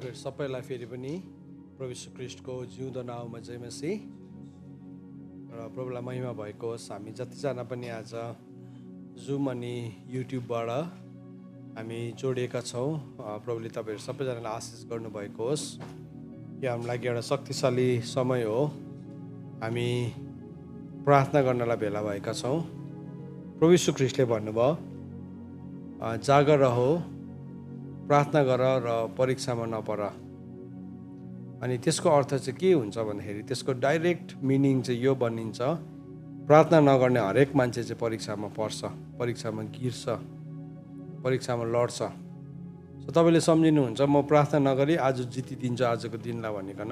तपाईहरु सबैलाई फेरि पनि प्रभु यीशु ख्रीष्टको जिउँदो नाममा जय मसीह र प्रभुलाई महिमा भएको होस्। हामी जतिजना पनि आज जुम अनि युट्युबबाट हामी जोडिएका छौँ, प्रभुले तपाईहरु सबैजनालाई आशिष गर्नुभएको होस्। यो हाम्रो लागि एउटा शक्तिशाली समय हो। हामी प्रार्थना गर्नलाई भेला भएका छौँ। प्रभु यीशु ख्रीष्टले भन्नुभयो, जागर रहो, प्रार्थना गर र परीक्षामा नपर। अनि त्यसको अर्थ चाहिँ के हुन्छ भन्दाखेरि त्यसको डाइरेक्ट मिनिङ चाहिँ यो बनिन्छ, प्रार्थना नगर्ने हरेक मान्छे चाहिँ परीक्षामा पर्छ, परीक्षामा गिर्छ, परीक्षामा लड्छ। सो तपाईँले सम्झिनुहुन्छ म प्रार्थना नगरी आज जितिदिन्छु आजको दिनलाई भनिकन,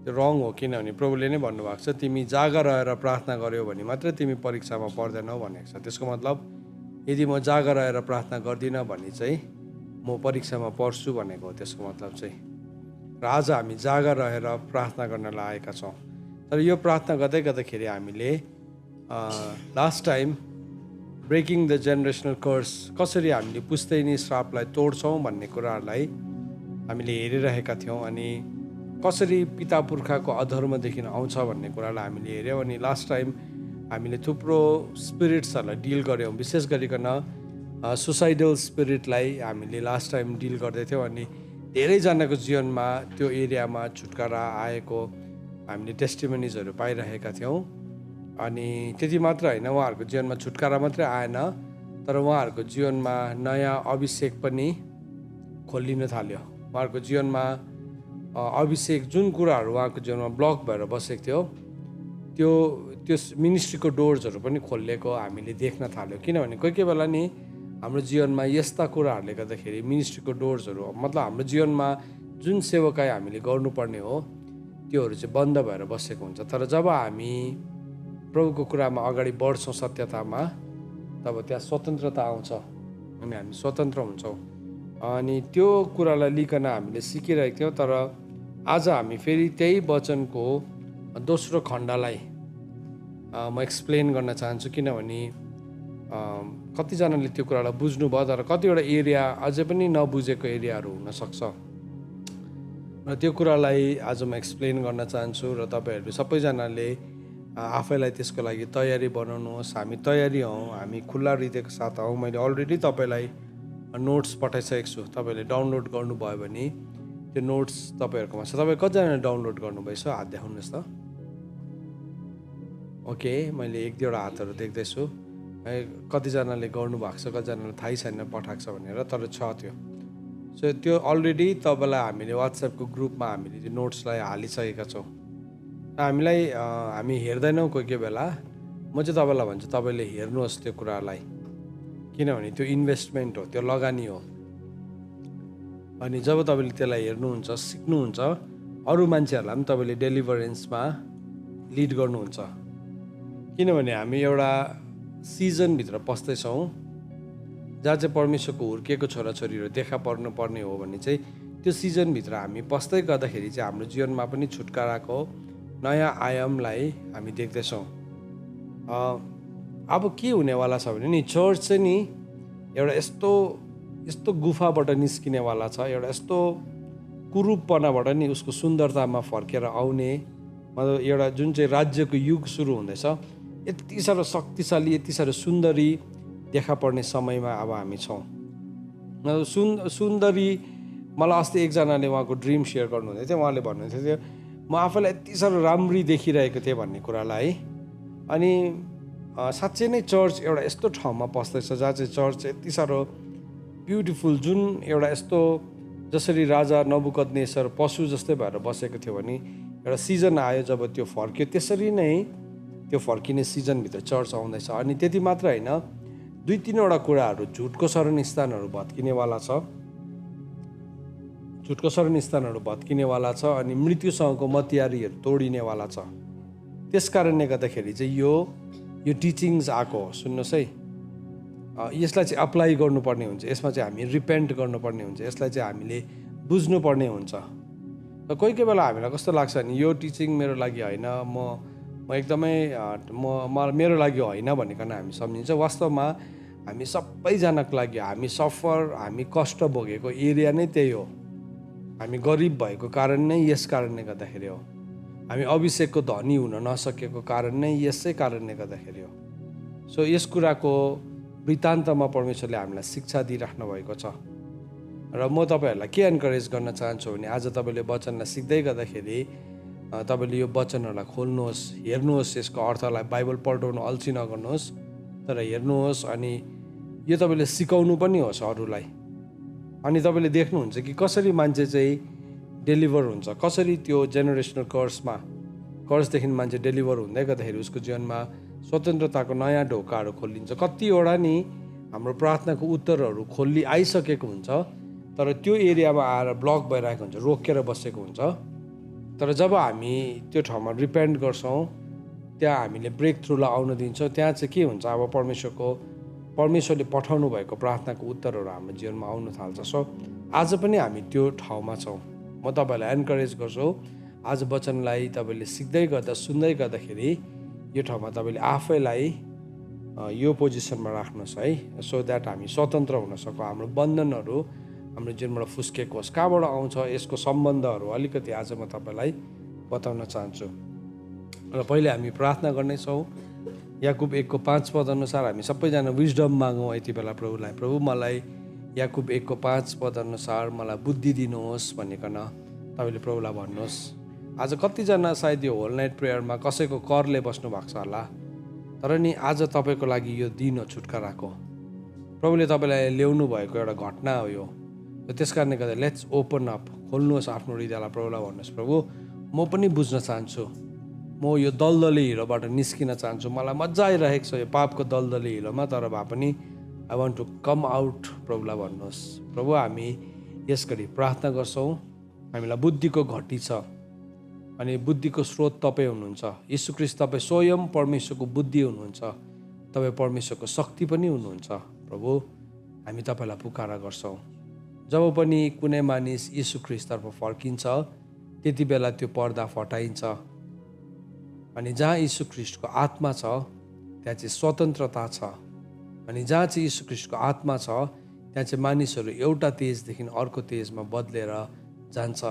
त्यो रङ हो। किनभने प्रभुले नै भन्नुभएको छ, तिमी जागा रहेर प्रार्थना गर्यौ भने मात्रै तिमी परीक्षामा पर्दैनौ भनेको छ। त्यसको मतलब यदि म जागा रहेर प्रार्थना गर्दिनँ भने चाहिँ म परीक्षामा पर्छु भनेको हो त्यसको मतलब चाहिँ। र आज हामी जागा रहेर प्रार्थना गर्नलाई आएका छौँ। तर यो प्रार्थना गर्दै गर्दाखेरि हामीले last time breaking the generational curse, कसरी हामीले पुस्तैनी श्रापलाई तोड्छौँ भन्ने कुराहरूलाई हामीले हेरिरहेका थियौँ। अनि कसरी पिता पुर्खाको अधर्मदेखि आउँछ भन्ने कुरालाई हामीले हेऱ्यौँ। अनि लास्ट टाइम हामीले थुप्रो स्पिरिट्सहरूलाई डिल गऱ्यौँ, विशेष गरिकन सुसाइडल स्पिरिटलाई हामीले लास्ट टाइम डिल गर्दै थियौँ। अनि धेरैजनाको जीवनमा त्यो एरियामा छुटकारा आएको हामीले टेस्टिमोनिजहरू पाइरहेका थियौँ। अनि त्यति मात्र होइन, उहाँहरूको जीवनमा छुटकारा मात्रै आएन, तर उहाँहरूको जीवनमा नयाँ अभिषेक पनि खोलिन थाल्यो। उहाँहरूको जीवनमा अभिषेक, जुन कुराहरू उहाँको जीवनमा ब्लक भएर बसेको थियो, त्यो मिनिस्ट्रीको डोर्सहरू पनि खोलिएको हामीले देख्न थाल्यो। किनभने कोही कोही बेला नि हाम्रो जीवनमा यस्ता कुराहरूले गर्दाखेरि मिनिस्ट्रीको डोर्सहरू, मतलब हाम्रो जीवनमा जुन सेवकाई हामीले गर्नुपर्ने हो त्योहरू चाहिँ बन्द भएर बसेको हुन्छ। तर जब हामी प्रभुको कुरामा अगाडि बढ्छौँ सत्यतामा, तब त्यहाँ स्वतन्त्रता आउँछ अनि हामी स्वतन्त्र हुन्छौँ। अनि त्यो कुरालाई लिकन हामीले सिकिरहेको थियौँ। तर आज हामी फेरि त्यही वचनको दोस्रो खण्डलाई म एक्सप्लेन गर्न चाहन्छु। किनभने कतिजनाले त्यो कुरालाई बुझ्नुभयो, तर कतिवटा एरिया अझै पनि नबुझेको एरियाहरू हुनसक्छ। र त्यो कुरालाई आज म एक्सप्लेन गर्न चाहन्छु र तपाईँहरू सबैजनाले आफैलाई त्यसको लागि तयारी बनाउनुहोस्। हामी तयारी हौँ, हामी खुल्ला हृदयको साथ हौँ। मैले अलरेडी तपाईँलाई नोट्स पठाइसकेको छु, तपाईँले डाउनलोड गर्नुभयो भने त्यो नोट्स तपाईँहरूकोमा छ। तपाईँ कतिजनाले डाउनलोड गर्नुभएछ? हात देखाउनुहोस् त। ओके, मैले एक दुईवटा हातहरू देख्दैछु। कतिजनाले गर्नुभएको छ, कतिजनाले थाहै छैन पठाएको छ भनेर, तर छ त्यो। सो त्यो अलरेडी तपाईँलाई हामीले वाट्सएपको ग्रुपमा हामीले त्यो नोट्सलाई हालिसकेका छौँ। हामी हेर्दैनौँ कोही कोही बेला। म चाहिँ तपाईँलाई भन्छु, तपाईँले हेर्नुहोस् त्यो कुरालाई, किनभने त्यो इन्भेस्टमेन्ट हो, त्यो लगानी हो। अनि जब तपाईँले त्यसलाई हेर्नुहुन्छ, सिक्नुहुन्छ, अरू मान्छेहरूलाई पनि तपाईँले डेलिभरेन्समा लिड गर्नुहुन्छ। किनभने हामी एउटा सिजनभित्र पस्दैछौँ जहाँ चाहिँ परमेश्वरको हुर्किएको छोराछोरीहरू देखा पर्नुपर्ने हो भने चाहिँ त्यो सिजनभित्र हामी पस्दै गर्दाखेरि चाहिँ हाम्रो जीवनमा पनि छुटकाराको नयाँ आयामलाई हामी देख्दैछौँ। अब के हुनेवाला छ भने नि, चर्च चाहिँ नि एउटा यस्तो गुफाबाट निस्किनेवाला छ, एउटा यस्तो कुरूपपनाबाट नि उसको सुन्दरतामा फर्केर आउने, मतलब एउटा जुन चाहिँ राज्यको युग सुरु हुँदैछ, यति साह्रो शक्तिशाली, यति साह्रो सुन्दरी देखा पर्ने समयमा अब हामी छौँ। सुन्दरी, मलाई अस्ति एकजनाले उहाँको ड्रिम सेयर गर्नुहुँदै थियो। उहाँले भन्नुहुन्थ्यो थियो, म आफैलाई यति साह्रो राम्री देखिरहेको थिएँ भन्ने कुरालाई। अनि साँच्चै नै चर्च एउटा यस्तो ठाउँमा पस्दैछ जहाँ चाहिँ चर्च यति साह्रो ब्युटिफुल, जुन एउटा यस्तो जसरी राजा नबुकदनेस्सर पशु जस्तै भएर बसेको थियो भने एउटा सिजन आयो जब त्यो फर्क्यो, त्यसरी नै त्यो फर्किने सिजनभित्र चर्च आउँदैछ। अनि त्यति मात्र होइन, दुई तिनवटा कुराहरू, झुटको शरण स्थानहरू भत्किनेवाला छ, झुटको शरण स्थानहरू भत्किनेवाला छ, अनि मृत्युसँगको मतियारीहरू तोडिनेवाला छ। त्यस कारणले गर्दाखेरि चाहिँ यो टिचिङ्स आएको हो। सुन्नुहोस् है, यसलाई चाहिँ अप्लाई गर्नुपर्ने हुन्छ, यसमा चाहिँ हामी रिपेन्ट गर्नुपर्ने हुन्छ, यसलाई चाहिँ हामीले बुझ्नुपर्ने हुन्छ। र कोही कोही बेला हामीलाई कस्तो लाग्छ भने यो टिचिङ मेरो लागि होइन, म एकदमै मेरो लागि होइन भनिकन हामी सम्झिन्छ। वास्तवमा हामी सबैजनाको लागि, हामी सफर, हामी कष्ट भोगेको एरिया नै त्यही हो। हामी गरिब भएको कारण नै यस कारणले गर्दाखेरि हो। हामी अभिषेकको धनी हुन नसकेको कारण नै यसै कारणले गर्दाखेरि हो। सो यस कुराको वृत्तान्तमा परमेश्वरले हामीलाई शिक्षा दिइराख्नु भएको छ र म तपाईँहरूलाई के एन्करेज गर्न चाहन्छु भने आज तपाईँले वचनलाई सिक्दै गर्दाखेरि तपाईँले यो वचनहरूलाई खोल्नुहोस्, हेर्नुहोस्, यसको अर्थलाई बाइबल पल्टाउनु अल्छी नगर्नुहोस्, तर हेर्नुहोस् अनि यो तपाईँले सिकाउनु पनि होस् अरूलाई। अनि तपाईँले देख्नुहुन्छ कि कसरी मान्छे चाहिँ डेलिभर हुन्छ, कसरी त्यो जेनेरेसनल कर्सदेखि मान्छे डेलिभर हुँदै गर्दाखेरि उसको जीवनमा स्वतन्त्रताको नयाँ ढोकाहरू खोलिन्छ। कतिवटा नि हाम्रो प्रार्थनाको उत्तरहरू आइसकेको हुन्छ, तर त्यो एरियामा आएर ब्लक भइरहेको हुन्छ, रोकेर बसेको हुन्छ। तर जब हामी त्यो ठाउँमा रिपेन्ट गर्छौँ, त्यहाँ हामीले ब्रेक थ्रुलाई आउन दिन्छौँ, त्यहाँ चाहिँ के हुन्छ, अब परमेश्वरले पठाउनु भएको प्रार्थनाको उत्तरहरू हाम्रो जीवनमा आउन थाल्छ। सो आज पनि हामी त्यो ठाउँमा छौँ। म तपाईँलाई एन्करेज गर्छु, आज वचनलाई तपाईँले सिक्दै गर्दा सुन्दै गर्दाखेरि यो ठाउँमा तपाईँले आफैलाई यो पोजिसनमा राख्नुहोस् है, सो द्याट हामी स्वतन्त्र हुन सकौँ, हाम्रो बन्धनहरू हाम्रो जीवनबाट फुस्केको होस्। कहाँबाट आउँछ यसको सम्बन्धहरू अलिकति आज म तपाईँलाई बताउन चाहन्छु। र पहिले हामी प्रार्थना गर्नेछौँ। याकुब 1:5 अनुसार हामी सबैजना विजडम मागौँ यति बेला प्रभुलाई। प्रभु मलाई याकुब 1:5 अनुसार मलाई बुद्धि दिनुहोस् भनिकन तपाईँले प्रभुलाई भन्नुहोस्। आज कतिजना सायद यो होल नाइट प्रेयरमा कसैको करले बस्नु भएको छ होला, तर नि आज तपाईँको लागि यो दिन हो छुटकाराको। प्रभुले तपाईँलाई ल्याउनु भएको एउटा घटना हो यो। त्यस कारणले गर्दा लेट्स ओपन अप, खोल्नुहोस् आफ्नो हृदयलाई, प्रभुलाई भन्नुहोस्, प्रभु म पनि बुझ्न चाहन्छु, म यो दलदली हिलोबाट निस्किन चाहन्छु, मलाई मजा आइरहेको छ यो पापको दलदली हिलोमा, तर भए पनि I want to come out. प्रभुलाई भन्नुहोस्। प्रभु हामी यस गरी प्रार्थना गर्छौँ, हामीलाई बुद्धिको घटी छ अनि बुद्धिको स्रोत तपाईँ हुनुहुन्छ। यीशु ख्रीष्ट तपाईँ स्वयं परमेश्वरको बुद्धि हुनुहुन्छ, तपाईँ परमेश्वरको शक्ति पनि हुनुहुन्छ। प्रभु हामी तपाईँलाई पुकारा गर्छौँ। जब पनि कुनै मानिस यीशु ख्रीष्टतर्फ फर्किन्छ त्यति बेला त्यो पर्दा फटाइन्छ, अनि जहाँ यीशु ख्रीष्टको आत्मा छ त्यहाँ चाहिँ स्वतन्त्रता छ, अनि जहाँ चाहिँ यीशु ख्रीष्टको आत्मा छ त्यहाँ चाहिँ मानिसहरू एउटा तेजदेखि अर्को तेजमा बदलेर जान्छ।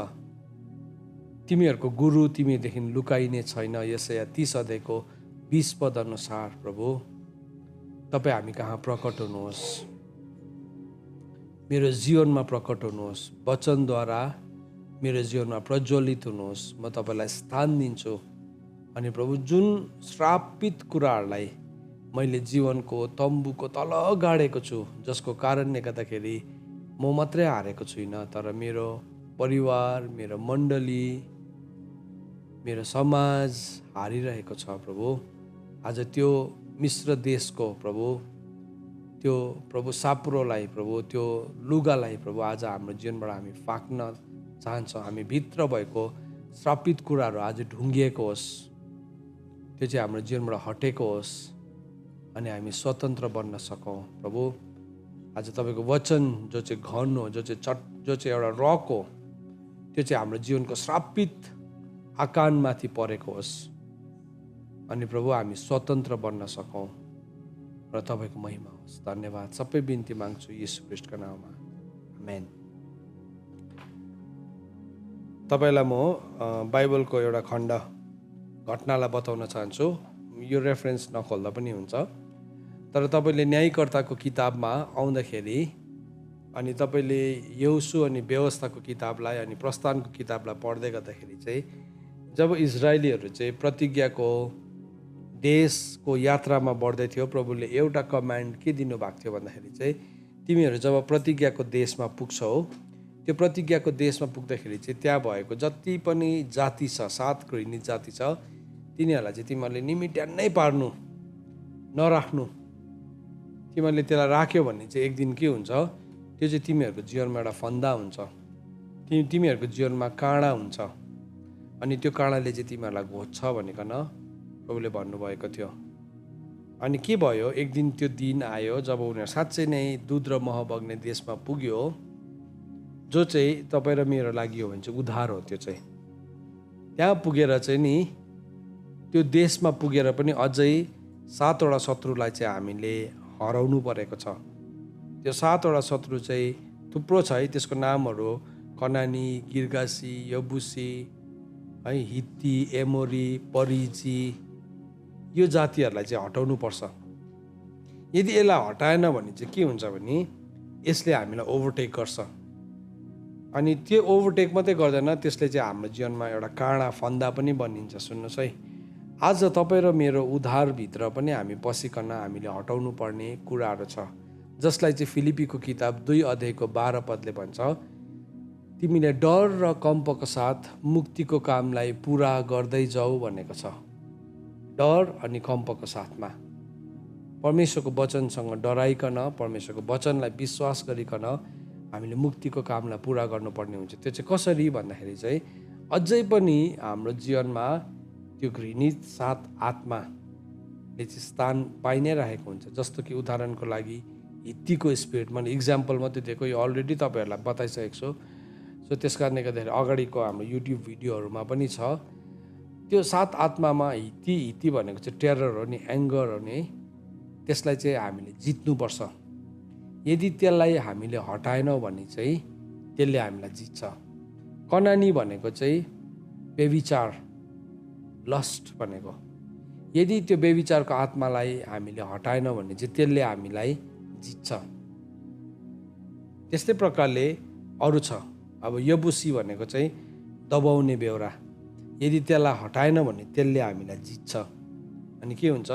तिमीहरूको गुरु तिमीदेखि लुकाइने छैन। यसाया 30:20 अनुसार प्रभु तपाईँ हामी कहाँ प्रकट हुनुहोस्, मेरो जीवनमा प्रकट हुनुहोस्, वचनद्वारा मेरो जीवनमा प्रज्वलित हुनुहोस्। म तपाईँलाई स्थान दिन्छु। अनि प्रभु जुन श्रापित कुराहरूलाई मैले जीवनको तम्बुको तल गाडेको छु, जसको कारणले गर्दाखेरि म मात्रै हारेको छुइनँ, तर मेरो परिवार, मेरो मण्डली, मेरो समाज हारिरहेको छ प्रभु। आज त्यो मिश्र देशको प्रभु साप्रोलाई, प्रभु त्यो लुगालाई प्रभु आज हाम्रो जीवनबाट हामी फाक्न चाहन्छौँ। हामी भित्र भएको श्रापित कुराहरू आज ढुङ्गिएको होस्, त्यो चाहिँ हाम्रो जीवनबाट हटेको होस् अनि हामी स्वतन्त्र बन्न सकौँ। प्रभु आज तपाईँको वचन जो चाहिँ घन हो, जो चाहिँ एउटा रक हो, त्यो चाहिँ हाम्रो जीवनको श्रापित आकानमाथि परेको होस् अनि प्रभु हामी स्वतन्त्र बन्न सकौँ र तपाईँको महिमा होस्। धन्यवाद। सबै बिन्ती माग्छु यीशु ख्रीष्टको नाममा, आमेन। तपाईँलाई म बाइबलको एउटा खण्ड घटनालाई बताउन चाहन्छु। यो रेफरेन्स नखोल्दा पनि हुन्छ, तर तपाईँले न्यायकर्ताको किताबमा आउँदाखेरि अनि तपाईँले यहोशू अनि व्यवस्थाको किताबलाई अनि प्रस्थानको किताबलाई पढ्दै गर्दाखेरि चाहिँ जब इजरायलीहरू चाहिँ प्रतिज्ञाको देशको यात्रामा बढ्दै थियो, प्रभुले एउटा कमान्ड के दिनुभएको थियो भन्दाखेरि चाहिँ तिमीहरू जब प्रतिज्ञाको देशमा पुग्छौ, त्यो प्रतिज्ञाको देशमा पुग्दाखेरि चाहिँ त्यहाँ भएको जति पनि जाति छ, 7 घृणित जाति छ, तिनीहरूलाई चाहिँ तिमीहरूले निमिट्यान्नै पार्नु नराख्नु। तिमीहरूले त्यसलाई राख्यो भने चाहिँ एक दिन के हुन्छ, त्यो चाहिँ तिमीहरूको जीवनमा एउटा फन्दा हुन्छ, तिमीहरूको जीवनमा काँडा हुन्छ अनि त्यो काँडाले चाहिँ तिमीहरूलाई घोच्छ भनिकन प्रभुले भन्नुभएको थियो। अनि के भयो, एक दिन त्यो दिन आयो जब उनीहरू साँच्चै नै दुध र मह बग्ने देशमा पुग्यो, जो चाहिँ तपाईँ र मेरो लागि हो भने चाहिँ उद्धार हो। त्यो चाहिँ त्यहाँ पुगेर चाहिँ नि त्यो देशमा पुगेर पनि अझै 7वटा शत्रुलाई चाहिँ हामीले हराउनु परेको छ। त्यो 7वटा शत्रु चाहिँ थुप्रो छ है, त्यसको नामहरू कनानी, गिर्गासी, यबुसी, है हित्ती, एमोरी, परिजी, यो जातिहरूलाई चाहिँ हटाउनु पर्छ। यदि यसलाई हटाएन भने चाहिँ के हुन्छ भने यसले हामीलाई ओभरटेक गर्छ। अनि त्यो ओभरटेक मात्रै गर्दैन, त्यसले चाहिँ हाम्रो जीवनमा एउटा काँडा फन्दा पनि बनिन्छ। सुन्नुहोस् है, आज तपाईँ र मेरो उद्धारभित्र पनि हामी पसिकन हामीले हटाउनु पर्ने कुराहरू छ, जसलाई चाहिँ फिलिपीको किताब 2:12 भन्छ, तिमीले डर र कम्पको साथ मुक्तिको कामलाई पुरा गर्दै जाऊ भनेको छ। डर अनि कम्पको साथमा परमेश्वरको वचनसँग डराइकन, परमेश्वरको वचनलाई विश्वास गरिकन हामीले मुक्तिको कामलाई पुरा गर्नुपर्ने हुन्छ। त्यो चाहिँ कसरी भन्दाखेरि चाहिँ अझै पनि हाम्रो जीवनमा त्यो घृणित 7 आत्माले चाहिँ स्थान पाइ नै रहेको हुन्छ। जस्तो कि उदाहरणको लागि हित्तीको स्पिरिट, मैले इक्जाम्पल मात्रै दिएको, यो अलरेडी तपाईँहरूलाई बताइसकेको छु। सो त्यस कारणले गर्दाखेरि अगाडिको हाम्रो युट्युब भिडियोहरूमा पनि छ। त्यो 7 आत्मामा हित्ती भनेको चाहिँ टेरर हो नि, एङ्गर हो नि, त्यसलाई चाहिँ हामीले जित्नुपर्छ। यदि त्यसलाई हामीले हटाएनौँ भने चाहिँ त्यसले हामीलाई जित्छ। कनानी भनेको चाहिँ व्यभिचार, लस्ट भनेको। यदि त्यो व्यभिचारको आत्मालाई हामीले हटाएनौँ भने चाहिँ त्यसले हामीलाई जित्छ। त्यस्तै प्रकारले अरू छ। अब यबुसी भनेको चाहिँ दबाउने बेहोरा, यदि त्यसलाई हटाएन भने त्यसले हामीलाई जित्छ। अनि के हुन्छ,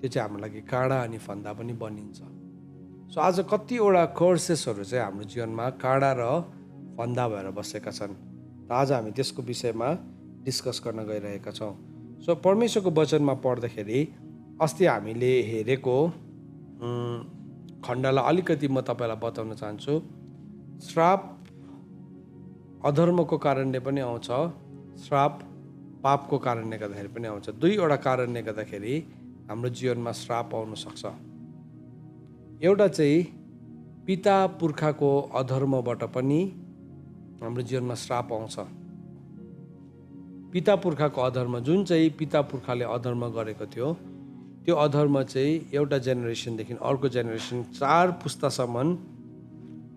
त्यो चाहिँ हाम्रो लागि काँडा अनि फन्दा पनि बनिन्छ। सो आज कतिवटा कर्सेसहरू चाहिँ हाम्रो जीवनमा काँडा र फन्दा भएर बसेका छन्। र आज हामी त्यसको विषयमा डिस्कस गर्न गइरहेका छौँ। सो परमेश्वरको वचनमा पढ्दाखेरि अस्ति हामीले हेरेको खण्डलाई अलिकति म तपाईँलाई बताउन चाहन्छु। श्राप अधर्मको कारणले पनि आउँछ, श्राप पापको कारणले गर्दाखेरि पनि आउँछ। दुईवटा कारणले गर्दाखेरि हाम्रो जीवनमा श्राप आउन सक्छ। एउटा चाहिँ पिता पुर्खाको अधर्मबाट पनि हाम्रो जीवनमा श्राप आउँछ। पिता पुर्खाको अधर्म, जुन चाहिँ पिता पुर्खाले अधर्म गरेको थियो, त्यो अधर्म चाहिँ एउटा जेनेरेसनदेखि अर्को जेनेरेसन 4 पुस्तासम्म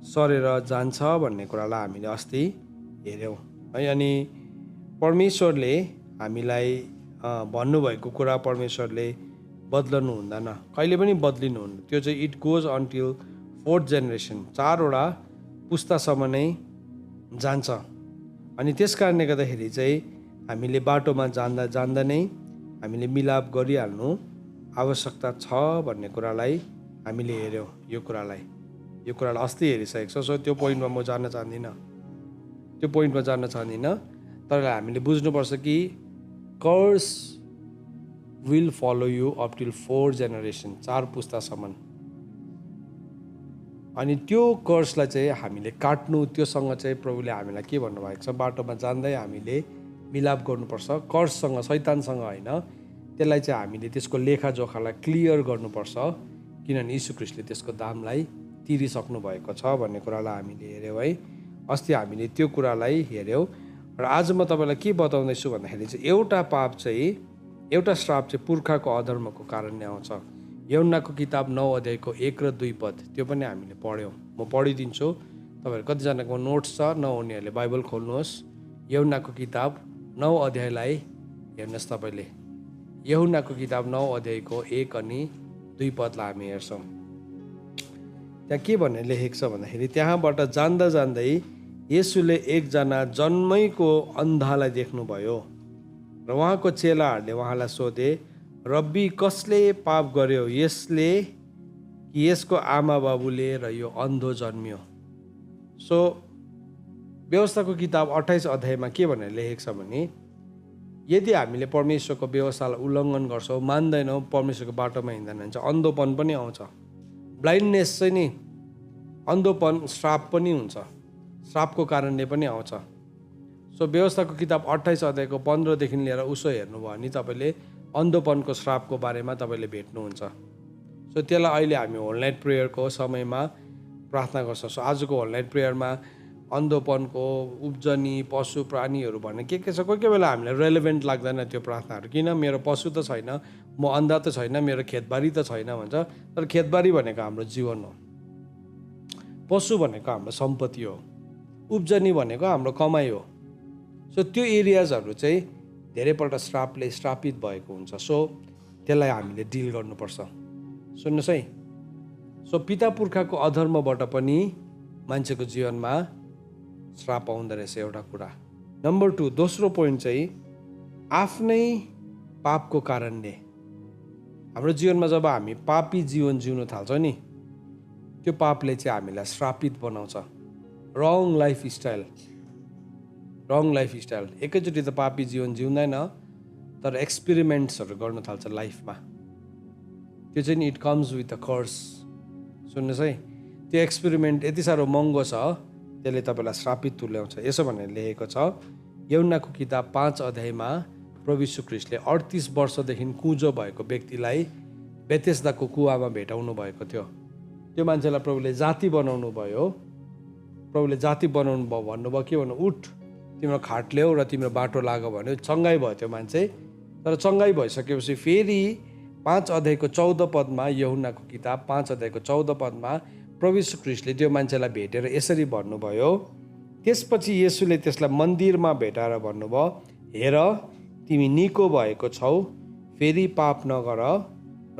सरेर जान्छ भन्ने कुरालाई हामीले अस्ति हेऱ्यौँ है। अनि परमेश्वरले हामीलाई भन्नुभएको कुरा परमेश्वरले बदल्नु हुँदैन, कहिले पनि बदलिनु हुन्न। त्यो चाहिँ it goes until 4th generation, 4वटा पुस्तासम्म नै जान्छ। अनि त्यस कारणले गर्दाखेरि चाहिँ हामीले बाटोमा जाँदा नै हामीले मिलाप गरिहाल्नु आवश्यकता छ भन्ने कुरालाई हामीले हेऱ्यौँ। यो कुरालाई अस्ति हेरिसकेको छ। सो त्यो पोइन्टमा म जान चाहदिनँ, तर हामीले बुझ्नुपर्छ कि curse will follow you up till 4 generation, 4 पुस्तासम्म। अनि त्यो कर्सलाई चाहिँ हामीले काट्नु, त्योसँग चाहिँ प्रभुले हामीलाई के भन्नुभएको छ, बाटोमा जाँदै हामीले मिलाप गर्नुपर्छ कर्ससँग, शैतानसँग होइन। त्यसलाई चाहिँ हामीले त्यसको लेखाजोखालाई क्लियर गर्नुपर्छ, किनभने यीशु ख्रीष्टले त्यसको दामलाई तिरिसक्नु भएको छ भन्ने कुरालाई हामीले हेऱ्यौँ है। अस्ति हामीले त्यो कुरालाई हेऱ्यौँ। र आज म तपाईँलाई के बताउँदैछु भन्दाखेरि चाहिँ एउटा श्राप चाहिँ पुर्खाको अधर्मको कारणले आउँछ। यूहन्नाको किताब 9 1 र 2 पद, त्यो पनि हामीले पढ्यौँ। म पढिदिन्छु, तपाईँहरू कतिजनाको नोट्स छ, नहुनेहरूले बाइबल खोल्नुहोस्। यूहन्नाको किताब 9 हेर्नुहोस् तपाईँले। यूहन्नाको किताब 9 1 अनि 2 पदलाई हामी हेर्छौँ। त्यहाँ के भनेर लेखेको छ भन्दाखेरि, त्यहाँबाट जाँदा जाँदै येशूले एकजना जन्मैको अन्धालाई देख्नुभयो र उहाँको चेलाहरूले उहाँलाई सोधे, रब्बी कसले पाप गर्यो, यसले कि यसको आमा बाबुले र यो अन्धो जन्मियो? सो व्यवस्थाको किताब 28 अध्यायमा के भनेर लेखेको छ भने, यदि हामीले परमेश्वरको व्यवस्थालाई उल्लङ्घन गर्छौँ, मान्दैनौँ, परमेश्वरको बाटोमा हिँड्दैन भने चाहिँ अन्धोपन पनि आउँछ। ब्लाइन्डनेस चाहिँ नि, अन्धोपन श्राप पनि हुन्छ, श्रापको कारणले पनि आउँछ। सो व्यवस्थाको किताब 28 अध्यायको 15 लिएर उसो हेर्नुभयो भने तपाईँले अन्धोपनको श्रापको बारेमा तपाईँले भेट्नुहुन्छ। सो त्यसलाई अहिले हामी होल नाइट प्रेयरको समयमा प्रार्थना गर्छौँ। सो आजको होल नाइट प्रेयरमा अन्धोपनको, उब्जनी, पशु प्राणीहरू भन्ने के छ, कोही कोही बेला हामीलाई रेलेभेन्ट लाग्दैन त्यो प्रार्थनाहरू। किन, मेरो पशु त छैन, म अन्धा त छैन, मेरो खेतबारी त छैन भन्छ। तर खेतबारी भनेको हाम्रो जीवन हो, पशु भनेको हाम्रो सम्पत्ति हो। उब्जनी भनेको हाम्रो कमाइ हो। सो त्यो एरियाजहरू चाहिँ धेरैपल्ट श्रापले श्रापित भएको हुन्छ। सो त्यसलाई हामीले डिल गर्नुपर्छ। सुन्नुहोस् है, सो पिता पुर्खाको अधर्मबाट पनि मान्छेको जीवनमा श्राप आउँदो रहेछ एउटा कुरा। नम्बर 2, दोस्रो पोइन्ट चाहिँ आफ्नै पापको कारणले हाम्रो जीवनमा जब हामी पापी जीवन जिउन थाल्छौँ नि, त्यो पापले चाहिँ हामीलाई श्रापित बनाउँछ। रङ लाइफस्टाइल एकैचोटि त पापी जीवन जिउँदैन, तर एक्सपेरिमेन्ट्सहरू गर्न थाल्छ लाइफमा। त्यो चाहिँ नि it comes with a curse. सुन्नुहोस् है, त्यो एक्सपेरिमेन्ट यति साह्रो महँगो छ, त्यसले तपाईँलाई श्रापित तुल्याउँछ। यसो भनेर लेखेको छ यूहन्नाको किताब 5 अध्यायमा प्रभु यीशु ख्रीष्टले 38 वर्षदेखि कुँजो भएको व्यक्तिलाई बेथेस्दाको कुवामा भेटाउनु भएको थियो। त्यो मान्छेलाई प्रभुले जाति बनाउनु भयो। प्रभुले जाति बनाउनु भयो, भन्नुभयो के भन्नु, उठ तिम्रो खाट ल्याऊ र तिम्रो बाटो लाग भन्यो। चङ्गाई भयो त्यो मान्छे। तर चङ्गाई भइसकेपछि फेरि 5 अध्यायको 14 पदमा, यूहन्नाको किताब 5 अध्यायको 14 पदमा प्रभु यीशु ख्रीष्टले त्यो मान्छेलाई भेटेर यसरी भन्नुभयो। त्यसपछि येशूले त्यसलाई मन्दिरमा भेटाएर भन्नुभयो, हेर तिमी निको भएको छौ, फेरि पाप नगर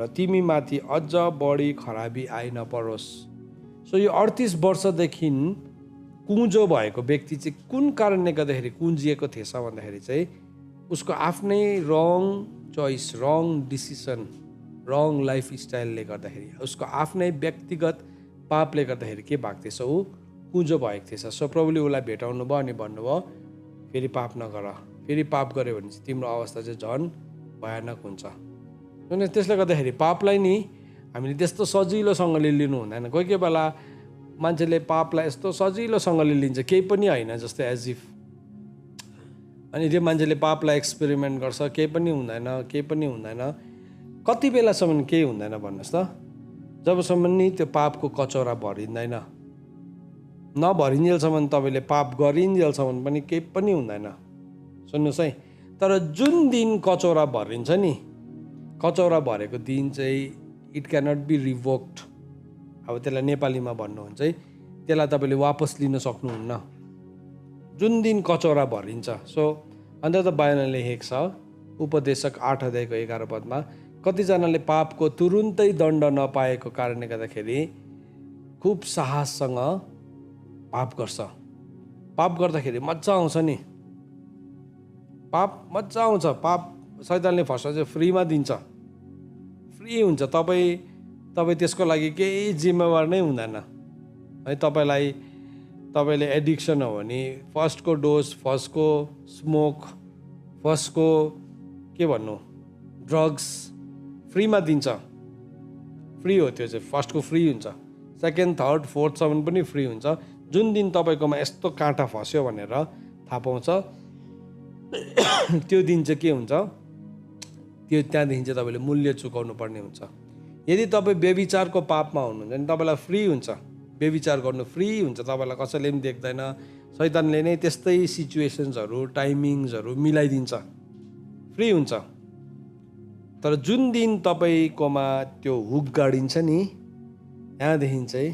र तिमी माथि अझ बढी खराबी आइ नपरोस्। सो यो 38 वर्षदेखि कुँजो भएको व्यक्ति चाहिँ कुन कारणले गर्दाखेरि कुँजिएको थिएछ भन्दाखेरि चाहिँ उसको आफ्नै रङ चोइस, रङ डिसिसन, रङ लाइफस्टाइलले गर्दाखेरि, उसको आफ्नै व्यक्तिगत पापले गर्दाखेरि के भएको थिएछ, ऊ कुँजो भएको थिएछ। सो प्रभुले उसलाई भेटाउनु भयो अनि भन्नुभयो फेरि पाप नगर। फेरि पाप गऱ्यो भने चाहिँ तिम्रो अवस्था चाहिँ झन् भयानक हुन्छ। किनभने त्यसले गर्दाखेरि पापलाई नि हामीले त्यस्तो सजिलोसँगले लिनु हुँदैन। कोही कोही बेला मान्छेले पापलाई यस्तो सजिलोसँगले लिन्छ, केही पनि होइन जस्तै एज इफ। अनि त्यो मान्छेले पापलाई एक्सपेरिमेन्ट गर्छ, केही पनि हुँदैन। कति बेलासम्म केही हुँदैन भन्नुहोस् त? जबसम्म नि त्यो पापको कचौरा भरिँदैन, नभरिन्जेलसम्म तपाईँले पाप गरिन्जेलसम्म पनि केही पनि हुँदैन। सुन्नुहोस् है, तर जुन दिन कचौरा भरिन्छ नि, कचौरा भरेको दिन चाहिँ इट क्यानट बी रिभोक्ड। अब त्यसलाई नेपालीमा भन्नुहुन्छ है, त्यसलाई तपाईँले वापस लिन सक्नुहुन्न जुन दिन कचौरा भरिन्छ। सो अन्त त बाइबलमा लेखेको छ उपदेशक 8 अध्यायको 11 पदमा, कतिजनाले पापको तुरुन्तै दण्ड नपाएको कारणले गर्दाखेरि खुब साहससँग पाप गर्छ। पाप गर्दाखेरि मजा आउँछ नि, पाप मजा आउँछ। पाप शैतानले फर्स्ट चाहिँ फ्रीमा दिन्छ, फ्री हुन्छ। तपाईँ त्यसको लागि केही जिम्मेवार नै हुँदैन है। तपाईँले एडिक्सन हो भने फर्स्टको डोज, फर्स्टको स्मोक, फर्स्टको के भन्नु ड्रग्स फ्रीमा दिन्छ। फ्री हो त्यो चाहिँ, फर्स्टको फ्री हुन्छ, सेकेन्ड, थर्ड, फोर्थसम्म पनि फ्री हुन्छ। जुन दिन तपाईँकोमा यस्तो काँटा फस्यो भनेर थाहा पाउँछ त्यो दिन चाहिँ के हुन्छ, त्यहाँदेखि चाहिँ तपाईँले मूल्य चुकाउनु पर्ने हुन्छ। यदि तपाईँ व्यभिचारको पापमा हुनुहुन्छ भने तपाईँलाई फ्री हुन्छ, व्यभिचार गर्नु फ्री हुन्छ, तपाईँलाई कसैले पनि देख्दैन। शैतानले नै त्यस्तै सिचुएसन्सहरू, टाइमिङ्सहरू मिलाइदिन्छ, फ्री हुन्छ। तर जुन दिन तपाईँकोमा त्यो हुक गाडिन्छ नि, त्यहाँदेखि चाहिँ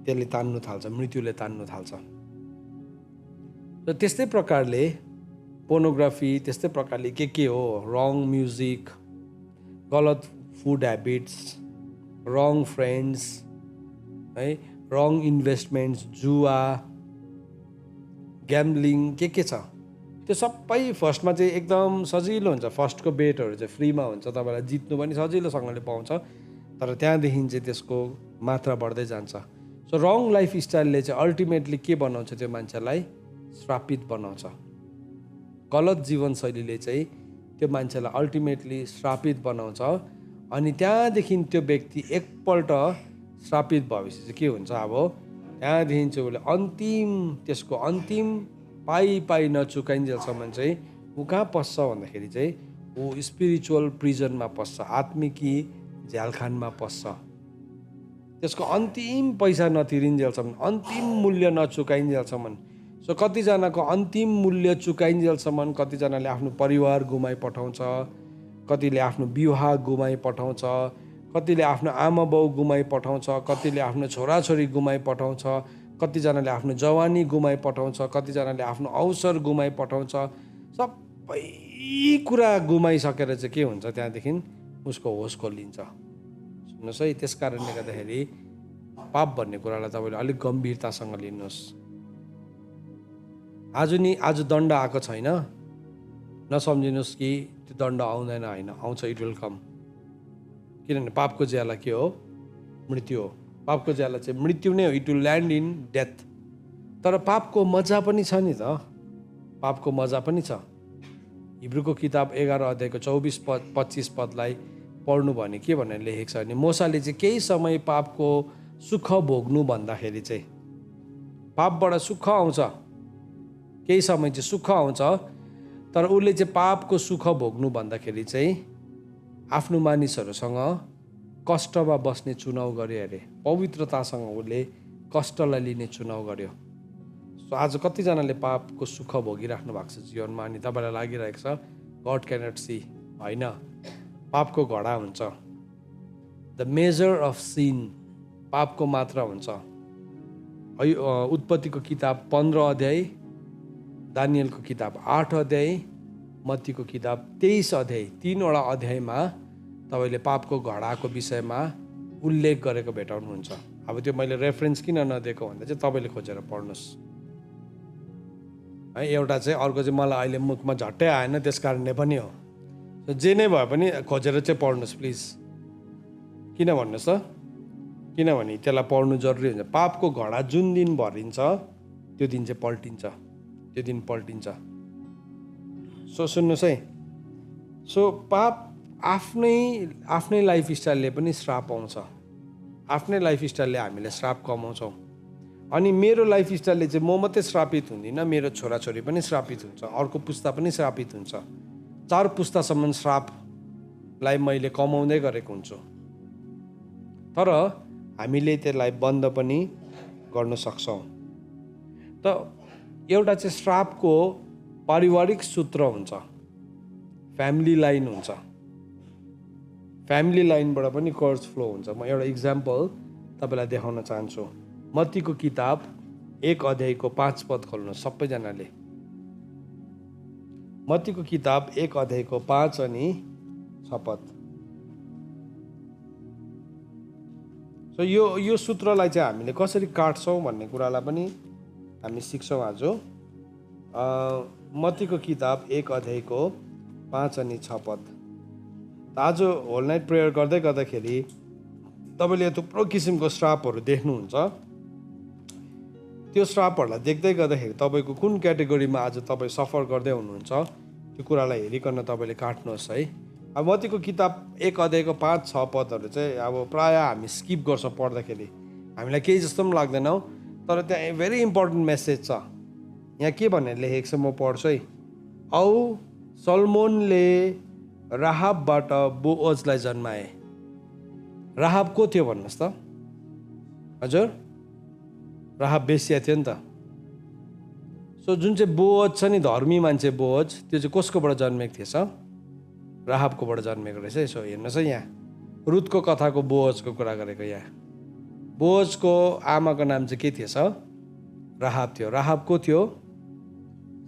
त्यसले तान्नु थाल्छ, मृत्युले तान्नु थाल्छ। र त्यस्तै प्रकारले पोर्नोग्राफी, त्यस्तै प्रकारले के हो, रङ म्युजिक, गलत फुड ह्याबिट्स, रङ फ्रेन्ड्स है, रङ इन्भेस्टमेन्ट्स, जुवा, ग्याम्बलिङ, के छ त्यो सबै फर्स्टमा चाहिँ एकदम सजिलो हुन्छ। फर्स्टको बेटहरू चाहिँ फ्रीमा हुन्छ, तपाईँलाई जित्नु पनि सजिलोसँगले पाउँछ। तर त्यहाँदेखि चाहिँ त्यसको मात्रा बढ्दै जान्छ। सो रङ लाइफस्टाइलले चाहिँ अल्टिमेटली के बनाउँछ, त्यो मान्छेलाई श्रापित बनाउँछ। गलत जीवनशैलीले चाहिँ त्यो मान्छेलाई अल्टिमेटली श्रापित बनाउँछ। अनि त्यहाँदेखि त्यो व्यक्ति एकपल्ट श्रापित भएपछि चाहिँ के हुन्छ, अब त्यहाँदेखि चाहिँ उसले त्यसको अन्तिम पाइ नचुकाइन्जेलसम्म चाहिँ ऊ कहाँ पस्छ भन्दाखेरि चाहिँ ऊ स्पिरिचुअल प्रिजनमा पस्छ, आत्मिकी झ्यालखानमा पस्छ। त्यसको अन्तिम पैसा नतिरिन्जेलसम्म, अन्तिम मूल्य नचुकाइन्जेलसम्म। सो कतिजनाको अन्तिम मूल्य चुकाइन्जेलसम्म, कतिजनाले आफ्नो परिवार गुमाइ पठाउँछ, कतिले आफ्नो विवाह गुमाइ पठाउँछ, कतिले आफ्नो आमा बाउ गुमाइ पठाउँछ, कतिले आफ्नो छोराछोरी गुमाइ पठाउँछ, कतिजनाले आफ्नो जवानी गुमाइ पठाउँछ, कतिजनाले आफ्नो अवसर गुमाइ पठाउँछ। सबै कुरा गुमाइसकेर चाहिँ के हुन्छ, त्यहाँदेखि उसको होस खोलिन्छ। सुन्नुहोस् है, त्यस कारणले गर्दाखेरि पाप भन्ने कुरालाई तपाईँले अलिक गम्भीरतासँग लिनुहोस्। आज दण्ड आएको छैन, नसम्झिनुहोस् कि त्यो दण्ड आउँदैन, होइन, आउँछ, इट विल कम। किनभने पापको ज्याला के हो? मृत्यु हो। पापको ज्याला चाहिँ मृत्यु नै हो, it will land in death. तर पापको मजा पनि छ नि त, पापको मजा पनि छ। हिब्रूको किताब 11 अध्यायको 24-25 पदलाई पढ्नु भने के भनेर लेखेको छ भने, मोसाले चाहिँ केही समय पापको सुख भोग्नु भन्दाखेरि चाहिँ पापबाट सुख आउँछ, केही समय चाहिँ सुख आउँछ, तर उसले चाहिँ पापको सुख भोग्नु भन्दाखेरि चाहिँ आफ्नो मानिसहरूसँग कष्टमा बस्ने चुनाव गर्यो अरे। पवित्रतासँग उसले कष्टलाई लिने चुनाव गर्यो। सो आज कतिजनाले पापको सुख भोगिराख्नु भएको छ जीवनमा, अनि तपाईँलाई लागिरहेको छ गड क्यानट सी, होइन, पापको घडा हुन्छ। द मेजर अफ सिन, पापको मात्रा हुन्छ। उत्पत्तिको किताब 15 अध्याय, दानियलको किताब 8 अध्याय, मत्तीको किताब 23 अध्याय, 3वटा अध्यायमा तपाईँले पापको घडाको विषयमा उल्लेख गरेको भेटाउनुहुन्छ। अब त्यो मैले रेफरेन्स किन नदिएको भन्दा चाहिँ तपाईँले खोजेर पढ्नुहोस् है। एउटा चाहिँ अर्को चाहिँ मलाई अहिले मुखमा झट्टै आएन, त्यस कारणले पनि हो। जे नै भए पनि खोजेर चाहिँ पढ्नुहोस् प्लिज। किन भन्नुहोस् त? किनभने त्यसलाई पढ्नु जरुरी हुन्छ। पापको घडा जुन दिन भरिन्छ त्यो दिन चाहिँ पल्टिन्छ, त्यो दिन पल्टिन्छ। सो सुन्नुहोस् है, सो पाप आफ्नै लाइफस्टाइलले पनि श्राप आउँछ, आफ्नै लाइफस्टाइलले हामीले श्राप कमाउँछौँ। अनि मेरो लाइफस्टाइलले चाहिँ म मात्रै श्रापित हुँदिनँ, मेरो छोराछोरी पनि श्रापित हुन्छ, अर्को पुस्ता पनि श्रापित हुन्छ। 4 पुस्तासम्म श्रापलाई मैले कमाउँदै गरेको हुन्छु। तर हामीले त्यसलाई बन्द पनि गर्न सक्छौँ। त एउटा चाहिँ श्रापको पारिवारिक सूत्र हुन्छ, फ्यामिली लाइन हुन्छ। फ्यामिली लाइनबाट पनि कर्ज फ्लो हुन्छ। म एउटा इक्जाम्पल तपाईँलाई देखाउन चाहन्छु। मत्तीको किताब 1 अध्यायको 5 पद खोल्नु सबैजनाले। मत्तीको किताब 1 अध्यायको 5 अनि 6 पद। सो यो सूत्रलाई चाहिँ हामीले कसरी काट्छौँ भन्ने कुरालाई पनि हामी सिक्छौँ आज। मत्तीको किताब 1 अध्यायको 5 अनि 6 पद। आज होल नाइट प्रेयर गर्दै गर्दाखेरि तपाईँले थुप्रो किसिमको श्रापहरू देख्नुहुन्छ। त्यो श्रापहरूलाई देख्दै गर्दाखेरि तपाईँको कुन क्याटेगोरीमा आज तपाईँ सफर गर्दै हुनुहुन्छ त्यो कुरालाई हेरिकन तपाईँले काट्नुहोस् है। अब मत्तीको किताब 1 अध्यायको 5-6 पदहरू चाहिँ अब प्रायः हामी स्किप गर्छौँ पढ्दाखेरि, हामीलाई केही जस्तो पनि लाग्दैनौँ, तर त्यहाँ भेरी इम्पोर्टेन्ट मेसेज छ। यहाँ के भनेर लेखेको छ म पढ्छु है। औ सल्मोनले राहाबबाट बोअजलाई जन्माए। राहाब को थियो भन्नुहोस् त? हजुर, राहाब बेस्या थियो नि त। सो जुन चाहिँ बोअज छ नि, धर्मी मान्छे बोअज, त्यो चाहिँ कसकोबाट जन्मेको थिएछ? राहाबकोबाट जन्मेको रहेछ। यसो हेर्नुहोस् है, यहाँ रुतको कथाको बोअजको कुरा गरेको। यहाँ बोअजको आमाको नाम चाहिँ के थिएछ? राहाब थियो। राहाब को थियो?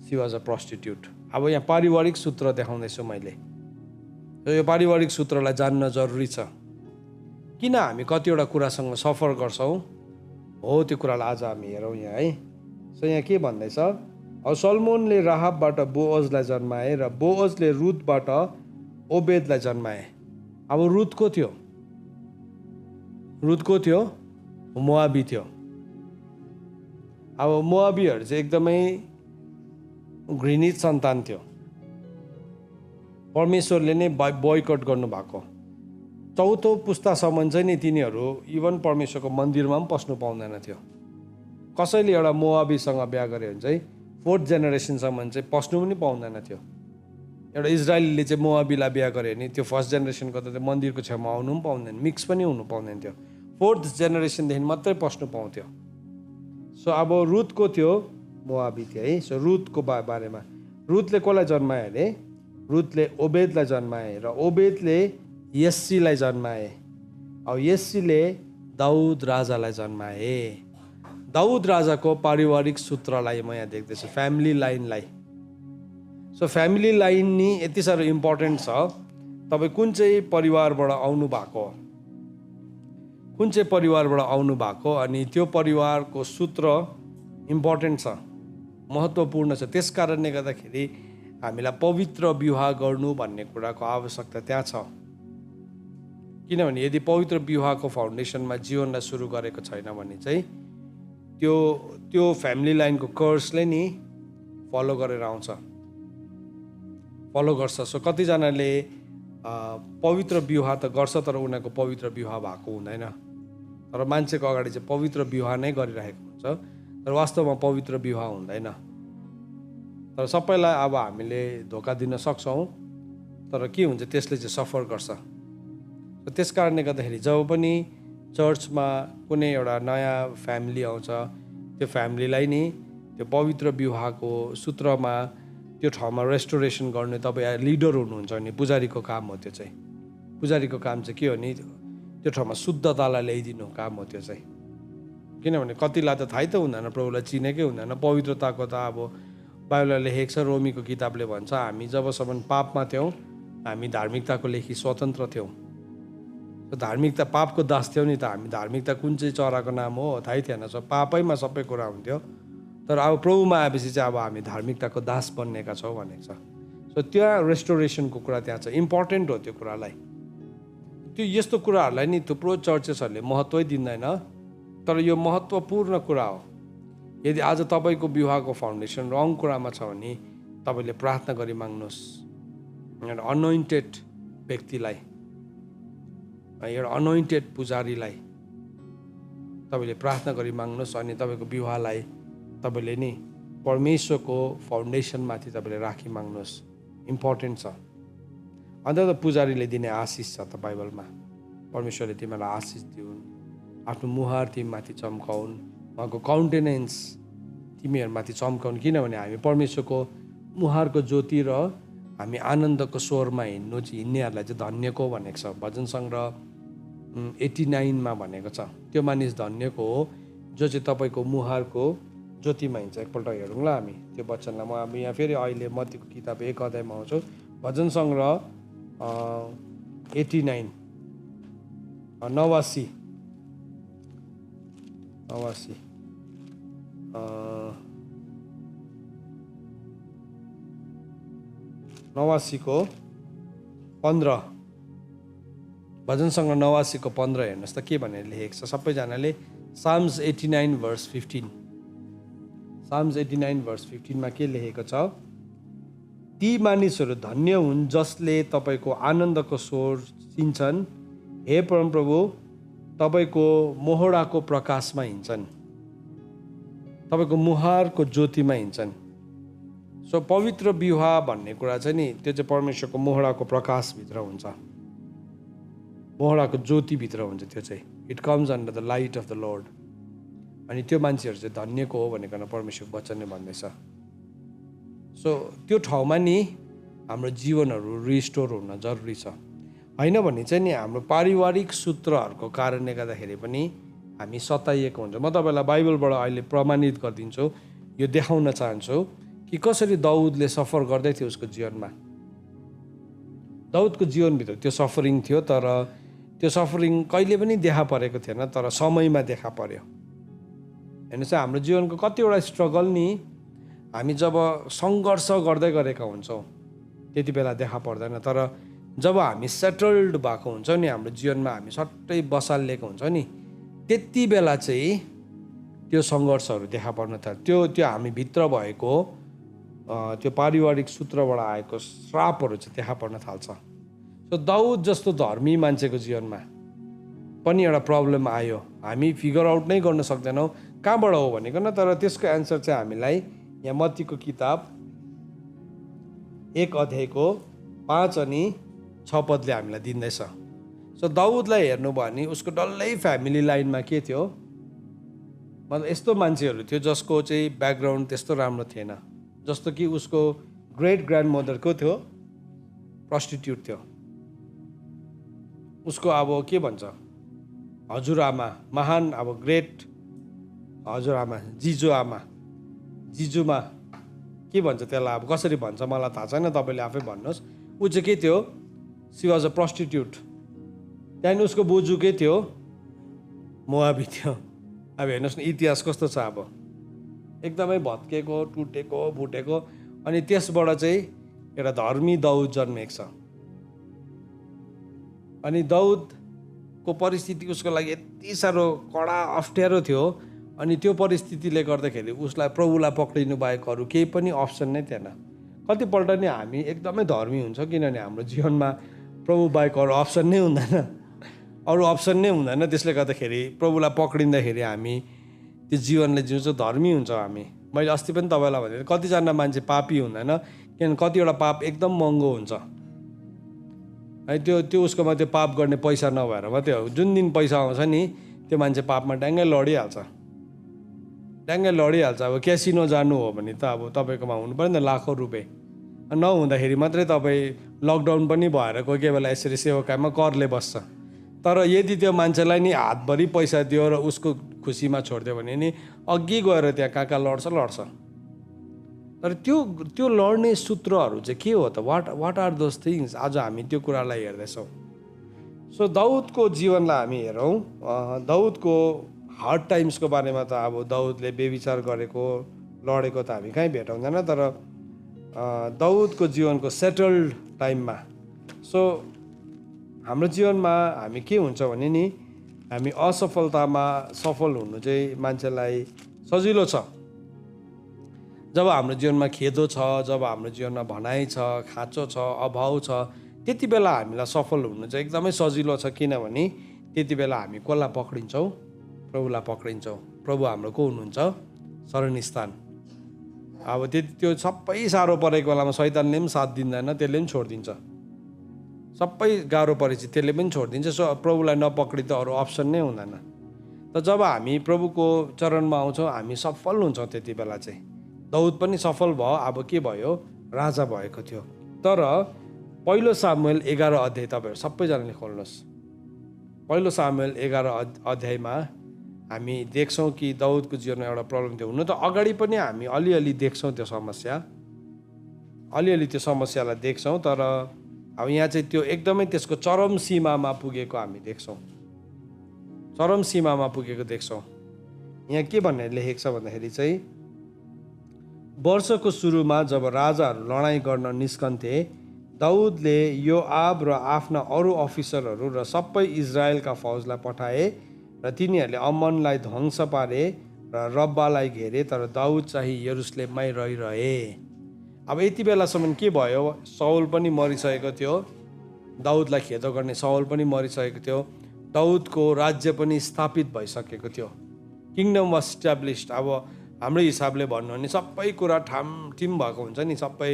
She was a prostitute. अब यहाँ पारिवारिक सूत्र देखाउँदैछु मैले। यो पारिवारिक सूत्रलाई जान्न जरुरी छ। किन हामी कतिवटा कुरासँग सफर गर्छौँ हो त्यो कुरालाई आज हामी हेरौँ यहाँ है। सो यहाँ के भन्दैछ? अब सल्मोनले राहाबबाट बोअजलाई जन्माए र बोअजले रुतबाट ओबेदलाई जन्माए। अब रुत को थियो? रुत को थियो? मोआबी थियो। अब मोआबीहरू चाहिँ एकदमै घृणित सन्तान थियो। परमेश्वरले नै बोयकट गर्नुभएको। 4औं पुस्तासम्म चाहिँ नि तिनीहरू इभन परमेश्वरको मन्दिरमा पनि पस्नु पाउँदैन थियो। कसैले एउटा मोआबीसँग बिहा गर्यो भने चाहिँ 4th जेनेरेसनसम्म चाहिँ पस्नु पनि पाउँदैन थियो। एउटा इजरायलीले चाहिँ मोआबीलाई बिहा गर्यो भने त्यो 1st जेनेरेसनको त मन्दिरको छेउमा आउनु पनि पाउँदैन, मिक्स पनि हुनु पाउँदैन थियो। 4th जेनेरेसनदेखि मात्रै पस्नु पाउँथ्यो। सो अब रुत को थियो? मोआबी थियो है। सो रुतको बारेमा, रुतले कसलाई जन्माए अरे? रुतले ओबेदलाई जन्माए र ओबेदले यस्सीलाई जन्माए। अब यस्सीले दाउद राजालाई जन्माए। दाउद राजाको पारिवारिक सूत्रलाई म यहाँ देख्दैछु, फ्यामिली लाइनलाई। सो फ्यामिली लाइन नि यति साह्रो इम्पोर्टेन्ट छ। तपाईँ कुन चाहिँ परिवारबाट आउनु भएको, कुन चाहिँ परिवारबाट आउनु भएको, अनि त्यो परिवारको सूत्र इम्पोर्टेन्ट छ, महत्त्वपूर्ण छ। त्यस कारणले गर्दाखेरि हामीलाई पवित्र विवाह गर्नु भन्ने कुराको आवश्यकता त्यहाँ छ। किनभने यदि पवित्र विवाहको फाउन्डेसनमा जीवनलाई सुरु गरेको छैन भने चाहिँ त्यो फ्यामिली लाइनको कर्सले नि फलो गरेर आउँछ, फलो गर्छ। सो कतिजनाले पवित्र विवाह त गर्छ तर उनीहरूको पवित्र विवाह भएको हुँदैन, तर मान्छेको अगाडि चाहिँ पवित्र विवाह नै गरिरहेको हुन्छ, तर वास्तवमा पवित्र विवाह हुँदैन। तर सबैलाई अब हामीले धोका दिन सक्छौँ, तर के हुन्छ त्यसले चाहिँ सफर गर्छ। त्यस कारणले गर्दाखेरि जब पनि चर्चमा कुनै एउटा नयाँ फ्यामिली आउँछ, त्यो फ्यामिलीलाई नि त्यो पवित्र विवाहको सूत्रमा त्यो ठाउँमा रेस्टोरेसन गर्ने तपाईँ लिडर हुनुहुन्छ भने पुजारीको काम हो। त्यो चाहिँ पुजारीको काम चाहिँ के हो नि, त्यो ठाउँमा शुद्धतालाई ल्याइदिनु काम हो त्यो चाहिँ। किनभने कतिलाई त थाहै त हुँदैन, प्रभुलाई चिनेकै हुँदैन। पवित्रताको त अब बाइबलले लेखेको छ, रोमीको किताबले भन्छ हामी जबसम्म पापमा थियौँ हामी धार्मिकताको लेखी स्वतन्त्र थियौँ। धार्मिकता पापको दास थियौँ नि त हामी। धार्मिकता कुन चाहिँ चराको नाम हो थाहै थिएन, पापैमा सबै कुरा हुन्थ्यो। तर अब प्रभुमा आएपछि चाहिँ अब हामी धार्मिकताको दास बन्नेका छौँ भनेको छ। सो त्यहाँ रेस्टोरेसनको कुरा त्यहाँ छ, इम्पोर्टेन्ट हो त्यो कुरालाई। त्यो यस्तो कुराहरूलाई नि थुप्रो चर्चेसहरूले महत्त्वै दिँदैन, तर यो महत्त्वपूर्ण कुरा हो। यदि आज तपाईँको विवाहको फाउन्डेसन रङ कुरामा छ भने तपाईँले प्रार्थना गरी माग्नुहोस्, एउटा अनोइन्टेड व्यक्तिलाई, एउटा अनोइन्टेड पुजारीलाई तपाईँले प्रार्थना गरी माग्नुहोस्, अनि तपाईँको विवाहलाई तपाईँले नि परमेश्वरको फाउन्डेसनमाथि तपाईँले राखी माग्नुहोस्। इम्पोर्टेन्ट छ। अन्त त पुजारीले दिने आशिष छ त बाइबलमा, परमेश्वरले तिमीलाई आशिष दिउन्, आफ्नो मुहार तिमीमाथि चम्काउन्, उहाँको काउन्टेनेन्स तिमीहरूमाथि चम्काउन्। किनभने हामी परमेश्वरको मुहारको ज्योति र हामी आनन्दको स्वरमा हिँड्नेहरूलाई चाहिँ धन्यको भनेको छ। भजन सङ्ग्रह 89 भनेको छ, त्यो मानिस धन्यको हो जो चाहिँ तपाईँको मुहारको ज्योतिमा हिँड्छ। एकपल्ट हेरौँ ल हामी त्यो वचनलाई। म अब यहाँ फेरि अहिले मत्तीको किताब 1 अध्यायमा आउँछु। भजन सङ्ग्रह 89 89 89को 15, भजन सङ्ग्रह 89को 15 हेर्नुहोस् त के भनेर लेखेको छ। सबैजनाले साम्स 89 भर्स 15, साम्स 89 भर्स 15मा के लेखेको छ, ती मानिसहरू धन्य हुन् जसले तपाईँको आनन्दको स्वर चिन्छन्। हे परमप्रभु, तपाईँको मोहडाको प्रकाशमा हिँड्छन्, तपाईँको मुहारको ज्योतिमा हिँड्छन्। सो पवित्र विवाह भन्ने कुरा चाहिँ नि त्यो चाहिँ परमेश्वरको मोहडाको प्रकाशभित्र हुन्छ, मोहडाको ज्योतिभित्र हुन्छ। त्यो चाहिँ it comes under the light of the lord. अनि त्यो मान्छेहरू चाहिँ धन्यको हो भनेर परमेश्वरको वचनले भन्दैछ। सो त्यो ठाउँमा नि हाम्रो जीवनहरू रिस्टोर हुन जरुरी छ। होइन भने चाहिँ नि हाम्रो पारिवारिक सूत्रहरूको कारणले गर्दाखेरि पनि हामी सताइएको हुन्छ। म तपाईँलाई बाइबलबाट अहिले प्रमाणित गरिदिन्छु, यो देखाउन चाहन्छु कि कसरी दाउदले सफर गर्दै थियो उसको जीवनमा। दाउदको जीवनभित्र त्यो सफरिङ थियो, तर त्यो सफरिङ कहिले पनि देखा परेको थिएन, तर समयमा देखा पर्यो। हेर्नुहोस्, हाम्रो जीवनको कतिवटा स्ट्रगल नि हामी जब सङ्घर्ष गर्दै गरेका हुन्छौँ त्यति बेला देखा पर्दैन, तर जब हामी सेटल्ड भएको हुन्छौँ नि हाम्रो जीवनमा, हामी सट्टै बसालिएको हुन्छ नि, त्यति बेला चाहिँ त्यो सङ्घर्षहरू देखा पर्न थाल्छ। त्यो हामीभित्र भएको त्यो पारिवारिक सूत्रबाट आएको श्रापहरू चाहिँ देखा पर्न थाल्छ। सो दाउद जस्तो धर्मी मान्छेको जीवनमा पनि एउटा प्रब्लम आयो, हामी फिगर आउट नै गर्न सक्दैनौँ कहाँबाट हो भनेको न। तर त्यसको एन्सर चाहिँ हामीलाई यहाँ मत्तीको किताब 1 अध्यायको 5 अनि 6 पदले हामीलाई दिँदैछ। सो दाउदलाई हेर्नुभयो भने उसको डल्लै फ्यामिली लाइनमा के थियो, मतलब यस्तो मान्छेहरू थियो जसको चाहिँ ब्याकग्राउन्ड त्यस्तो राम्रो थिएन। जस्तो कि उसको ग्रेट ग्रान्ड मदर को थियो, प्रस्टिट्युट थियो। उसको अब के भन्छ हजुरआमा, महान अब ग्रेट हजुरआमा जिजुमा के भन्छ त्यसलाई, अब कसरी भन्छ मलाई थाहा छैन, तपाईँले आफै भन्नुहोस्। ऊ चाहिँ के थियो, सी वाज अ प्रस्टिट्युट। त्यहाँदेखि उसको बोजू के थियो, मोआबी थियो। अब हेर्नुहोस् न इतिहास कस्तो छ, अब एकदमै भत्केको टुटेको फुटेको। अनि त्यसबाट चाहिँ एउटा धर्मी दाउद जन्मेको छ। अनि दाउदको परिस्थिति उसको लागि यति साह्रो कडा अप्ठ्यारो थियो। अनि त्यो परिस्थितिले गर्दाखेरि उसलाई प्रभुलाई पक्रिनु बाहेक अरू केही पनि अप्सन नै थिएन। कतिपल्ट नि हामी एकदमै धर्मी हुन्छ, किनभने हाम्रो जीवनमा प्रभु बाहेक अरू अप्सन नै हुँदैन। त्यसले गर्दाखेरि प्रभुलाई पक्रिँदाखेरि हामी त्यो जीवनले जिउँछ, धर्मी हुन्छ हामी। मैले अस्ति पनि तपाईँलाई भने कतिजना मान्छे पापी हुँदैन, किनभने कतिवटा पाप एकदम महँगो हुन्छ है। त्यो उसकोमा त्यो पाप गर्ने पैसा नभएर मात्रै हो। जुन दिन पैसा आउँछ नि त्यो मान्छे पापमा ड्याङ्गै लडिहाल्छ। अब क्यासिनो जानु हो भने त अब तपाईँकोमा हुनु पऱ्यो नि त लाखौँ रुपियाँ। नहुँदाखेरि मात्रै तपाईँ लकडाउन पनि भएर कोही बेला यसरी सेवाकामा करले बस्छ। तर यदि त्यो मान्छेलाई नि हातभरि पैसा दियो र उसको खुसीमा छोडिदियो भने नि अघि गएर त्यहाँ कहाँ लड्छ। तर त्यो लड्ने सूत्रहरू चाहिँ के हो त, वाट आर दोज थिङ्स? आज हामी त्यो कुरालाई हेर्दैछौँ। सो दाउदको जीवनलाई हामी हेरौँ। दाउदको हार्ड टाइम्सको बारेमा त अब दाउदले बेविचार गरेको लडेको त हामी कहीँ भेटाउँदैन। तर दाउदको जीवनको सेटल्ड टाइममा, सो हाम्रो जीवनमा हामी के हुन्छ भने नि हामी असफलतामा सफल हुनु चाहिँ मान्छेलाई सजिलो छ। जब हाम्रो जीवनमा खेदो छ, जब हाम्रो जीवनमा भनाइ छ, खाँचो छ, अभाव छ, त्यति बेला हामीलाई सफल हुनु चाहिँ एकदमै सजिलो छ। किनभने त्यति बेला हामी कसलाई पक्रिन्छौँ? प्रभुलाई पक्रिन्छौँ। प्रभु हाम्रो को हुनुहुन्छ? शरणस्थान। अब त्यो सबै साह्रो परेको बेलामा शैतानले पनि साथ दिँदैन, त्यसले पनि छोडिदिन्छ। सबै गाह्रो परेपछि त्यसले पनि छोडिदिन्छ। सो प्रभुलाई नपक्रि त अरू अप्सन नै हुँदैन। त जब हामी प्रभुको चरणमा आउँछौँ हामी सफल हुन्छौँ। त्यति बेला चाहिँ दाउद पनि सफल भयो। अब के भयो? राजा भएको थियो। तर पहिलो सामुएल 11 अध्याय तपाईँहरू सबैजनाले खोल्नुहोस्। पहिलो सामुएल 11 अध्यायमा हामी देख्छौँ कि दाउदको जीवनमा एउटा प्रब्लम थियो। हुन त अगाडि पनि हामी अलिअलि देख्छौँ त्यो समस्यालाई देख्छौँ। तर अब यहाँ चाहिँ त्यो एकदमै त्यसको चरम सीमामा पुगेको हामी देख्छौँ। यहाँ के भन्ने लेखेको छ भन्दाखेरि चाहिँ वर्षको सुरुमा जब राजाहरू लडाइँ गर्न निस्कन्थे, दाउदले योआब र आफ्ना अरू अफिसरहरू र सबै इजरायलका फौजलाई पठाए र तिनीहरूले अम्मनलाई ध्वंस पारे र रब्बालाई घेरे। तर दाउद चाहिँ यरुसलेममै रहिरहे। अब यति बेलासम्म के भयो? साउल पनि मरिसकेको थियो, दाउदलाई खेदो गर्ने साउल पनि मरिसकेको थियो, दाउदको राज्य पनि स्थापित भइसकेको थियो। Kingdom was established. अब हाम्रो हिसाबले भन्नु भने सबै कुरा ठामठिम भएको हुन्छ नि। सबै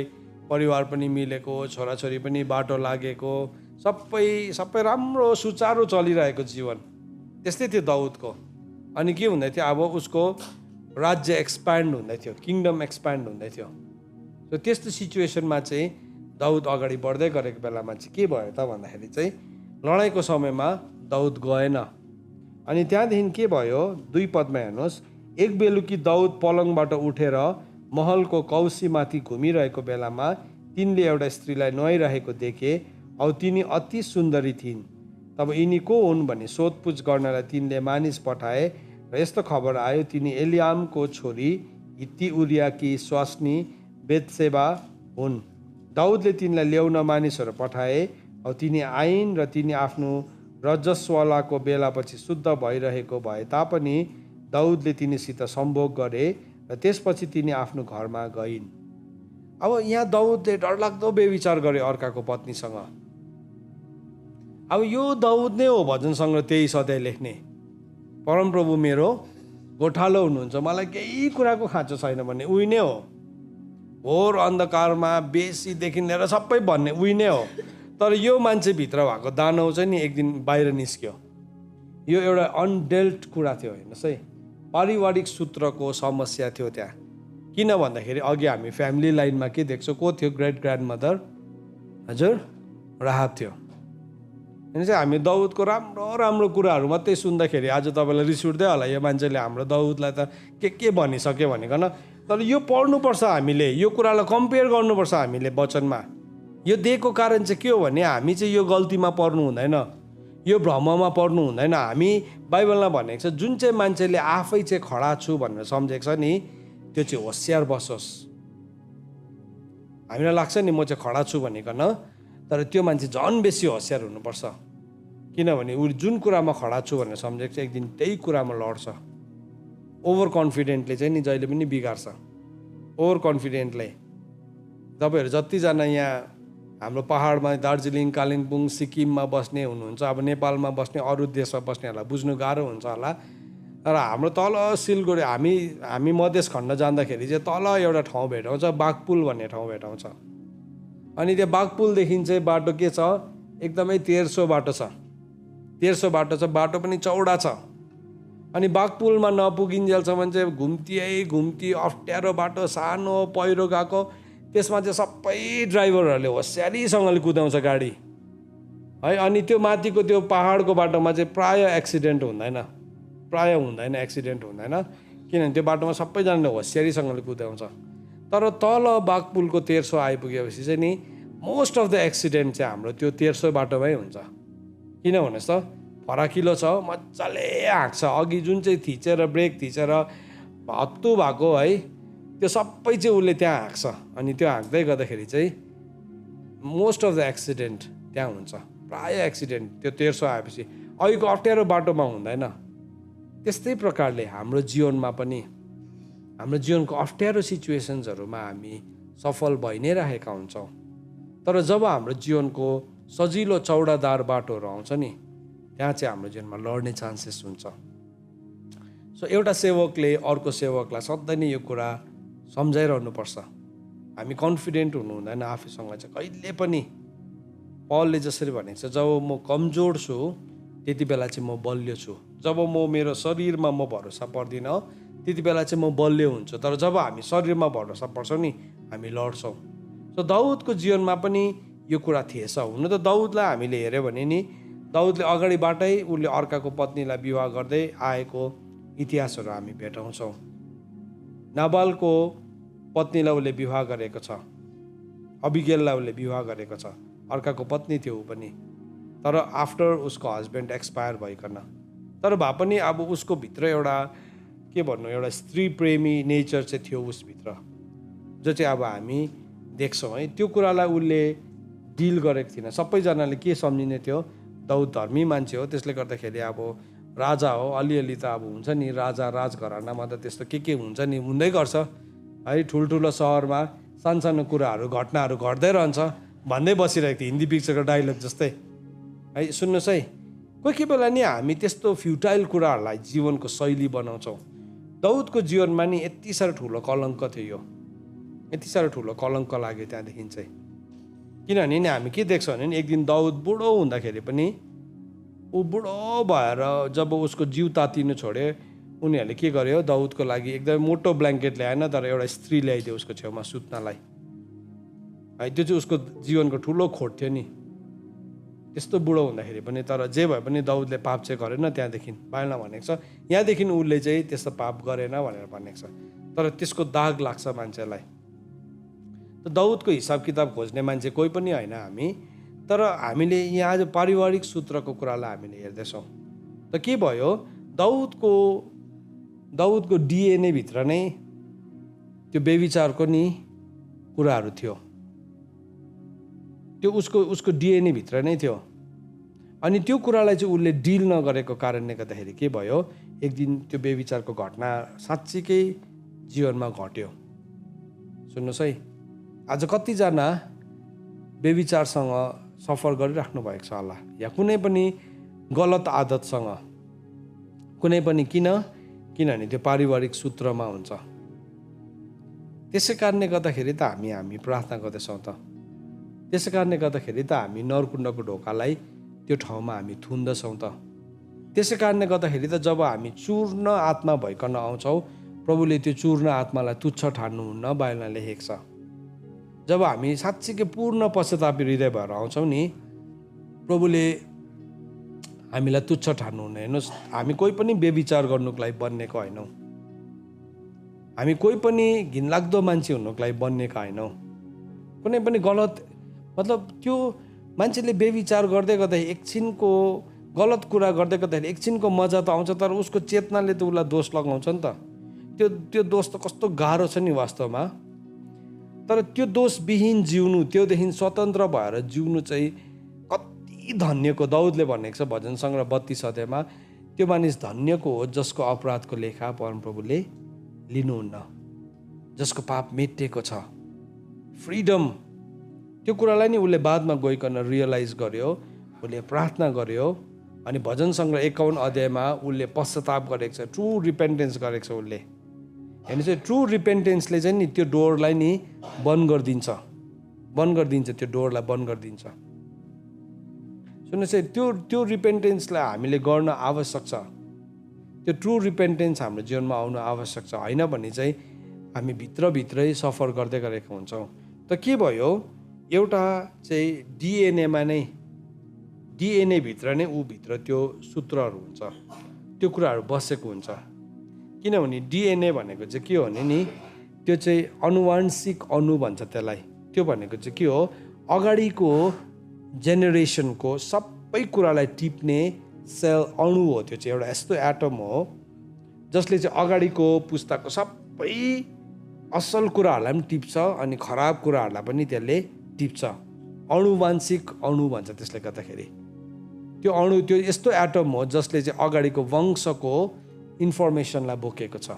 परिवार पनि मिलेको, छोराछोरी पनि बाटो लागेको, सबै राम्रो सुचारू चलिरहेको जीवन त्यस्तै थियो दाउदको। अनि के हुँदै थियो? अब उसको राज्य एक्सप्यान्ड हुँदै थियो, किङडम एक्सप्यान्ड हुँदै थियो। र त्यस्तो सिचुएसनमा चाहिँ दाउद अगाडि बढ्दै गरेको बेलामा चाहिँ के भयो त भन्दाखेरि चाहिँ लडाइँको समयमा दाउद गएन। अनि त्यहाँदेखि के भयो? 2 पदमा हेर्नुहोस्। एक बेलुकी दाउद पलङबाट उठेर महलको कौसीमाथि घुमिरहेको बेलामा तिनले एउटा स्त्रीलाई नुहाइरहेको देखे। औ तिनी अति सुन्दरी थिइन्। तब यिनी को हुन् भने सोधपुछ गर्नलाई तिनले मानिस पठाए र यस्तो खबर आयो, तिनी एलियामको छोरी हित्ती उरियाकी स्वास्नी बेतसेबा हुन्। दाउदले तिनलाई ल्याउन मानिसहरू पठाए। औ तिनी आइन् र तिनी आफ्नो रजस्वलाको बेलापछि शुद्ध भइरहेको भए तापनि दाउदले तिनीसित सम्भोग गरे र त्यसपछि तिनी आफ्नो घरमा गइन्। अब यहाँ दाउदले डरलाग्दो बेविचार गरे अर्काको पत्नीसँग। अब यो दाउद नै हो भजन सङ्ग्रह 23 अध्याय लेख्ने। परमप्रभु मेरो गोठालो हुनुहुन्छ, मलाई केही कुराको खाँचो छैन भन्ने उही नै हो। घोर अन्धकारमा बेसीदेखि लिएर सबै भन्ने उही नै हो। तर यो मान्छे भित्र भएको दानव चाहिँ नि एक दिन बाहिर निस्क्यो। यो एउटा अनडेल्ट कुरा थियो। हेर्नुहोस् है, पारिवारिक सूत्रको समस्या थियो त्यहाँ। किन भन्दाखेरि अघि हामी फ्यामिली लाइनमा के देख्छौँ? को थियो? ग्रेट ग्रान्ड मदर हजुर राहाब थियो। भने चाहिँ हामी दाउदको राम्रो राम्रो कुराहरू मात्रै सुन्दाखेरि आज तपाईँलाई रिस उठ्दै होला यो मान्छेले हाम्रो दाउदलाई त के भनिसक्यो भनेकन। तर यो पढ्नुपर्छ हामीले, यो कुरालाई कम्पेयर गर्नुपर्छ हामीले वचनमा। यो दिएको कारण चाहिँ के हो भने हामी चाहिँ यो गल्तीमा पर्नु हुँदैन, यो भ्रममा पर्नु हुँदैन। हामी बाइबलमा भनेको छ जुन चाहिँ मान्छेले आफै चाहिँ खडा छु भनेर सम्झेको छ नि त्यो चाहिँ होसियार बसोस्। हामीलाई लाग्छ नि म चाहिँ खडा छु भनिकन, तर त्यो मान्छे झन् बेसी होसियार हुनुपर्छ। किनभने ऊ जुन कुरामा खडा छु भनेर सम्झेको छ एक दिन त्यही कुरामा लड्छ। ओभर कन्फिडेन्टले चाहिँ नि जहिले पनि बिगार्छ। ओभर कन्फिडेन्टले तपाईँहरू जतिजना यहाँ हाम्रो पहाडमा दार्जिलिङ, कालिम्पोङ, सिक्किममा बस्ने हुनुहुन्छ, अब नेपालमा बस्ने, अरू देशमा बस्नेहरूलाई बुझ्नु गाह्रो हुन्छ होला। तर हाम्रो तल सिलगढी हामी मधेस खण्ड जाँदाखेरि चाहिँ तल एउटा ठाउँ भेटाउँछ, बाघपुल भन्ने ठाउँ भेटाउँछ। अनि त्यो बाघपुलदेखि चाहिँ बाटो के छ, एकदमै तेर्सो बाटो छ। तेर्सो बाटो छ, बाटो पनि चौडा छ। अनि बाघपुलमा नपुगिन्जेलसम्म चाहिँ घुम्ती अप्ठ्यारो बाटो, सानो पहिरो गएको। त्यसमा चाहिँ सबै ड्राइभरहरूले होसियारीसँगले कुदाउँछ गाडी है। अनि त्यो माथिको त्यो पहाडको बाटोमा चाहिँ प्रायः एक्सिडेन्ट हुँदैन, एक्सिडेन्ट हुँदैन, किनभने त्यो बाटोमा सबैजनाले होसियारीसँगले कुदाउँछ। तर तल बाघपुलको तेर्सो आइपुगेपछि चाहिँ नि मोस्ट अफ द एक्सिडेन्ट चाहिँ हाम्रो त्यो तेर्सो बाटोमै हुन्छ। किन भन्नुहोस् त, फराकिलो छ, मजाले हाँक्छ। अघि जुन चाहिँ थिचेर ब्रेक थिचेर हत्तु भएको है त्यो सबै चाहिँ उसले त्यहाँ हाँक्छ। अनि त्यो हाँक्दै गर्दाखेरि चाहिँ मोस्ट अफ द एक्सिडेन्ट त्यहाँ हुन्छ। प्रायः एक्सिडेन्ट त्यो तेर्सो आएपछि, अहिलेको अप्ठ्यारो बाटोमा हुँदैन। त्यस्तै प्रकारले हाम्रो जीवनमा पनि, हाम्रो जीवनको अप्ठ्यारो सिचुएसन्सहरूमा हामी सफल भइ नै राखेका हुन्छौँ। तर जब हाम्रो जीवनको सजिलो चौडादार बाटोहरू आउँछ नि त्यहाँ चाहिँ हाम्रो जीवनमा लड्ने चान्सेस हुन्छ। सो एउटा सेवकले अर्को सेवकलाई सधैँ नै यो कुरा सम्झाइरहनुपर्छ। हामी कन्फिडेन्ट हुनु हुँदैन आफूसँग चाहिँ कहिले पनि। पलले जसरी भनेको छ, जब म कमजोर छु त्यति बेला चाहिँ म बलियो छु। जब म मेरो शरीरमा म भरोसा पर्दिनँ त्यति बेला चाहिँ म बलियो हुन्छु। तर जब हामी शरीरमा भरोसा पर्छौँ नि हामी लड्छौँ। सो दाउदको जीवनमा पनि यो कुरा थिएछ। हुन त दाउदलाई हामीले हेऱ्यो भने नि दाउदले अगाडिबाटै उसले अर्काको पत्नीलाई विवाह गर्दै आएको इतिहासहरू हामी भेटाउँछौँ। नाबालको पत्नीलाई उसले विवाह गरेको छ, अबिगेललाई उसले विवाह गरेको छ, अर्काको पत्नी थियो ऊ पनि। तर आफ्टर उसको हस्बेन्ड एक्सपायर भइकन, तर भए पनि अब उसको भित्र एउटा के भन्नु, एउटा स्त्री प्रेमी नेचर चाहिँ थियो उसभित्र, जो चाहिँ अब हामी देख्छौँ है। त्यो कुरालाई उसले डिल गरेको थिएन। सबैजनाले के सम्झिने थियो, दाउद धर्मी मान्छे हो, त्यसले गर्दाखेरि अब राजा हो, अलिअलि त अब हुन्छ नि, राजा राजघरानामा त त्यस्तो के हुन्छ नि, हुँदै गर्छ है। ठुल्ठुलो सहरमा सानसानो कुराहरू घटनाहरू घट्दै रहन्छ भन्दै बसिरहेको थियो, हिन्दी पिक्चरको डायलग जस्तै है। सुन्नुहोस् है, कोही बेला नि हामी त्यस्तो फ्युटाइल कुराहरूलाई जीवनको शैली बनाउँछौँ। दाउदको जीवनमा नि यति साह्रो ठुलो कलङ्क थियो यो, यति साह्रो ठुलो कलङ्क लाग्यो त्यहाँदेखि चाहिँ। किनभने नि हामी के देख्छौँ भने एक दिन दाउद बुढो हुँदाखेरि पनि, ऊ बुढो भएर जब उसको जिउ तातिनु छोड्यो, उनीहरूले के गर्यो, दाउदको लागि एकदमै मोटो ब्ल्याङ्केट ल्याएन, तर एउटा स्त्री ल्याइदियो उसको छेउमा सुत्नलाई है। त्यो चाहिँ उसको जीवनको ठुलो खोट थियो नि, त्यस्तो बुढो हुँदाखेरि पनि। तर जे भए पनि दाउदले पाप चाहिँ गरेन त्यहाँदेखि, बाइबलमा भनेको छ यहाँदेखि उसले चाहिँ त्यस्तो पाप गरेन भनेर भनेको छ। तर त्यसको दाग लाग्छ मान्छेलाई। त दाउदको हिसाब किताब खोज्ने मान्छे कोही पनि होइन हामी। तर हामीले यहाँ आज पारिवारिक सूत्रको कुरालाई हामीले हेर्दैछौँ। त के भयो, दाउदको डिएनए भित्र नै त्यो बेविचारको नि कुराहरू थियो, त्यो उसको डिएनए भित्र नै थियो। अनि त्यो कुरालाई चाहिँ उसले डिल नगरेको कारणले गर्दाखेरि के भयो, एक दिन त्यो बेविचारको घटना साँच्चीकै जीवनमा घट्यो। सुन्नुहोस् है, आज कतिजना बेविचारसँग सफर गरिराख्नु भएको छ होला, या कुनै पनि गलत आदतसँग, कुनै पनि किनभने त्यो पारिवारिक सूत्रमा हुन्छ। त्यसै कारणले गर्दाखेरि त हामी प्रार्थना गर्दैछौँ त, त्यसै कारणले गर्दाखेरि त हामी नरकुण्डको ढोकालाई त्यो ठाउँमा हामी थुन्दछौँ त। त्यसै कारणले गर्दाखेरि त जब हामी चूर्ण आत्मा भइकन आउँछौँ, प्रभुले त्यो चूर्ण आत्मालाई तुच्छ ठान्नुहुन्न, बाइबलमा लेखेको छ। जब हामी साँच्चीकै पूर्ण पश्चातापी हृदय भएर आउँछौँ नि, प्रभुले हामीलाई तुच्छ ठान्नु हुने। हेर्नुहोस्, हामी कोही पनि व्यभिचार गर्नुको लागि बन्नेको होइनौँ। हामी कोही पनि घिनलाग्दो मान्छे हुनुको लागि बन्नेका होइनौँ। कुनै पनि गलत मतलब त्यो मान्छेले व्यभिचार गर्दै गर्दा एकछिनको गलत कुरा गर्दै गर्दाखेरि एकछिनको मजा त आउँछ, तर उसको चेतनाले त उसलाई दोष लगाउँछ नि त। त्यो दोष त कस्तो गाह्रो छ नि वास्तवमा। तर त्यो दोषविहीन जिउनु, त्योदेखि स्वतन्त्र भएर जिउनु चाहिँ कति धन्यको। दाउदले भनेको छ भजन सङ्ग्रह 32 अध्यायमा, त्यो मानिस धन्यको हो जसको अपराधको लेखा परमप्रभुले लिनुहुन्न, जसको पाप मेटिएको छ। फ्रिडम, त्यो कुरालाई नि उसले बादमा गइकन रियलाइज गर्यो, उसले प्रार्थना गर्यो। अनि भजन सङ्ग्रह 51 अध्यायमा उसले पश्चाताप गरेको छ, ट्रु रिपेन्टेन्स गरेको छ उसले। हेर्नु चाहिँ ट्रु रिपेन्टेन्सले चाहिँ नि त्यो डोरलाई नि बन्द गरिदिन्छ, त्यो डोरलाई बन्द गरिदिन्छ। सुन्नुहोस् है, त्यो रिपेन्टेन्सलाई हामीले गर्न आवश्यक छ। त्यो ट्रु रिपेन्टेन्स हाम्रो जीवनमा आउनु आवश्यक छ। होइन भने चाहिँ हामी भित्रभित्रै सफर गर्दै गरेका हुन्छौँ। त के भयो, एउटा चाहिँ डिएनए भित्र नै भित्र त्यो सूत्रहरू हुन्छ, त्यो कुराहरू बसेको हुन्छ। किनभने डिएनए भनेको चाहिँ के हो भने नि, त्यो चाहिँ अनुवांशिक अणु भन्छ त्यसलाई। त्यो भनेको चाहिँ के हो, अगाडिको जेनेरेसनको सबै कुरालाई टिप्ने सेल अणु हो। त्यो चाहिँ एउटा यस्तो एटम हो जसले चाहिँ अगाडिको पुस्ताको सबै असल कुराहरूलाई पनि टिप्छ अनि खराब कुराहरूलाई पनि त्यसले टिप्छ। अनुवांशिक अणु भन्छ त्यसले गर्दाखेरि। त्यो अणु त्यो यस्तो एटम हो जसले चाहिँ अगाडिको वंशको इन्फर्मेसनलाई बोकेको छ।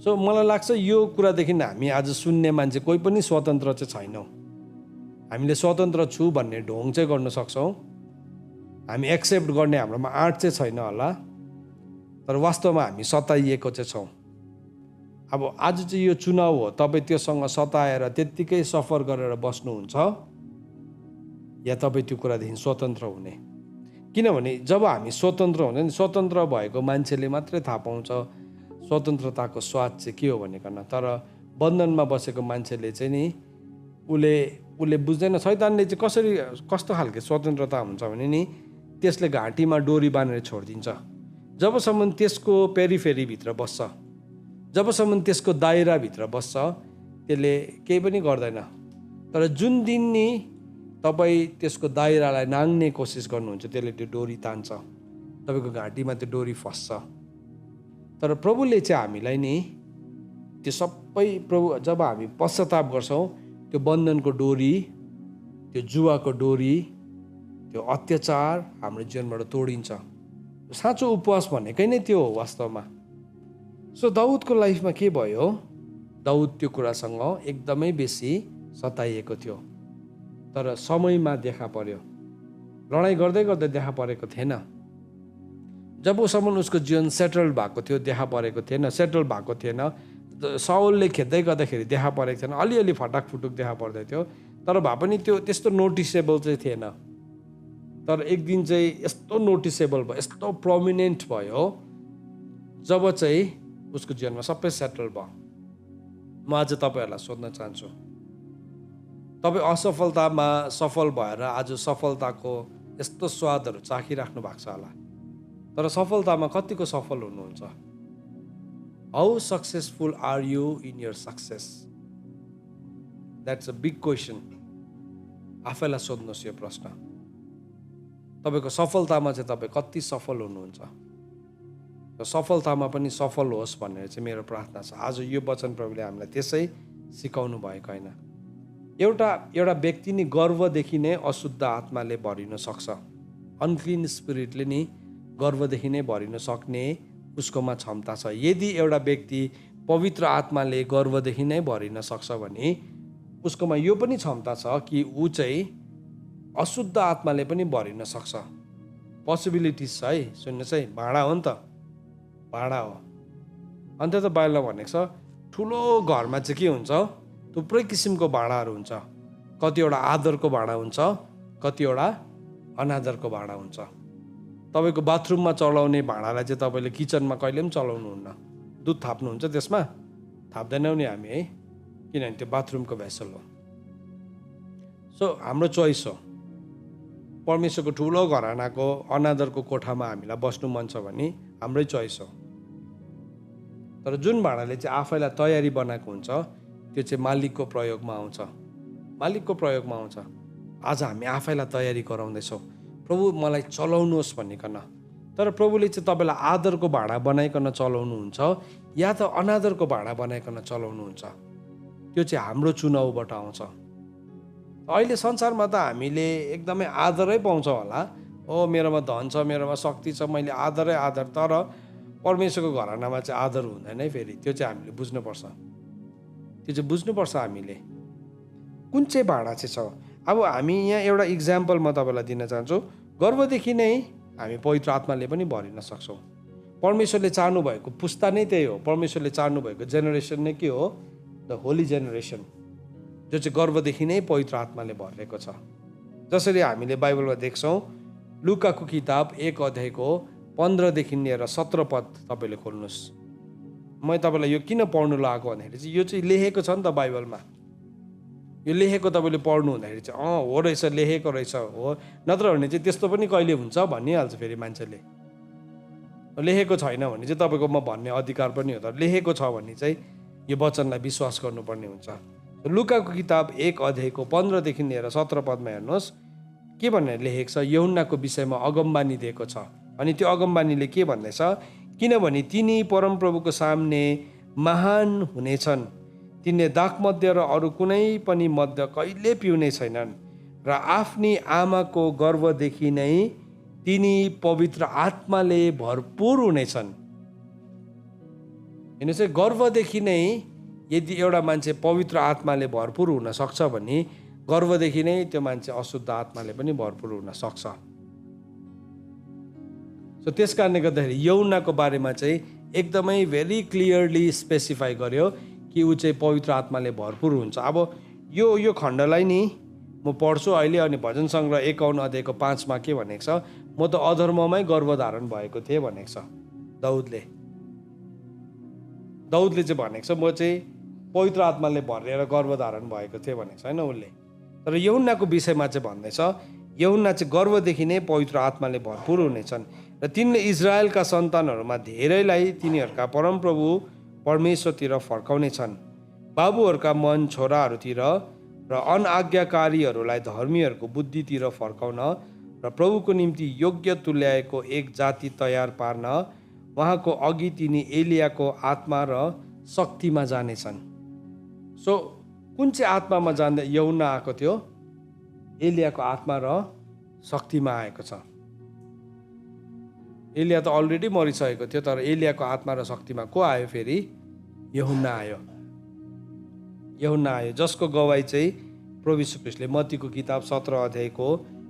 सो मलाई लाग्छ यो कुरादेखि हामी आज सुन्ने मान्छे कोही पनि स्वतन्त्र चाहिँ छैनौँ। हामीले स्वतन्त्र छु भन्ने ढोङ चाहिँ गर्न सक्छौँ, हामी एक्सेप्ट गर्ने हाम्रोमा आँट चाहिँ छैन होला, तर वास्तवमा हामी सताइएको चाहिँ छौँ। अब आज चाहिँ यो चुनाव हो, तपाईँ त्योसँग सताएर त्यत्तिकै सफर गरेर बस्नुहुन्छ या तपाईँ त्यो कुरादेखि स्वतन्त्र हुने। किनभने जब हामी स्वतन्त्र हुँदैन, स्वतन्त्र भएको मान्छेले मात्रै थाहा पाउँछ स्वतन्त्रताको स्वाद चाहिँ के हो भनेकन। तर बन्धनमा बसेको मान्छेले चाहिँ नि उसले बुझ्दैन। शैतानले चाहिँ कस्तो खालको स्वतन्त्रता हुन्छ भने नि, त्यसले घाँटीमा डोरी बाँधेर छोडिदिन्छ। जबसम्म त्यसको पेरिफेरीभित्र बस्छ, जबसम्म त्यसको दायराभित्र बस्छ, त्यसले केही पनि गर्दैन। तर जुन दिन नि तपाईँ त्यसको दायरालाई नाङ्ने कोसिस गर्नुहुन्छ, त्यसले त्यो डोरी तान्छ, तपाईँको घाँटीमा त्यो डोरी फस्छ। तर प्रभुले चाहिँ हामीलाई नि त्यो सबै जब हामी पश्चाताप गर्छौँ, त्यो बन्धनको डोरी, त्यो जुवाको डोरी, त्यो अत्याचार हाम्रो जीवनबाट तोडिन्छ। साँचो उपवास भनेकै नै त्यो हो वास्तवमा। सो दाउदको लाइफमा के भयो, दाउद त्यो कुरासँग एकदमै बेसी सताइएको थियो। तर समयमा देखा पर्यो, लडाइँ गर्दै गर्दै देखा परेको थिएन। जबसम्म उसको जीवन सेटल भएको थियो देखा परेको थिएन। सेटल भएको थिएन, साउलले खेद्दै गर्दाखेरि देखा परेको थिएन, अलिअलि फटाक फुटुक देखा पर्दै थियो। तर भए पनि त्यो त्यस्तो नोटिसेबल चाहिँ थिएन। तर एक दिन चाहिँ यस्तो नोटिसेबल भयो, यस्तो प्रोमिनेन्ट भयो जब चाहिँ उसको जीवनमा सबै सेटल भयो। म आज तपाईँहरूलाई सोध्न चाहन्छु, तपाईँ असफलतामा सफल भएर आज सफलताको यस्तो स्वादहरू चाखिराख्नु भएको छ होला, तर सफलतामा कतिको सफल हुनुहुन्छ? How successful are you in your success? That's a big question. आफैलाई सोध्नुहोस् यो प्रश्न। तपाईँको सफलतामा चाहिँ तपाईँ कति सफल हुनुहुन्छ? र सफलतामा पनि सफल होस् भनेर चाहिँ मेरो प्रार्थना छ। आज यो वचन प्रभुले हामीलाई त्यसै सिकाउनु भएको होइन। एउटा व्यक्ति नि गर्वदेखि नै अशुद्ध आत्माले भरिन सक्छ। अनक्लिन स्पिरिटले नि गर्वदेखि नै भरिन सक्ने उसकोमा क्षमता छ। यदि एउटा व्यक्ति पवित्र आत्माले गर्वदेखि नै भरिन सक्छ भने उसकोमा यो पनि क्षमता छ कि ऊ चाहिँ अशुद्ध आत्माले पनि भरिन सक्छ। पोसिबिलिटिज छ है। सुन्नुहोस् है, भाँडा हो नि त, भाँडा हो। अन्त त बाइबलमा भनेको छ ठुलो घरमा चाहिँ के हुन्छ, थुप्रै किसिमको भाँडाहरू हुन्छ। कतिवटा आदरको भाँडा हुन्छ, कतिवटा अनादरको भाँडा हुन्छ। तपाईँको बाथरुममा चलाउने भाँडालाई चाहिँ तपाईँले किचनमा कहिले पनि चलाउनुहुन्न। दुध थाप्नुहुन्छ त्यसमा? थाप्दैनौँ नि हामी है, किनभने त्यो बाथरुमको भेसल हो। सो हाम्रो चोइस हो। परमेश्वरको ठुलो घरानाको अनादरको कोठामा हामीलाई बस्नु मन छ भने हाम्रै चोइस हो। तर जुन भाँडाले चाहिँ आफैलाई तयारी बनाएको हुन्छ त्यो चाहिँ मालिकको प्रयोगमा आउँछ, मालिकको प्रयोगमा आउँछ। आज हामी आफैलाई तयारी गराउँदैछौँ प्रभु मलाई चलाउनुहोस् भनिकन, तर प्रभुले चाहिँ तपाईँलाई आदरको भाँडा बनाइकन चलाउनुहुन्छ या त अनादरको भाँडा बनाइकन चलाउनुहुन्छ, त्यो चाहिँ हाम्रो चुनावबाट आउँछ। अहिले संसारमा त हामीले एकदमै आदरै पाउँछौँ होला, ओ मेरोमा धन छ, मेरोमा शक्ति छ, मैले आदरै आदर, तर परमेश्वरको घरानामा चाहिँ आदर हुँदैन है। फेरि त्यो चाहिँ हामीले बुझ्नुपर्छ, त्यो चाहिँ बुझ्नुपर्छ हामीले कुन चाहिँ भाँडा चाहिँ छ। अब हामी यहाँ एउटा इक्जाम्पल म तपाईँलाई दिन चाहन्छु। गर्भदेखि नै हामी पवित्र आत्माले पनि भरिन सक्छौँ। परमेश्वरले चाहनु भएको पुस्ता नै त्यही हो, परमेश्वरले चाहनु भएको जेनेरेसन नै के हो? द होली जेनेरेसन, जो चाहिँ गर्भदेखि नै पवित्र आत्माले भरिएको छ। जसरी हामीले बाइबलमा देख्छौँ, लुकाको किताब 1 अध्यायको 15 लिएर 17 पद तपाईँले खोल्नुहोस्। म तपाईँलाई यो किन पढ्नु लगाएको भन्दाखेरि चाहिँ यो चाहिँ लेखेको छ नि त बाइबलमा, यो लेखेको तपाईँले पढ्नु हुँदाखेरि चाहिँ हो रहेछ, लेखेको रहेछ हो, नत्र भने चाहिँ त्यस्तो पनि कहिले हुन्छ भनिहाल्छ। फेरि मान्छेले लेखेको छैन भने चाहिँ तपाईँकोमा भन्ने अधिकार पनि हो, तर लेखेको छ भने चाहिँ यो वचनलाई विश्वास गर्नुपर्ने हुन्छ। लुकाको किताब 1 अध्यायको 15 लिएर 17 पदमा हेर्नुहोस् के भनेर लेखेको छ। यूहन्नाको विषयमा अगमबानी दिएको छ, अनि त्यो अगमबानीले के भन्दैछ? किनभने तिनी परमप्रभुको सामने महान हुनेछन्, तिनले दाखमध्य र अरू कुनै पनि मध्य कहिले पिउने छैनन्, र आफ्नी आमाको गर्भदेखि नै तिनी पवित्र आत्माले भरपुर हुनेछन्। हेर्नुहोस् है, गर्भदेखि नै यदि एउटा मान्छे पवित्र आत्माले भरपुर हुन सक्छ भने गर्भदेखि नै त्यो मान्छे अशुद्ध आत्माले पनि भरपुर हुन सक्छ। सो त्यस कारणले गर्दाखेरि यूहन्नाको बारेमा चाहिँ एकदमै भेरी क्लियरली स्पेसिफाई गर्यो कि ऊ चाहिँ पवित्र आत्माले भरपुर हुन्छ। अब यो खण्डलाई नि म पढ्छु अहिले, अनि भजन सङ्ग्रह 51 अध्यायको 5 के भनेको छ? म त अधर्ममै गर्भधारण भएको थिएँ भनेको छ दाउदले चाहिँ भनेको छ, म चाहिँ पवित्र आत्माले भरेर गर्भधारण भएको थिएँ भनेको छ होइन उसले। तर यूहन्नाको विषयमा चाहिँ भन्दैछ, यूहन्ना चाहिँ गर्भदेखि नै पवित्र आत्माले भरपुर हुनेछन्, र तिनले इजरायलका सन्तानहरूमा धेरैलाई तिनीहरूका परमप्रभु परमेश्वरतिर फर्काउने छन्। बाबुहरूका मन छोराहरूतिर र अनआज्ञाकारीहरूलाई धर्मीहरूको बुद्धितिर फर्काउन र प्रभुको निम्ति योग्य तुल्याएको एक जाति तयार पार्न उहाँको अघि तिनी एलियाको आत्मा र शक्तिमा जानेछन्। सो कुन चाहिँ आत्मामा जाँदा यूहन्ना आएको थियो? एलियाको आत्मा र शक्तिमा आएको छ। एलिया त अलरेडी मरिसकेको थियो, तर एलियाको आत्मा र शक्तिमा को आयो? फेरि यूहन्ना आयो। यूहन्ना आयो, जसको गवाई चाहिँ प्रभु यीशु ख्रीष्टले मत्तीको किताब 17 अध्यायको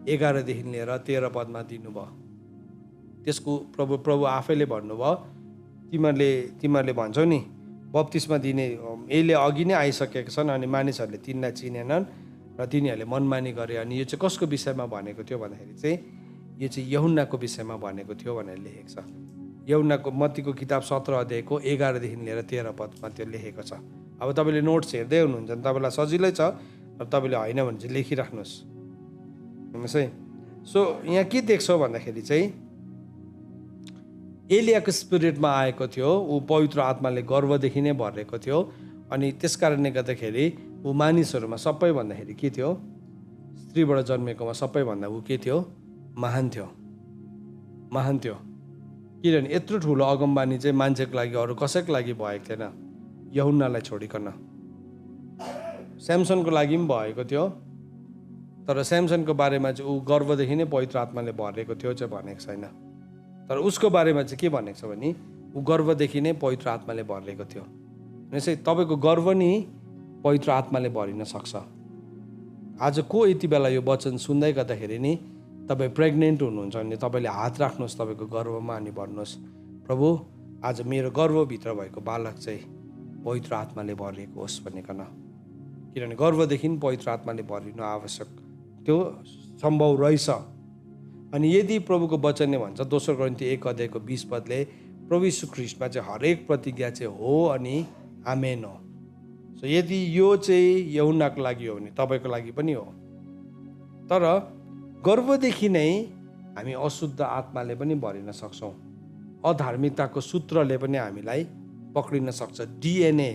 11 लिएर 13 पदमा दिनुभयो। त्यसको प्रभु आफैले भन्नुभयो, तिमीहरूले भन्छौ नि बप्तिस्मा दिने एलिया अघि नै आइसकेका छन्, अनि मानिसहरूले तिनलाई चिनेनन् र तिनीहरूले मनमानी गरे। अनि यो चाहिँ कसको विषयमा भनेको थियो भन्दाखेरि चाहिँ यो चाहिँ यूहन्नाको विषयमा भनेको थियो भनेर लेखेको छ। यूहन्नाको मत्तीको किताब 17 अध्यायको 11 लिएर 13 पदमा त्यो लेखेको छ। अब तपाईँले नोट्स हेर्दै हुनुहुन्छ भने तपाईँलाई सजिलै छ, अब तपाईँले होइन भने चाहिँ लेखिराख्नुहोस् हेर्नुहोस् है। सो यहाँ के देख्छौँ भन्दाखेरि चाहिँ एलियाको स्पिरिटमा आएको थियो, ऊ पवित्र आत्माले गर्भदेखि नै भरेको थियो, अनि त्यस कारणले गर्दाखेरि ऊ मानिसहरूमा सबैभन्दाखेरि के थियो? स्त्रीबाट जन्मेकोमा सबैभन्दा ऊ के थियो? महान थियो। किनभने यत्रो ठुलो अगमबानी चाहिँ मान्छेको लागि अरू कसैको लागि भएको थिएन, यूहन्नालाई छोडिकन। स्यामसनको लागि पनि भएको थियो, तर स्यामसनको बारेमा चाहिँ ऊ गर्भदेखि नै पवित्र आत्माले भरेको थियो चाहिँ भनेको छैन। तर उसको बारेमा चाहिँ के भनेको छ भने ऊ गर्भदेखि नै पवित्र आत्माले भरिएको थियो। यसै तपाईँको गर्भ नि पवित्र आत्माले भरिन सक्छ। आज को यति बेला यो वचन सुन्दै गर्दाखेरि नि तपाईँ प्रेग्नेन्ट हुनुहुन्छ भने तपाईँले हात राख्नुहोस् तपाईँको गर्भमा, अनि भन्नुहोस्, प्रभु आज मेरो गर्भभित्र भएको बालक चाहिँ पवित्र आत्माले भरिएको होस् भनिकन। किनभने गर्भदेखि पवित्र आत्माले भरिनु आवश्यक, त्यो सम्भव रहेछ। अनि यदि प्रभुको वचनले भन्छ 2 कोरिन्थी 1 अध्यायको 20 पदले प्रभु यीशु ख्रीष्टमा चाहिँ हरेक प्रतिज्ञा चाहिँ हो अनि आमेन हो। सो यदि यो चाहिँ यूहन्नाको लागि हो भने तपाईँको लागि पनि हो। तर गर्भदेखि नै हामी अशुद्ध आत्माले पनि भरिन सक्छौँ, अधार्मिकताको सूत्रले पनि हामीलाई पक्रिन सक्छ। डिएनए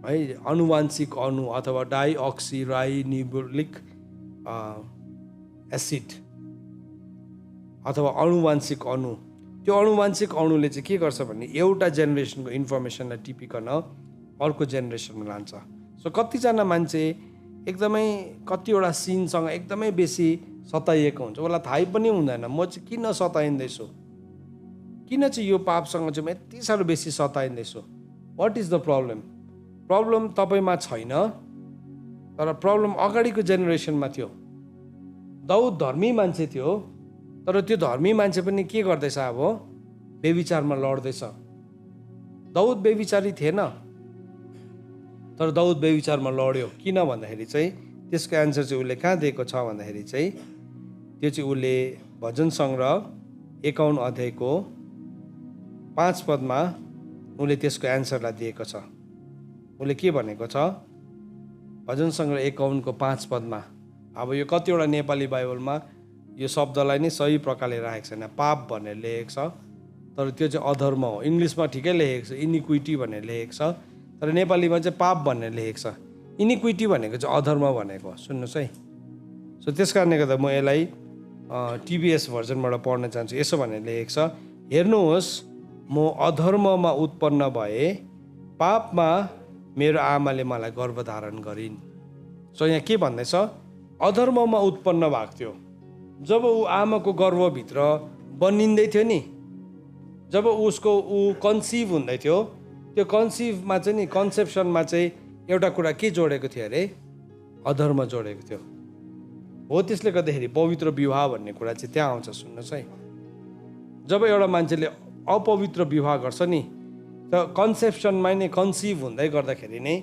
है, अनुवांशिक अणु अथवा डाइअक्सिराइबोन्युक्लिक एसिड अथवा अनुवांशिक अणु, त्यो अनुवांशिक अणुले चाहिँ के गर्छ भने एउटा जेनेरेसनको इन्फर्मेसनलाई टिपिकन अर्को जेनेरेसनमा लान्छ। सो कतिजना मान्छे एकदमै कतिवटा सिनसँग एकदमै बेसी सताइएको हुन्छ, उसलाई थाहै पनि हुँदैन म चाहिँ किन सताइँदैछु, किन चाहिँ यो पापसँग चाहिँ म यति साह्रो बेसी सताइँदैछु। What is the problem? Problem तपाईँमा छैन, तर प्रब्लम अगाडिको जेनेरेसनमा थियो। दाउद धर्मी मान्छे थियो, तर त्यो धर्मी मान्छे पनि के गर्दैछ, अब बेविचारमा लड्दैछ। दाउद बेविचारी थिएन, तर दाउद बेविचारमा लड्यो। किन भन्दाखेरि चाहिँ त्यसको एन्सर चाहिँ उसले कहाँ दिएको छ भन्दाखेरि चाहिँ त्यो चाहिँ उसले भजन सङ्ग्रह 51 अध्यायको 5 पदमा उसले त्यसको एन्सरलाई दिएको छ। उसले के भनेको छ भजन सङ्ग्रह 51 को 5 पदमा। अब यो कतिवटा नेपाली बाइबलमा यो शब्दलाई नै सही प्रकारले राखेको छैन, पाप भनेर लेखेको छ, तर त्यो चाहिँ अधर्म हो। इङ्ग्लिसमा ठिकै लेखेको छ, इनिक्विटी भनेर लेखेको छ, तर नेपालीमा चाहिँ पाप भनेर लेखेको छ। इनिक्विटी भनेको चाहिँ अधर्म भनेको, सुन्नुहोस् है। सो त्यस कारणले गर्दा म यसलाई टिबिएस भर्जनबाट पढ्न चाहन्छु। यसो भनेर लेखेको छ, हेर्नुहोस् म अधर्ममा उत्पन्न भए, पापमा मेरो आमाले मलाई गर्भधारण गरिन्। सो यहाँ के भन्दैछ, अधर्ममा उत्पन्न भएको थियो। जब ऊ आमाको गर्भभित्र बनिँदै थियो नि, जब ऊ कन्सिभ हुँदै थियो, त्यो कन्सिभमा चाहिँ नि कन्सेप्सनमा चाहिँ एउटा कुरा के जोडेको थियो अरे, अधर्म जोडेको थियो। हो, त्यसले गर्दाखेरि पवित्र विवाह भन्ने कुरा चाहिँ त्यहाँ आउँछ। सुन्नुहोस् है, जब एउटा मान्छेले अपवित्र विवाह गर्छ नि, त कन्सेप्सनमा नै कन्सिभ हुँदै गर्दाखेरि नै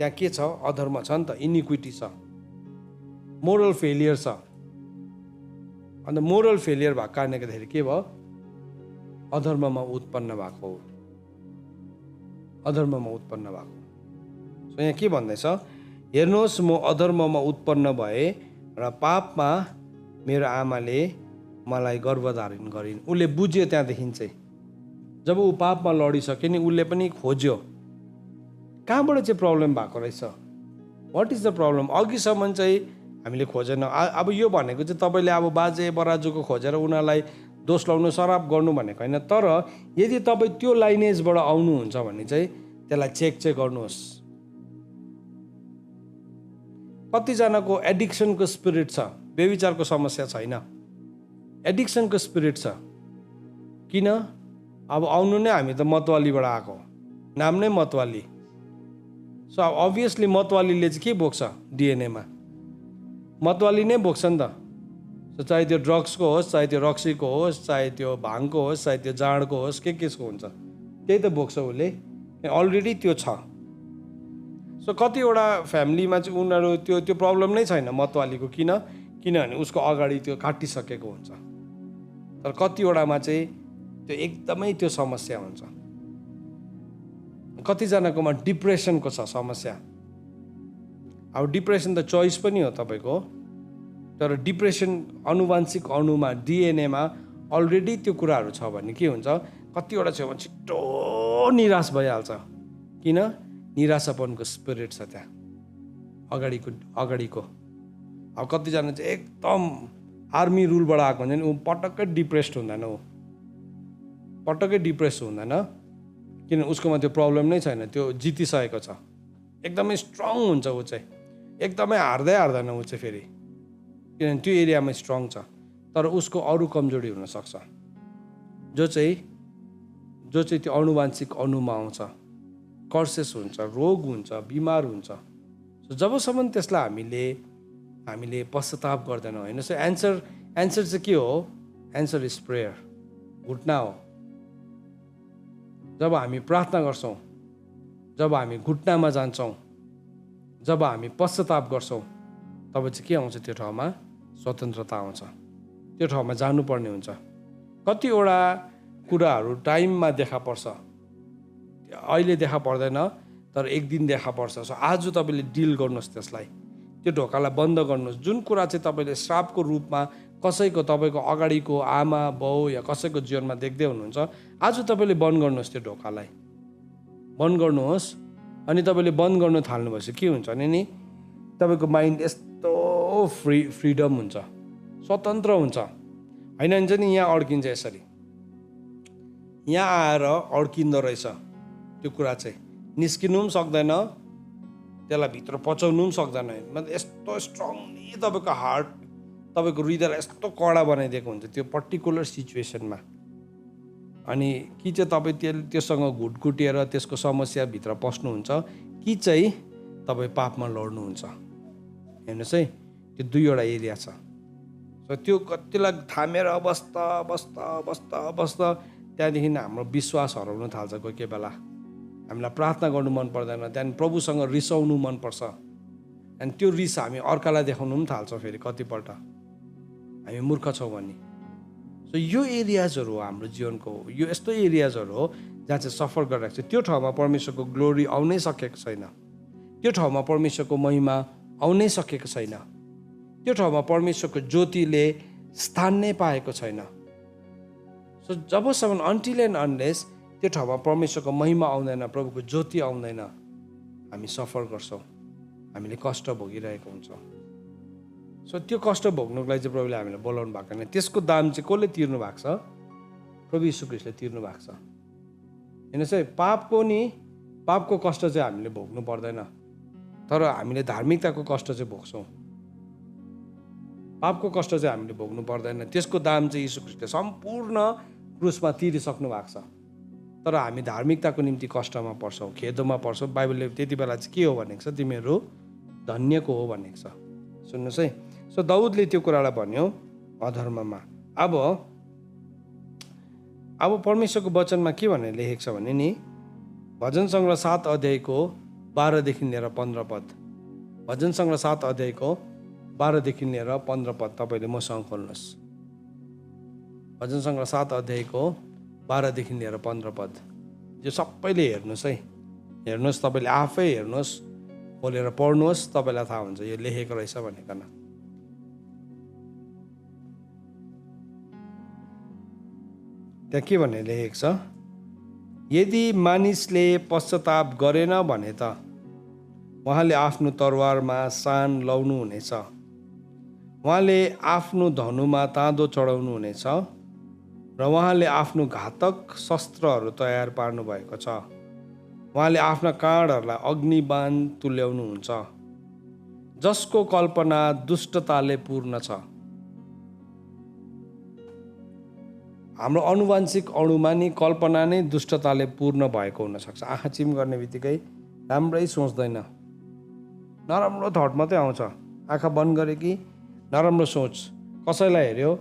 त्यहाँ के छ, अधर्म छ नि त, इनिक्विटी छ, मोरल फेलियर छ। अन्त मोरल फेलियर भएको कारणले गर्दाखेरि के भयो, अधर्ममा उत्पन्न भएको हो, अधर्ममा उत्पन्न भएको। सो यहाँ के भन्दैछ, हेर्नुहोस् म अधर्ममा उत्पन्न भए र पापमा मेरो आमाले मलाई गर्भधारण गरिन्। उसले बुझ्यो त्यहाँदेखि चाहिँ, जब ऊ पापमा लडिसक्यो नि, उसले पनि खोज्यो कहाँबाट चाहिँ प्रब्लम भएको रहेछ, वाट इज द प्रब्लम। अघिसम्म चाहिँ हामीले खोजेन। अब यो भनेको चाहिँ तपाईँले अब बाजे बराजुको खोजेर उनीहरूलाई दोष लाउनु, सराप गर्नु भनेको होइन, तर यदि तपाईँ त्यो लाइनेजबाट आउनुहुन्छ भने चाहिँ त्यसलाई चेक गर्नुहोस्। कतिजनाको एडिक्सनको स्पिरिट छ, बेविचारको समस्या छैन, एडिक्सनको स्पिरिट छ। किन? अब आउनु नै हामी त मतवालीबाट आएको, नाम नै मतवाली। सो अभियसली मतवालीले चाहिँ के बोक्छ, डिएनएमा मतवाली नै बोक्छ नि त। सो चाहे त्यो ड्रग्सको होस्, चाहे त्यो रक्सीको होस्, चाहे त्यो भाङको होस्, चाहे त्यो जाँडको होस्, केको हुन्छ, त्यही त बोक्छ उसले, अलरेडी त्यो छ। सो कतिवटा फ्यामिलीमा चाहिँ उनीहरू त्यो प्रब्लम नै छैन मतवालीको। किनभने उसको अगाडि त्यो काटिसकेको हुन्छ, तर कतिवटामा चाहिँ त्यो एकदमै त्यो समस्या हुन्छ। कतिजनाकोमा डिप्रेसनको छ समस्या। अब डिप्रेसन त चोइस पनि हो तपाईँको, तर डिप्रेसन अनुवांशिक अणुमा डिएनएमा अलरेडी त्यो कुराहरू छ भने के हुन्छ, कतिवटा छेउमा छिट्टो निराश भइहाल्छ। किन? निराशापनको स्पिरिट छ त्यहाँ अगाडिको। अब कतिजना चाहिँ एकदम आर्मी रुलबाट आएको हुन्छ नि, ऊ पटक्कै डिप्रेस्ड हुँदैन, ऊ पटक्कै डिप्रेस हुँदैन, किन उसकोमा त्यो प्रब्लम नै छैन, त्यो जितिसकेको छ, एकदमै स्ट्रङ हुन्छ ऊ चाहिँ, एकदमै हार्दैन ऊ चाहिँ फेरि, किनभने त्यो एरियामा स्ट्रङ छ। तर उसको अरू कमजोरी हुनसक्छ जो चाहिँ त्यो अनुवांशिक अणुमा आउँछ, कर्सेस हुन्छ, रोग हुन्छ, बिमार हुन्छ। सो जबसम्म त्यसलाई हामीले पश्चाताप गर्दैनौँ होइन। सो एन्सर चाहिँ के हो, एन्सर इज प्रेयर, घुट्ना हो। जब हामी प्रार्थना गर्छौँ, जब हामी घुट्नामा जान्छौँ, जब हामी पश्चाताप गर्छौँ, तब चाहिँ के आउँछ, त्यो ठाउँमा स्वतन्त्रता आउँछ, त्यो ठाउँमा जानुपर्ने हुन्छ। कतिवटा कुराहरू टाइममा देखा पर्छ, अहिले देखा पर्दैन, तर एक दिन देखा पर्छ। सो आज तपाईँले डिल गर्नुहोस् त्यसलाई, त्यो ढोकालाई बन्द गर्नुहोस्। जुन कुरा चाहिँ तपाईँले श्रापको रूपमा कसैको तपाईँको अगाडिको आमा बाउ या कसैको जीवनमा देख्दै हुनुहुन्छ, आज तपाईँले बन्द गर्नुहोस्, त्यो ढोकालाई बन्द गर्नुहोस्। अनि तपाईँले बन्द गर्नु थाल्नुभएपछि के हुन्छ भने नि तपाईँको माइन्ड यस्तो फ्रिडम हुन्छ, स्वतन्त्र हुन्छ। होइन हुन्छ नि, यहाँ अड्किन्छ, यसरी यहाँ आएर अड्किँदो रहेछ त्यो कुरा चाहिँ, निस्किनु पनि सक्दैन, त्यसलाई भित्र पचाउनु पनि सक्दैन। मतलब यस्तो स्ट्रङली तपाईँको हार्ट, तपाईँको हृदयलाई यस्तो कडा बनाइदिएको हुन्छ त्यो पर्टिकुलर सिचुएसनमा। अनि कि चाहिँ तपाईँ त्योसँग घुटघुटिएर त्यसको समस्याभित्र पस्नुहुन्छ, कि चाहिँ तपाईँ पापमा लड्नुहुन्छ। हेर्नुहोस् है, त्यो दुईवटा एरिया छ। सो त्यो कतिलाई थामेर बस्दा बस्दा बस्दा बस्दा त्यहाँदेखि हाम्रो विश्वास हराउनु थाल्छ। कोही कोही बेला हामीलाई प्रार्थना गर्नु मन पर्दैन, त्यहाँदेखि प्रभुसँग रिसाउनु मनपर्छ, अनि त्यो रिस हामी अर्कालाई देखाउनु पनि थाल्छ। फेरि कतिपल्ट हामी मूर्ख छौँ भने। सो यो एरियाजहरू हो हाम्रो जीवनको, यो यस्तो एरियाजहरू हो जहाँ चाहिँ सफर गरिरहेको छ। त्यो ठाउँमा परमेश्वरको ग्लोरी आउनै सकेको छैन, त्यो ठाउँमा परमेश्वरको महिमा आउनै सकेको छैन, त्यो ठाउँमा परमेश्वरको ज्योतिले स्थान नै पाएको छैन। सो जबसम्म अन्टिल एन्ड अनलेस त्यो ठाउँमा परमेश्वरको महिमा आउँदैन, प्रभुको ज्योति आउँदैन, हामी सफर गर्छौँ, हामीले कष्ट भोगिरहेको हुन्छौँ। सो त्यो कष्ट भोग्नुको लागि चाहिँ प्रभुले हामीलाई बोलाउनु भएको छैन। त्यसको दाम चाहिँ कसले तिर्नु भएको छ? प्रभु यीशु ख्रीष्टले तिर्नु भएको छ। हेर्नुहोस् है, पापको कष्ट चाहिँ हामीले भोग्नु पर्दैन, तर हामीले धार्मिकताको कष्ट चाहिँ भोग्छौँ। पापको कष्ट चाहिँ हामीले भोग्नु पर्दैन, त्यसको दाम चाहिँ यीशु ख्रीष्टले सम्पूर्ण क्रुसमा तिरिसक्नु भएको छ। तर हामी धार्मिकताको निम्ति कष्टमा पर्छौँ, खेदमा पर्छौँ। बाइबलले त्यति बेला चाहिँ के हो भनेको छ? तिमीहरू धन्यको हो भनेको छ। सुन्नुहोस् है, सो दाउदले त्यो कुरालाई भन्यो अधर्ममा। अब परमेश्वरको वचनमा के भनेर लेखेको छ भने नि, भजन सङ्ग्रह 7 अध्यायको 12 लिएर 15 पद, भजन सङ्ग्रह 7 अध्यायको 12 लिएर 15 पद तपाईँले मसँग खोल्नुहोस्। भजन सङ्ग्रह 7 अध्यायको 12 लिएर 15 पद, यो सबैले हेर्नुहोस् है, हेर्नुहोस्, तपाईँले आफै हेर्नुहोस्, खोलेर पढ्नुहोस्, तपाईँलाई थाहा हुन्छ यो लेखेको रहेछ भनेकन। त्यहाँ के भनेर लेखेको छ? यदि मानिसले पश्चाताप गरेन भने त उहाँले आफ्नो तरवारमा सान लाउनु हुनेछ, उहाँले आफ्नो धनुमा ताँदो चढाउनु हुनेछ, र उहाँले आफ्नो घातक शस्त्रहरू तयार पार्नु भएको छ। उहाँले आफ्ना काँडहरूलाई अग्निबाण तुल्याउनुहुन्छ, जसको कल्पना दुष्टताले पूर्ण छ। हाम्रो अनुवांशिक अणुमा नि कल्पना नै दुष्टताले पूर्ण भएको हुनसक्छ। आँखा चिम गर्ने बित्तिकै राम्रै सोच्दैन, नराम्रो थट मात्रै आउँछ। आँखा बन्द गरे कि नराम्रो सोच, कसैलाई हेऱ्यो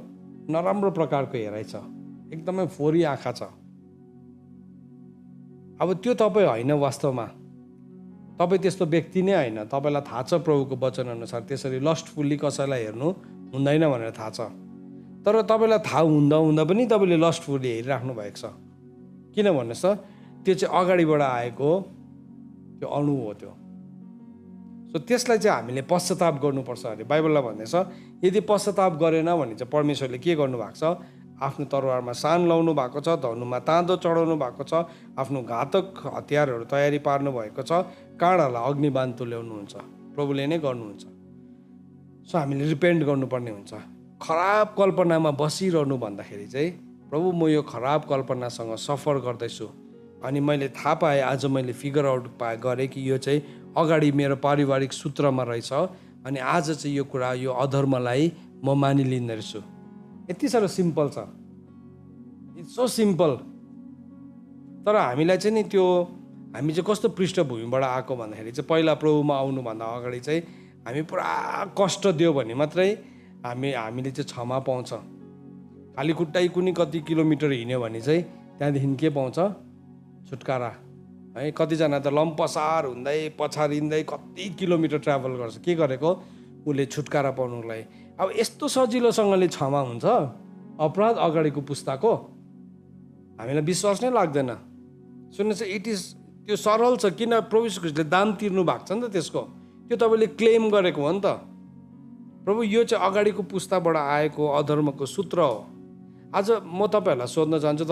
नराम्रो प्रकारको हेराइ छ, एकदमै फोरी आँखा छ। अब त्यो तपाईँ होइन, वास्तवमा तपाईँ त्यस्तो व्यक्ति नै होइन। तपाईँलाई थाहा छ प्रभुको वचन अनुसार त्यसरी लस्टफुल्ली कसैलाई हेर्नु हुँदैन भनेर थाहा छ, तर तपाईँलाई थाहा हुँदा हुँदा पनि तपाईँले लस्टफुल्ली हेरिराख्नु भएको छ। किन भन्नुहोस् त, त्यो चाहिँ अगाडिबाट आएको त्यो अणु हो त्यो। सो त्यसलाई चाहिँ हामीले पश्चाताप गर्नुपर्छ अरे बाइबललाई भन्दैछ। यदि पश्चाताप गरेन भने चाहिँ परमेश्वरले के गर्नुभएको छ? आफ्नो तरवारमा सान लाउनु भएको छ, धनुमा ताँदो चढाउनु भएको छ, आफ्नो घातक हतियारहरू तयारी पार्नु भएको छ, काँडालाई अग्निबाण तुल्याउनुहुन्छ, प्रभुले नै गर्नुहुन्छ। सो हामीले रिपेन्ट गर्नुपर्ने हुन्छ। खराब कल्पनामा बसिरहनु भन्दाखेरि चाहिँ प्रभु म यो खराब कल्पनासँग सफर गर्दैछु, अनि मैले थाहा पाएँ, आज मैले फिगर आउट गरेँ कि यो चाहिँ अगाडि मेरो पारिवारिक सूत्रमा रहेछ, अनि आज चाहिँ यो कुरा, यो अधर्मलाई म मानिलिँदो रहेछु। यति साह्रो सिम्पल छ, इट्स सो सिम्पल। तर हामीलाई चाहिँ नि त्यो, हामी चाहिँ कस्तो पृष्ठभूमिबाट आएको भन्दाखेरि चाहिँ पहिला प्रभुमा आउनुभन्दा अगाडि चाहिँ हामी पुरा कष्ट दियो भने मात्रै हामीले चाहिँ क्षमा पाउँछ। खाली खुट्टै कुनै कति किलोमिटर हिँड्यो भने चाहिँ त्यहाँदेखि के पाउँछ? छुटकारा है। कतिजना त लम्पसार हुँदै पछारिँदै कति किलोमिटर ट्राभल गर्छ, के गरेको? उसले छुटकारा पाउनुको लागि। अब यस्तो सजिलोसँगले क्षमा हुन्छ अपराध अगाडिको पुस्ताको? हामीलाई विश्वास नै लाग्दैन। सुन्नुहोस्, इट इज, त्यो सरल छ। किन? प्रभु यीशु ख्रीष्टले दाम तिर्नु भएको छ नि त त्यसको। त्यो तपाईँले क्लेम गरेको हो नि त। प्रभु यो चाहिँ अगाडिको पुस्ताबाट आएको अधर्मको सूत्र हो। आज म तपाईँहरूलाई सोध्न चाहन्छु,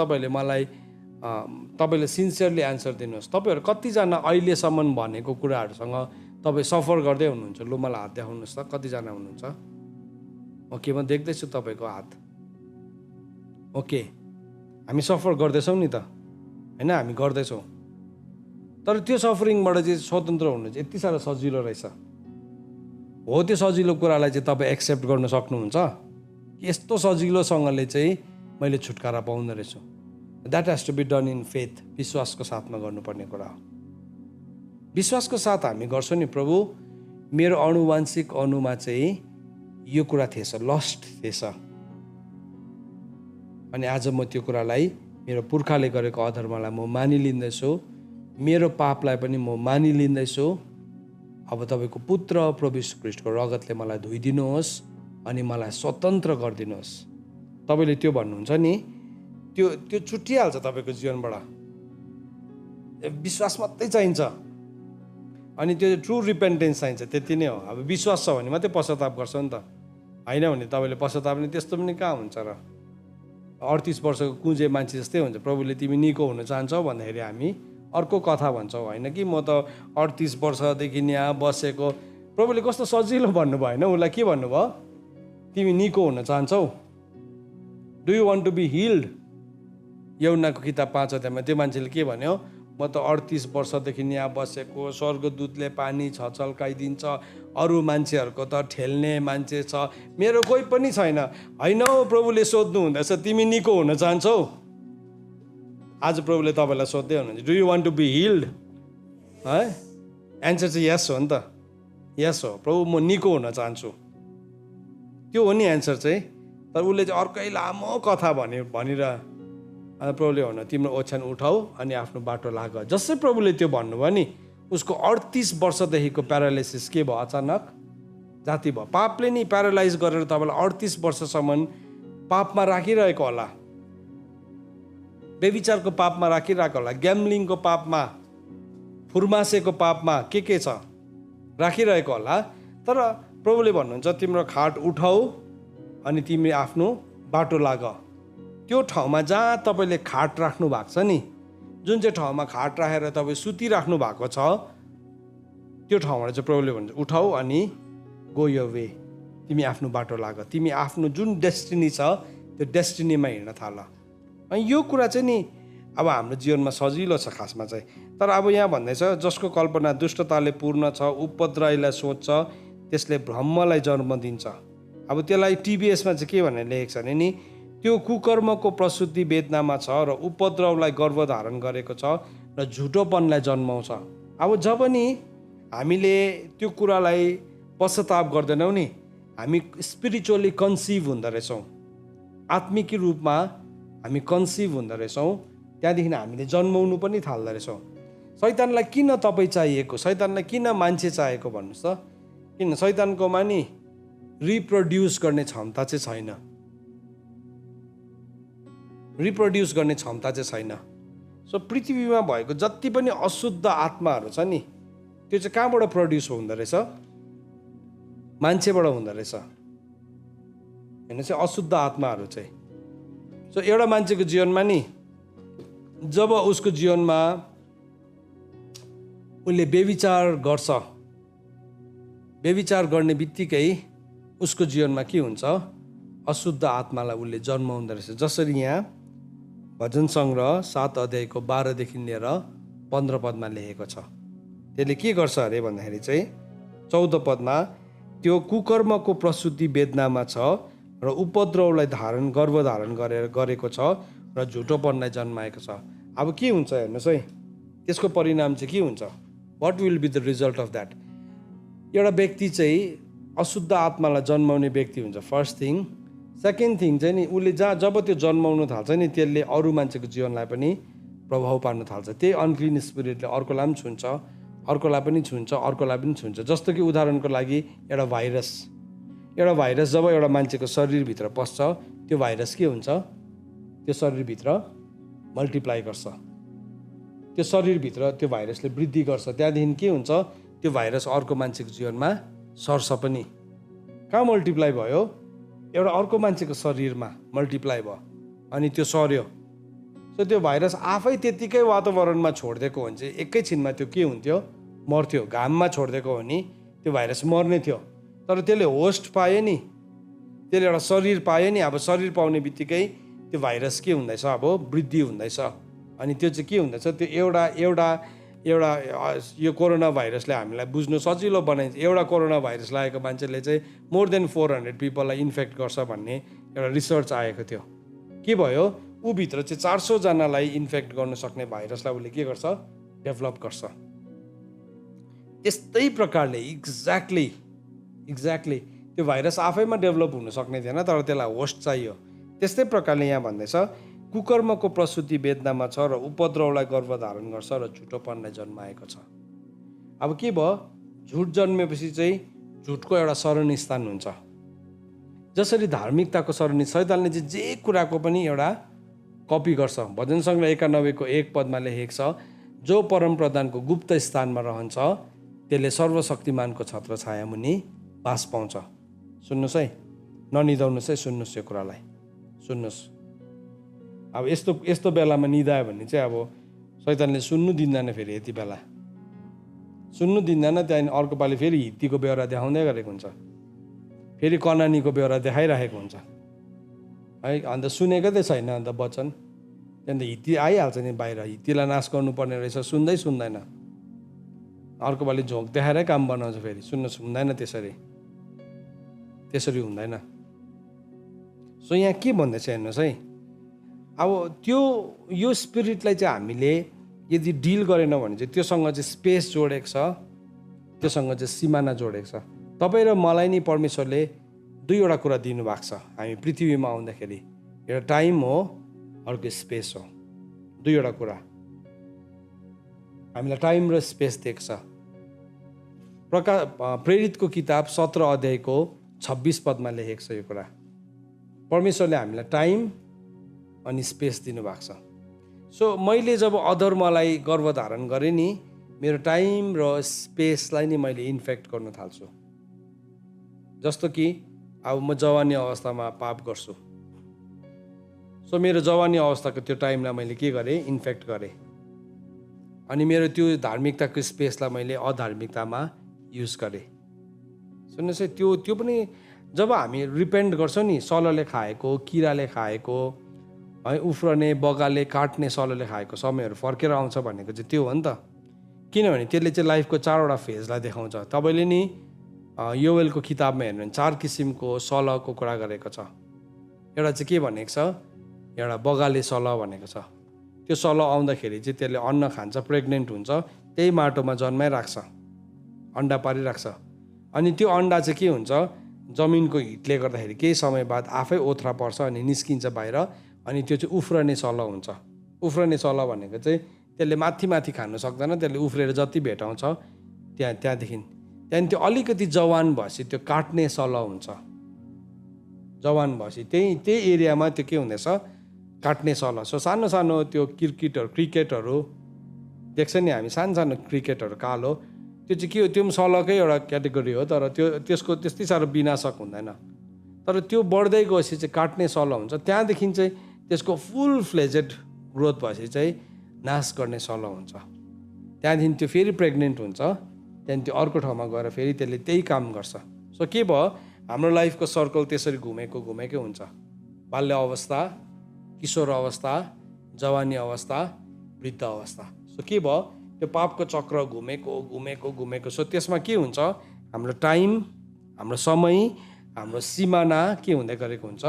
तपाईँले सिन्सियरली एन्सर दिनुहोस्। तपाईँहरू कतिजना अहिलेसम्म भनेको कुराहरूसँग तपाईँ सफर गर्दै हुनुहुन्छ? लु मलाई हात देखाउनुहोस् त, कतिजना हुनुहुन्छ? ओके, म देख्दैछु तपाईँको हात। ओके, हामी सफर गर्दैछौँ नि त, होइन? हामी गर्दैछौँ। तर त्यो सफरिङबाट चाहिँ स्वतन्त्र हुनु चाहिँ यति साह्रो सजिलो रहेछ। हो, त्यो सजिलो कुरालाई चाहिँ तपाईँ एक्सेप्ट गर्न सक्नुहुन्छ? यस्तो सजिलोसँगले चाहिँ मैले छुटकारा पाउँदो रहेछु। That has to be done in faith, विश्वासको साथमा गर्नुपर्ने कुरा हो। विश्वासको साथ हामी गर्छौँ नि, प्रभु मेरो अनुवांशिक अनुमा चाहिँ यो कुरा थिएछ, लस्ट थिएछ, अनि आज म त्यो कुरालाई, मेरो पुर्खाले गरेको अधर्मलाई म मानिलिँदैछु, मेरो पापलाई पनि म मानिलिँदैछु। अब तपाईँको पुत्र प्रभु यीशु ख्रीष्टको रगतले मलाई धोइदिनुहोस् अनि मलाई स्वतन्त्र गरिदिनुहोस्। तपाईँले त्यो भन्नुहुन्छ नि, त्यो छुटिहाल्छ तपाईँको जीवनबाट। विश्वास मात्रै चाहिन्छ, अनि त्यो ट्रु रिपेन्टेन्स चाहिन्छ, त्यति नै हो। अब विश्वास छ भने मात्रै पश्चाताप गर्छ नि त, होइन भने तपाईँले पश्चाताप पनि त्यस्तो पनि कहाँ हुन्छ र? 38 वर्षको कुँजे मान्छे जस्तै हुन्छ। प्रभुले तिमी निको हुन चाहन्छौ भन्दाखेरि हामी अर्को कथा भन्छौँ, होइन कि म त 38 वर्षदेखि यहाँ बसेको। प्रभुले कस्तो सजिलो भन्नुभयो, होइन? उसलाई के भन्नुभयो? तिमी निको हुन चाहन्छौ? Do you want to be healed? यूहन्नाको किताब 5 अध्यायमा त्यो मान्छेले के भन्यो? म त 38 वर्षदेखि यहाँ बसेको, स्वर्गदूतले पानी छचल्काइदिन्छ, अरू मान्छेहरूको त ठेल्ने मान्छे छ, मेरो कोही पनि छैन। होइन हौ, प्रभुले सोध्नु हुँदैछ, तिमी निको हुन चाहन्छौ? आज प्रभुले तपाईँलाई सोध्दै हुनुहुन्छ, do you want to be healed? है, एन्सर चाहिँ यस हो नि त, यस हो। प्रभु म निको हुन चाहन्छु, त्यो हो नि एन्सर चाहिँ। तर उसले चाहिँ अर्कै लामो कथा भनेर प्रभुले भन्नु, तिम्रो ओछ्यान उठाऊ अनि आफ्नो बाटो लाग। जसै प्रभुले त्यो भन्नुभयो नि, उसको 38 वर्षदेखिको प्यारालाइसिस के भयो? अचानक जाती भयो। पापले नि प्यारालाइज गरेर तपाईँलाई 38 वर्षसम्म पापमा राखिरहेको होला, बेविचारको पापमा राखिरहेको होला, ग्याम्लिङको पापमा, फुर्मासेको पापमा, के छ राखिरहेको होला। तर प्रभुले भन्नुहुन्छ, तिम्रो खाट उठाऊ अनि तिमी आफ्नो बाटो लाग। त्यो ठाउँमा जहाँ तपाईँले खाट राख्नु भएको छ नि, जुन चाहिँ ठाउँमा खाट राखेर तपाईँ सुतिराख्नु भएको छ, त्यो ठाउँबाट चाहिँ प्रभुले भन्छ, उठाऊ अनि गो योर वे, तिमी आफ्नो बाटो लाग, तिमी आफ्नो जुन डेस्टिनी छ त्यो डेस्टिनीमा हिँड्न थाल। अनि यो कुरा चाहिँ नि अब हाम्रो जीवनमा सजिलो छ खासमा चाहिँ। तर अब यहाँ भन्दैछ, जसको कल्पना दुष्टताले पूर्ण छ, उपद्रवलाई सोच्छ, त्यसले भ्रमलाई जन्म दिन्छ। अब त्यसलाई टिबिएसमा चाहिँ के भनेर लेखेको छ भने नि, त्यो कुकर्मको प्रसुति वेदनामा छ र उपद्रवलाई गर्भधारण गरेको छ र झुटोपनलाई जन्माउँछ। अब जब नि हामीले त्यो कुरालाई पश्चाताप गर्दैनौँ नि, हामी स्पिरिचुअली कन्सिभ हुँदो रहेछौँ, आत्मिक रूपमा हामी कन्सिभ हुँदो रहेछौँ। त्यहाँदेखि हामीले जन्माउनु पनि थाल्दो रहेछौँ। शैतानलाई किन तपाईँ चाहिएको, शैतानलाई किन मान्छे चाहिएको भन्नुहोस् त? किन? शैतानकोमा नि रिप्रोड्युस गर्ने क्षमता चाहिँ छैन, रिप्रोड्युस गर्ने क्षमता चाहिँ छैन। सो पृथ्वीमा भएको जति पनि अशुद्ध आत्माहरू छ नि, त्यो चाहिँ कहाँबाट प्रड्युस हुँदो रहेछ? मान्छेबाट हुँदो रहेछ, होइन चाहिँ अशुद्ध आत्माहरू चाहिँ। सो एउटा मान्छेको जीवनमा नि जब उसको जीवनमा उसले व्यभिचार गर्छ, व्यभिचार गर्ने बित्तिकै उसको जीवनमा के हुन्छ? अशुद्ध आत्मालाई उसले जन्माउँदो रहेछ। जसरी यहाँ भजन सङ्ग्रह 7 अध्यायको 12देखि लिएर 15 पदमा लेखेको छ। त्यसले के गर्छ अरे भन्दाखेरि चाहिँ 14 पदमा, त्यो कुकर्मको प्रसुति वेदनामा छ र उपद्रवलाई गर्भधारण गरेको छ र झुटोपनलाई जन्माएको छ। अब के हुन्छ हेर्नुहोस् है, त्यसको परिणाम चाहिँ के हुन्छ? What will be the result of that? एउटा व्यक्ति चाहिँ अशुद्ध आत्मालाई जन्माउने व्यक्ति हुन्छ, फर्स्ट थिङ। सेकेन्ड थिङ चाहिँ नि, उसले जब त्यो जन्माउनु थाल्छ नि, त्यसले अरू मान्छेको जीवनलाई पनि प्रभाव पार्न थाल्छ। त्यही अनक्लिन स्पिरिटले अर्कोलाई पनि छुन्छ, अर्कोलाई पनि छुन्छ, अर्कोलाई पनि छुन्छ। जस्तो कि उदाहरणको लागि एउटा भाइरस जब एउटा मान्छेको शरीरभित्र पस्छ, त्यो भाइरस के हुन्छ? त्यो शरीरभित्र मल्टिप्लाई गर्छ, त्यो शरीरभित्र त्यो भाइरसले वृद्धि गर्छ। त्यहाँदेखि के हुन्छ? त्यो भाइरस अर्को मान्छेको जीवनमा सर्छ पनि। कहाँ मल्टिप्लाई भयो? एउटा अर्को मान्छेको शरीरमा मल्टिप्लाई भयो अनि त्यो सर्यो। सो त्यो भाइरस आफै त्यतिकै वातावरणमा छोडिदिएको हो भने चाहिँ एकैछिनमा त्यो के हुन्थ्यो? मर्थ्यो। घाममा छोडिदिएको हो भने त्यो भाइरस मर्ने थियो। तर त्यसले होस्ट पायो नि, त्यसले एउटा शरीर पायो नि। अब शरीर पाउने बित्तिकै त्यो भाइरस के हुँदैछ? अब वृद्धि हुँदैछ। अनि त्यो चाहिँ के हुँदैछ? त्यो एउटा यो कोरोना भाइरसले हामीलाई बुझ्नु सजिलो बनाइन्छ। एउटा कोरोना भाइरस लागेको मान्छेले चाहिँ मोर देन 400 पिपललाई इन्फेक्ट गर्छ भन्ने एउटा रिसर्च आएको थियो। के भयो? ऊभित्र चाहिँ 400 जनालाई इन्फेक्ट गर्न सक्ने भाइरसलाई उसले के गर्छ? डेभलप गर्छ। त्यस्तै प्रकारले एक्ज्याक्टली त्यो भाइरस आफैमा डेभलप हुन सक्ने थिएन, तर त्यसलाई होस्ट चाहियो। त्यस्तै प्रकारले यहाँ भन्दैछ, कुकर्मको प्रसुति वेदनामा छ र उपद्रवलाई गर्भधारण गर्छ र झुटोपनलाई जन्माएको छ। अब के भयो? झुट जन्मेपछि चाहिँ झुटको एउटा शरण स्थान हुन्छ। जसरी धार्मिकताको शरण शैतानले चाहिँ जे कुराको पनि एउटा कपी गर्छ। भजन सङ्ग्रह 91 को 1 पदमा लेखेको छ, जो परम प्रधानको गुप्त स्थानमा रहन्छ त्यसले सर्वशक्तिमानको छत्र छाया मुनि बास पाउँछ। सुन्नुहोस् है, ननिदाउनुहोस् है, सुन्नुहोस् यो कुरालाई, सुन्नुहोस्। अब यस्तो बेलामा निदायो भने चाहिँ अब शैतानले सुन्नु दिँदैन। फेरि यति बेला सुन्नु दिँदैन। त्यहाँदेखि अर्को पालि फेरि हित्तीको बेहोरा देखाउँदै गरेको हुन्छ, फेरि कनानीको बेहोरा देखाइरहेको हुन्छ है। अन्त सुनेको त छैन अन्त वचन, त्यहाँदेखि हित्ती आइहाल्छ नि बाहिर। हित्तीलाई नाश गर्नुपर्ने रहेछ, सुन्दैन। अर्को पालि झोक देखाएरै काम बनाउँछ फेरि। सुन्नुहोस्, हुँदैन त्यसरी हुँदैन। सो यहाँ के भन्दैछ हेर्नुहोस् है। अब यो स्पिरिटलाई चाहिँ हामीले यदि डिल गरेन भने चाहिँ त्योसँग चाहिँ स्पेस जोडेको छ, त्योसँग चाहिँ सिमाना जोडेको छ। तपाईँ र मलाई नि परमेश्वरले दुईवटा कुरा दिनुभएको छ। हामी पृथ्वीमा आउँदाखेरि एउटा टाइम हो, अर्को स्पेस हो। दुईवटा कुरा हामीलाई टाइम र स्पेस दिएको छ। प्रेरितको किताब 17 अध्यायको 26 पदमा लेखेको छ यो कुरा। परमेश्वरले हामीलाई टाइम अनि स्पेस दिनुभएको छ। सो मैले जब अधर्मलाई गर्भधारण गरेँ नि, मेरो टाइम र स्पेसलाई नि मैले इन्फेक्ट गर्न थाल्छु। जस्तो कि अब म जवानी अवस्थामा पाप गर्छु। सो मेरो जवानी अवस्थाको त्यो टाइमलाई मैले के गरेँ? इन्फेक्ट गरेँ। अनि मेरो त्यो धार्मिकताको स्पेसलाई मैले अधार्मिकतामा युज गरेँ। सुन्नुहोस् है, त्यो पनि जब हामी रिपेन्ट गर्छौँ नि, सलले खाएको, किराले खाएको है, उफ्रने बगाले काट्ने सलले खाएको समयहरू फर्केर आउँछ भनेको चाहिँ त्यो हो नि त। किनभने त्यसले चाहिँ लाइफको 4वटा फेजलाई देखाउँछ। तपाईँले नि योवेलको किताबमा हेर्नु भने 4 किसिमको सलको कुरा गरेको छ। एउटा चाहिँ के भनेको छ? एउटा बगाले सल भनेको छ। त्यो सल आउँदाखेरि चाहिँ त्यसले अन्न खान्छ, प्रेग्नेन्ट हुन्छ, त्यही माटोमा जन्माइराख्छ, अन्डा पारिराख्छ। अनि त्यो अन्डा चाहिँ के हुन्छ? जमिनको हिटले गर्दाखेरि केही समय बाद आफै ओथ्रा पर्छ अनि निस्किन्छ बाहिर। अनि त्यो चाहिँ उफ्रने सल हुन्छ। उफ्रने सल भनेको चाहिँ त्यसले माथि खानु सक्दैन, त्यसले उफ्रेर जति भेटाउँछ त्यहाँदेखि त्यो अलिकति जवान भएपछि त्यो काट्ने सल हुन्छ। जवान भएपछि त्यही एरियामा त्यो के हुँदैछ? काट्ने सल। सो सानो त्यो क्रिकेटहरू देख्छ नि हामी, सानो क्रिकेटहरू कालो, त्यो चाहिँ के हो? त्यो पनि सलकै एउटा क्याटेगोरी हो, तर त्यसको त्यस्तै साह्रो विनाशक हुँदैन। तर त्यो बढ्दै गएपछि चाहिँ काट्ने सल हुन्छ। त्यहाँदेखि चाहिँ त्यसको फुल फ्लेजेड ग्रोथ भएपछि चाहिँ नाश गर्ने सल हुन्छ। त्यहाँदेखि त्यो फेरि प्रेग्नेन्ट हुन्छ, त्यहाँदेखि त्यो अर्को ठाउँमा गएर फेरि त्यसले त्यही काम गर्छ। सो के भयो? हाम्रो लाइफको सर्कल त्यसरी घुमेकै हुन्छ। बाल्य अवस्था, किशोर अवस्था, जवानी अवस्था, वृद्ध अवस्था। सो के भयो? त्यो पापको चक्र घुमेको। सो त्यसमा के हुन्छ? हाम्रो टाइम, हाम्रो समय, हाम्रो सिमाना के हुँदै गरेको हुन्छ?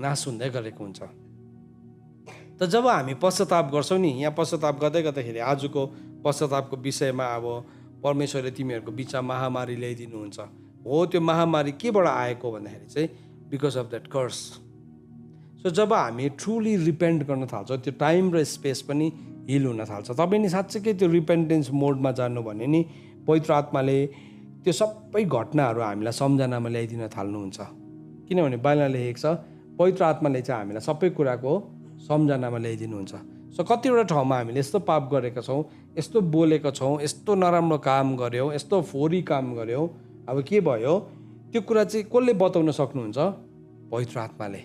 नाश हुँदै गरेको हुन्छ। त जब हामी पश्चाताप गर्छौँ नि, यहाँ पश्चाताप गर्दाखेरि आजको पश्चातापको विषयमा अब परमेश्वरले तिमीहरूको बिचमा महामारी ल्याइदिनुहुन्छ। हो, त्यो महामारी केबाट आएको भन्दाखेरि चाहिँ because of that curse. So जब हामी ट्रुली रिपेन्ट गर्न थाल्छौँ, त्यो टाइम र स्पेस पनि हिल हुन थाल्छ। तपाईँ नि साँच्चैकै त्यो रिपेन्टेन्स मोडमा जानु भने नि पवित्र आत्माले त्यो सबै घटनाहरू हामीलाई सम्झनामा ल्याइदिन थाल्नुहुन्छ। किनभने बाइबलमा लेखेको छ, पवित्र आत्माले चाहिँ हामीलाई सबै कुराको सम्झनामा ल्याइदिनुहुन्छ। सो कतिवटा ठाउँमा हामीले यस्तो पाप गरेका छौँ यस्तो बोलेको छौँ, यस्तो नराम्रो काम गऱ्यौँ, यस्तो फोरी काम गऱ्यौँ, अब के भयो त्यो कुरा चाहिँ कसले बताउन सक्नुहुन्छ? पवित्र आत्माले।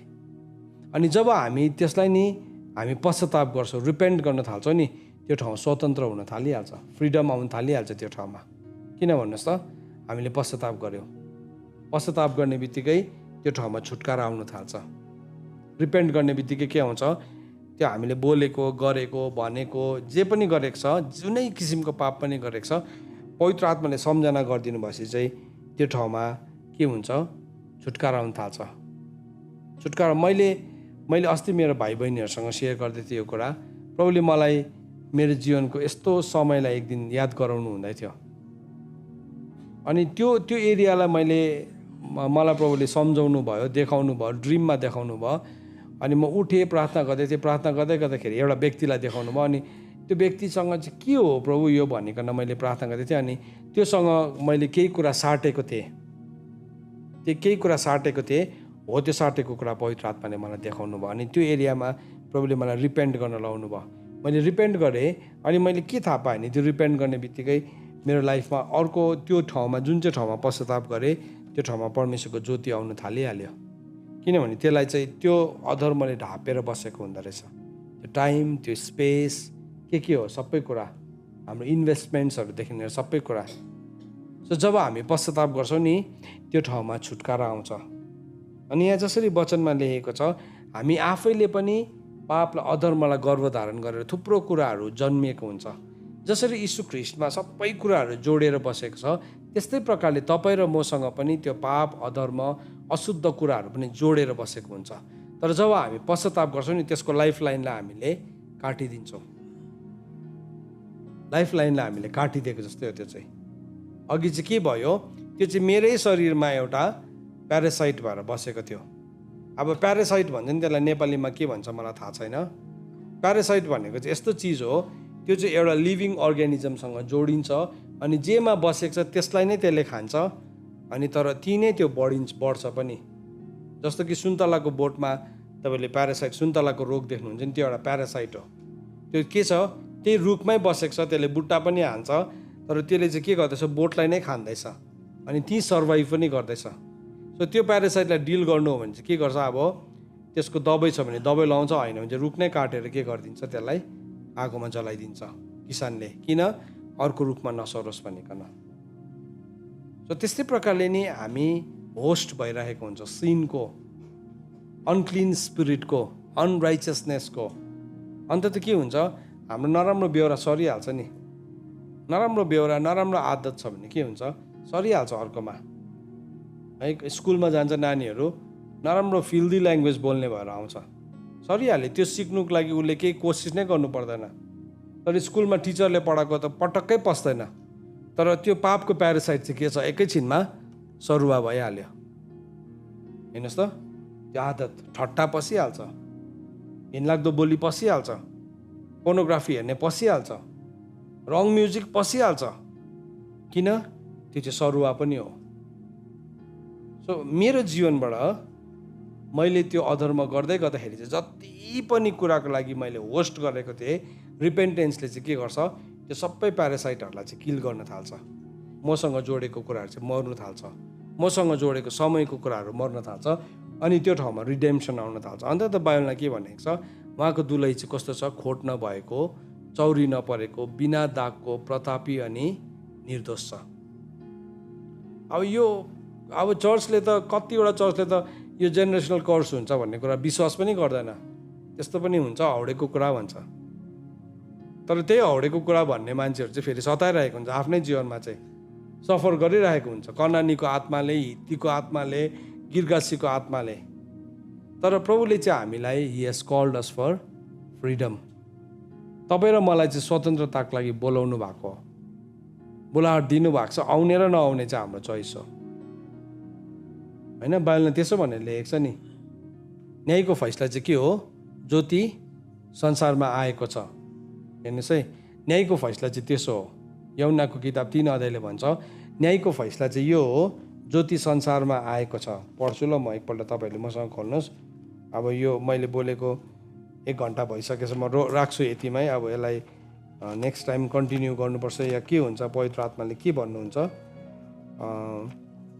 अनि जब हामी त्यसलाई नि हामी पश्चाताप गर्छौँ, रिपेन्ट गर्न थाल्छौँ नि, त्यो ठाउँ स्वतन्त्र हुन थालिहाल्छ, फ्रिडम आउन थालिहाल्छ त्यो ठाउँमा। किन भन्नुहोस् त? हामीले पश्चाताप गऱ्यौँ। पश्चाताप गर्ने बित्तिकै त्यो ठाउँमा छुटकारा आउन थाल्छ। रिपेन्ट गर्ने बित्तिकै के आउँछ? त्यो हामीले बोलेको, गरेको, भनेको, जे पनि गरेको छ, जुनै किसिमको पाप पनि गरेको छ, पवित्र आत्माले सम्झना गरिदिनु भएपछि चाहिँ त्यो ठाउँमा के हुन्छ? छुटकारा आउन थाल्छ। छुटकारा मैले अस्ति मेरो भाइ बहिनीहरूसँग सेयर गर्दै थिएँ यो कुरा। प्रभुले मलाई मेरो जीवनको यस्तो समयलाई एक दिन याद गराउनु हुँदै थियो। अनि त्यो एरियालाई मलाई प्रभुले सम्झाउनु भयो, देखाउनु भयो, ड्रिममा देखाउनु भयो। अनि म उठेँ, प्रार्थना गर्दै थिएँ। प्रार्थना गर्दाखेरि एउटा व्यक्तिलाई देखाउनु भयो। अनि त्यो व्यक्तिसँग चाहिँ के हो प्रभु यो भनिकन मैले प्रार्थना गर्दै थिएँ। अनि त्योसँग मैले केही कुरा साटेको थिएँ। हो त्यो साटेको कुरा पवित्र आत्माले मलाई देखाउनु भयो। अनि त्यो एरियामा प्रभुले मलाई रिपेन्ट गर्न लाउनु भयो। मैले रिपेन्ट गरेँ। अनि मैले के थाहा पाएँ भने त्यो रिपेन्ट गर्ने बित्तिकै मेरो लाइफमा अर्को त्यो ठाउँमा, जुन चाहिँ ठाउँमा पश्चाताप गरेँ, त्यो ठाउँमा परमेश्वरको ज्योति आउन थालिहाल्यो। किनभने त्यसलाई चाहिँ त्यो अधर्मले ढापेर बसेको हुँदो रहेछ। त्यो टाइम, त्यो स्पेस, के हो सबै कुरा, हाम्रो इन्भेस्टमेन्ट्सहरूदेखि लिएर सबै कुरा। सो जब हामी पश्चाताप गर्छौँ नि, त्यो ठाउँमा छुटकारा आउँछ। अनि यहाँ जसरी वचनमा लेखेको छ, हामी आफैले पनि पापलाई, अधर्मलाई गर्भधारण गरेर थुप्रो कुराहरू जन्मिएको हुन्छ। जसरी यीशु ख्रीष्टमा सबै कुराहरू जोडेर बसेको छ, त्यस्तै प्रकारले तपाईँ र मसँग पनि त्यो पाप, अधर्म, अशुद्ध कुराहरू पनि जोडेर बसेको हुन्छ। तर जब हामी पश्चाताप गर्छौँ नि, त्यसको लाइफलाइनलाई हामीले काटिदिन्छौँ। लाइफलाइनलाई हामीले काटिदिएको जस्तै हो। त्यो चाहिँ अघि चाहिँ के भयो? त्यो चाहिँ मेरै शरीरमा एउटा प्यारासाइट भएर बसेको थियो। अब प्यारासाइट भन्छ नि, त्यसलाई नेपालीमा के भन्छ मलाई थाहा छैन। प्यारासाइट भनेको चाहिँ यस्तो चिज हो, त्यो चाहिँ एउटा लिभिङ अर्ग्यानिजमसँग जोडिन्छ। अनि जेमा बसेको छ त्यसलाई नै त्यसले खान्छ। अनि तर ती नै त्यो बढ्छ पनि। जस्तो कि सुन्तलाको बोटमा तपाईँले प्यारासाइट, सुन्तलाको रोग देख्नुहुन्छ नि, त्यो एउटा प्यारासाइट हो। त्यो के छ? त्यही रुखमै बसेको छ, त्यसले बुट्टा पनि हान्छ, तर त्यसले चाहिँ के गर्दैछ? बोटलाई नै खाँदैछ। अनि ती सर्भाइभ पनि गर्दैछ। सो त्यो प्यारासाइटलाई डिल गर्नु हो भने चाहिँ के गर्छ? अब त्यसको दबाई छ भने दबाई लाउँछ, होइन भने चाहिँ रुख नै काटेर के गरिदिन्छ? त्यसलाई आगोमा जलाइदिन्छ किसानले। किन? अर्को रुखमा नसरोस् भनिकन। सो त्यस्तै प्रकारले नि हामी होस्ट भइरहेको हुन्छ सिनको, अनक्लिन स्पिरिटको, अनराइचियसनेसको। अन्त त के हुन्छ? हाम्रो नराम्रो बेहोरा सरिहाल्छ नि। नराम्रो बेहोरा, नराम्रो आदत छ भने के हुन्छ? सरिहाल्छ अर्कोमा। है, स्कुलमा जान्छ नानीहरू, नराम्रो फिल्दी ल्याङ्ग्वेज बोल्ने भएर आउँछ, सरिहाल्यो। त्यो सिक्नुको लागि उसले केही कोसिस नै गर्नु पर्दैन। तर स्कुलमा टिचरले पढाएको त पटक्कै पस्दैन। तर त्यो पापको प्यारासाइट चाहिँ के छ? एकैछिनमा सरुवा भइहाल्यो। हेर्नुहोस् त, त्यो आदत, ठट्टा पसिहाल्छ, हिनलाग्दो बोली पसिहाल्छ, पोर्नोग्राफी हेर्ने पसिहाल्छ, रङ म्युजिक पसिहाल्छ। किन? त्यो चाहिँ सरुवा पनि हो। सो मेरो जीवनबाट मैले त्यो अधर्म गर्दै गर्दाखेरि चाहिँ जति पनि कुराको लागि मैले होस्ट गरेको थिएँ, रिपेन्टेन्सले चाहिँ के गर्छ? त्यो सबै प्यारासाइटहरूलाई चाहिँ किल गर्न थाल्छ। मसँग जोडेको कुराहरू चाहिँ मर्न थाल्छ, मसँग जोडेको समयको कुराहरू मर्न थाल्छ। अनि त्यो ठाउँमा रिडेम्सन आउन थाल्छ। अन्त त बाइबलमा के भनेको छ? उहाँको दुलही चाहिँ कस्तो छ? खोट नभएको, चौरी नपरेको, बिना दागको, प्रतापी अनि निर्दोष छ। अब चर्चले त, कतिवटा चर्चले त यो जेनेरेसनल कर्स हुन्छ भन्ने कुरा विश्वास पनि गर्दैन। त्यस्तो पनि हुन्छ, हौडेको कुरा भन्छ। तर त्यही हौडेको कुरा भन्ने मान्छेहरू चाहिँ फेरि सताइरहेको हुन्छ, आफ्नै जीवनमा चाहिँ सफर गरिरहेको हुन्छ, कनानीको आत्माले, हित्तीको आत्माले, गिर्गासीको आत्माले। तर प्रभुले चाहिँ हामीलाई he has called us for freedom. तपाईँ र मलाई चाहिँ स्वतन्त्रताको लागि बोलाउनु भएको हो, बोलाहट दिनुभएको छ। आउने र नआउने चाहिँ हाम्रो चोइस हो, होइन? बाइबलमा त्यसो भनेर लेखेको छ नि, न्यायको फैसला चाहिँ के हो? ज्योति संसारमा आएको छ। हेर्नुहोस् है, न्यायको फैसला चाहिँ त्यसो हो। यूहन्नाको किताब 3 अध्यायले भन्छ, न्यायको फैसला चाहिँ यो हो, ज्योति संसारमा आएको छ। पढ्छु ल म एकपल्ट, तपाईँहरूले मसँग खोल्नुहोस्। अब यो मैले बोलेको 1 घन्टा भइसकेछ, म राख्छु यतिमै। अब यसलाई नेक्स्ट टाइम कन्टिन्यू गर्नुपर्छ या के हुन्छ, पवित्र आत्माले के भन्नुहुन्छ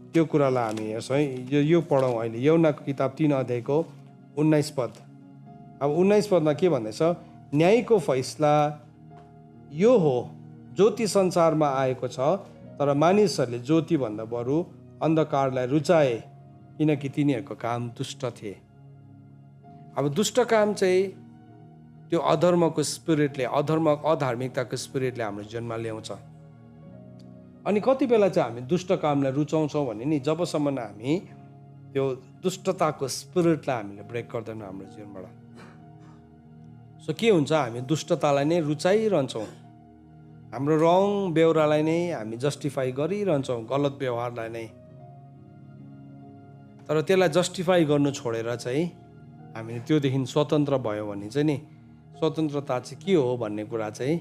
त्यो कुरालाई हामी हेर्छौँ है। यो पढौँ अहिले यूहन्नाको किताब 3 अध्यायको 19 पद। अब 19 पदमा के भन्दैछ, न्यायको फैसला यो हो, ज्योति संसारमा आएको छ तर मानिसहरूले ज्योतिभन्दा बरु अन्धकारलाई रुचाए किनकि तिनीहरूको काम दुष्ट थिए। अब दुष्ट काम चाहिँ त्यो अधर्मको स्पिरिटले, अधार्मिकताको स्पिरिटले हाम्रो जीवनमा ल्याउँछ। अनि कति बेला चाहिँ हामी दुष्ट कामलाई रुचाउँछौँ भने नि जबसम्म हामी त्यो दुष्टताको स्पिरिटलाई हामीले ब्रेक गर्दैनौँ हाम्रो जीवनबाट। सो के हुन्छ, हामी दुष्टतालाई नै रुचाइरहन्छौँ, हाम्रो रङ बेहोरालाई नै हामी जस्टिफाई गरिरहन्छौँ, गलत व्यवहारलाई नै। तर त्यसलाई जस्टिफाई गर्नु छोडेर चाहिँ हामीले त्योदेखि स्वतन्त्र भयो भने चाहिँ नि स्वतन्त्रता चाहिँ के हो भन्ने कुरा चाहिँ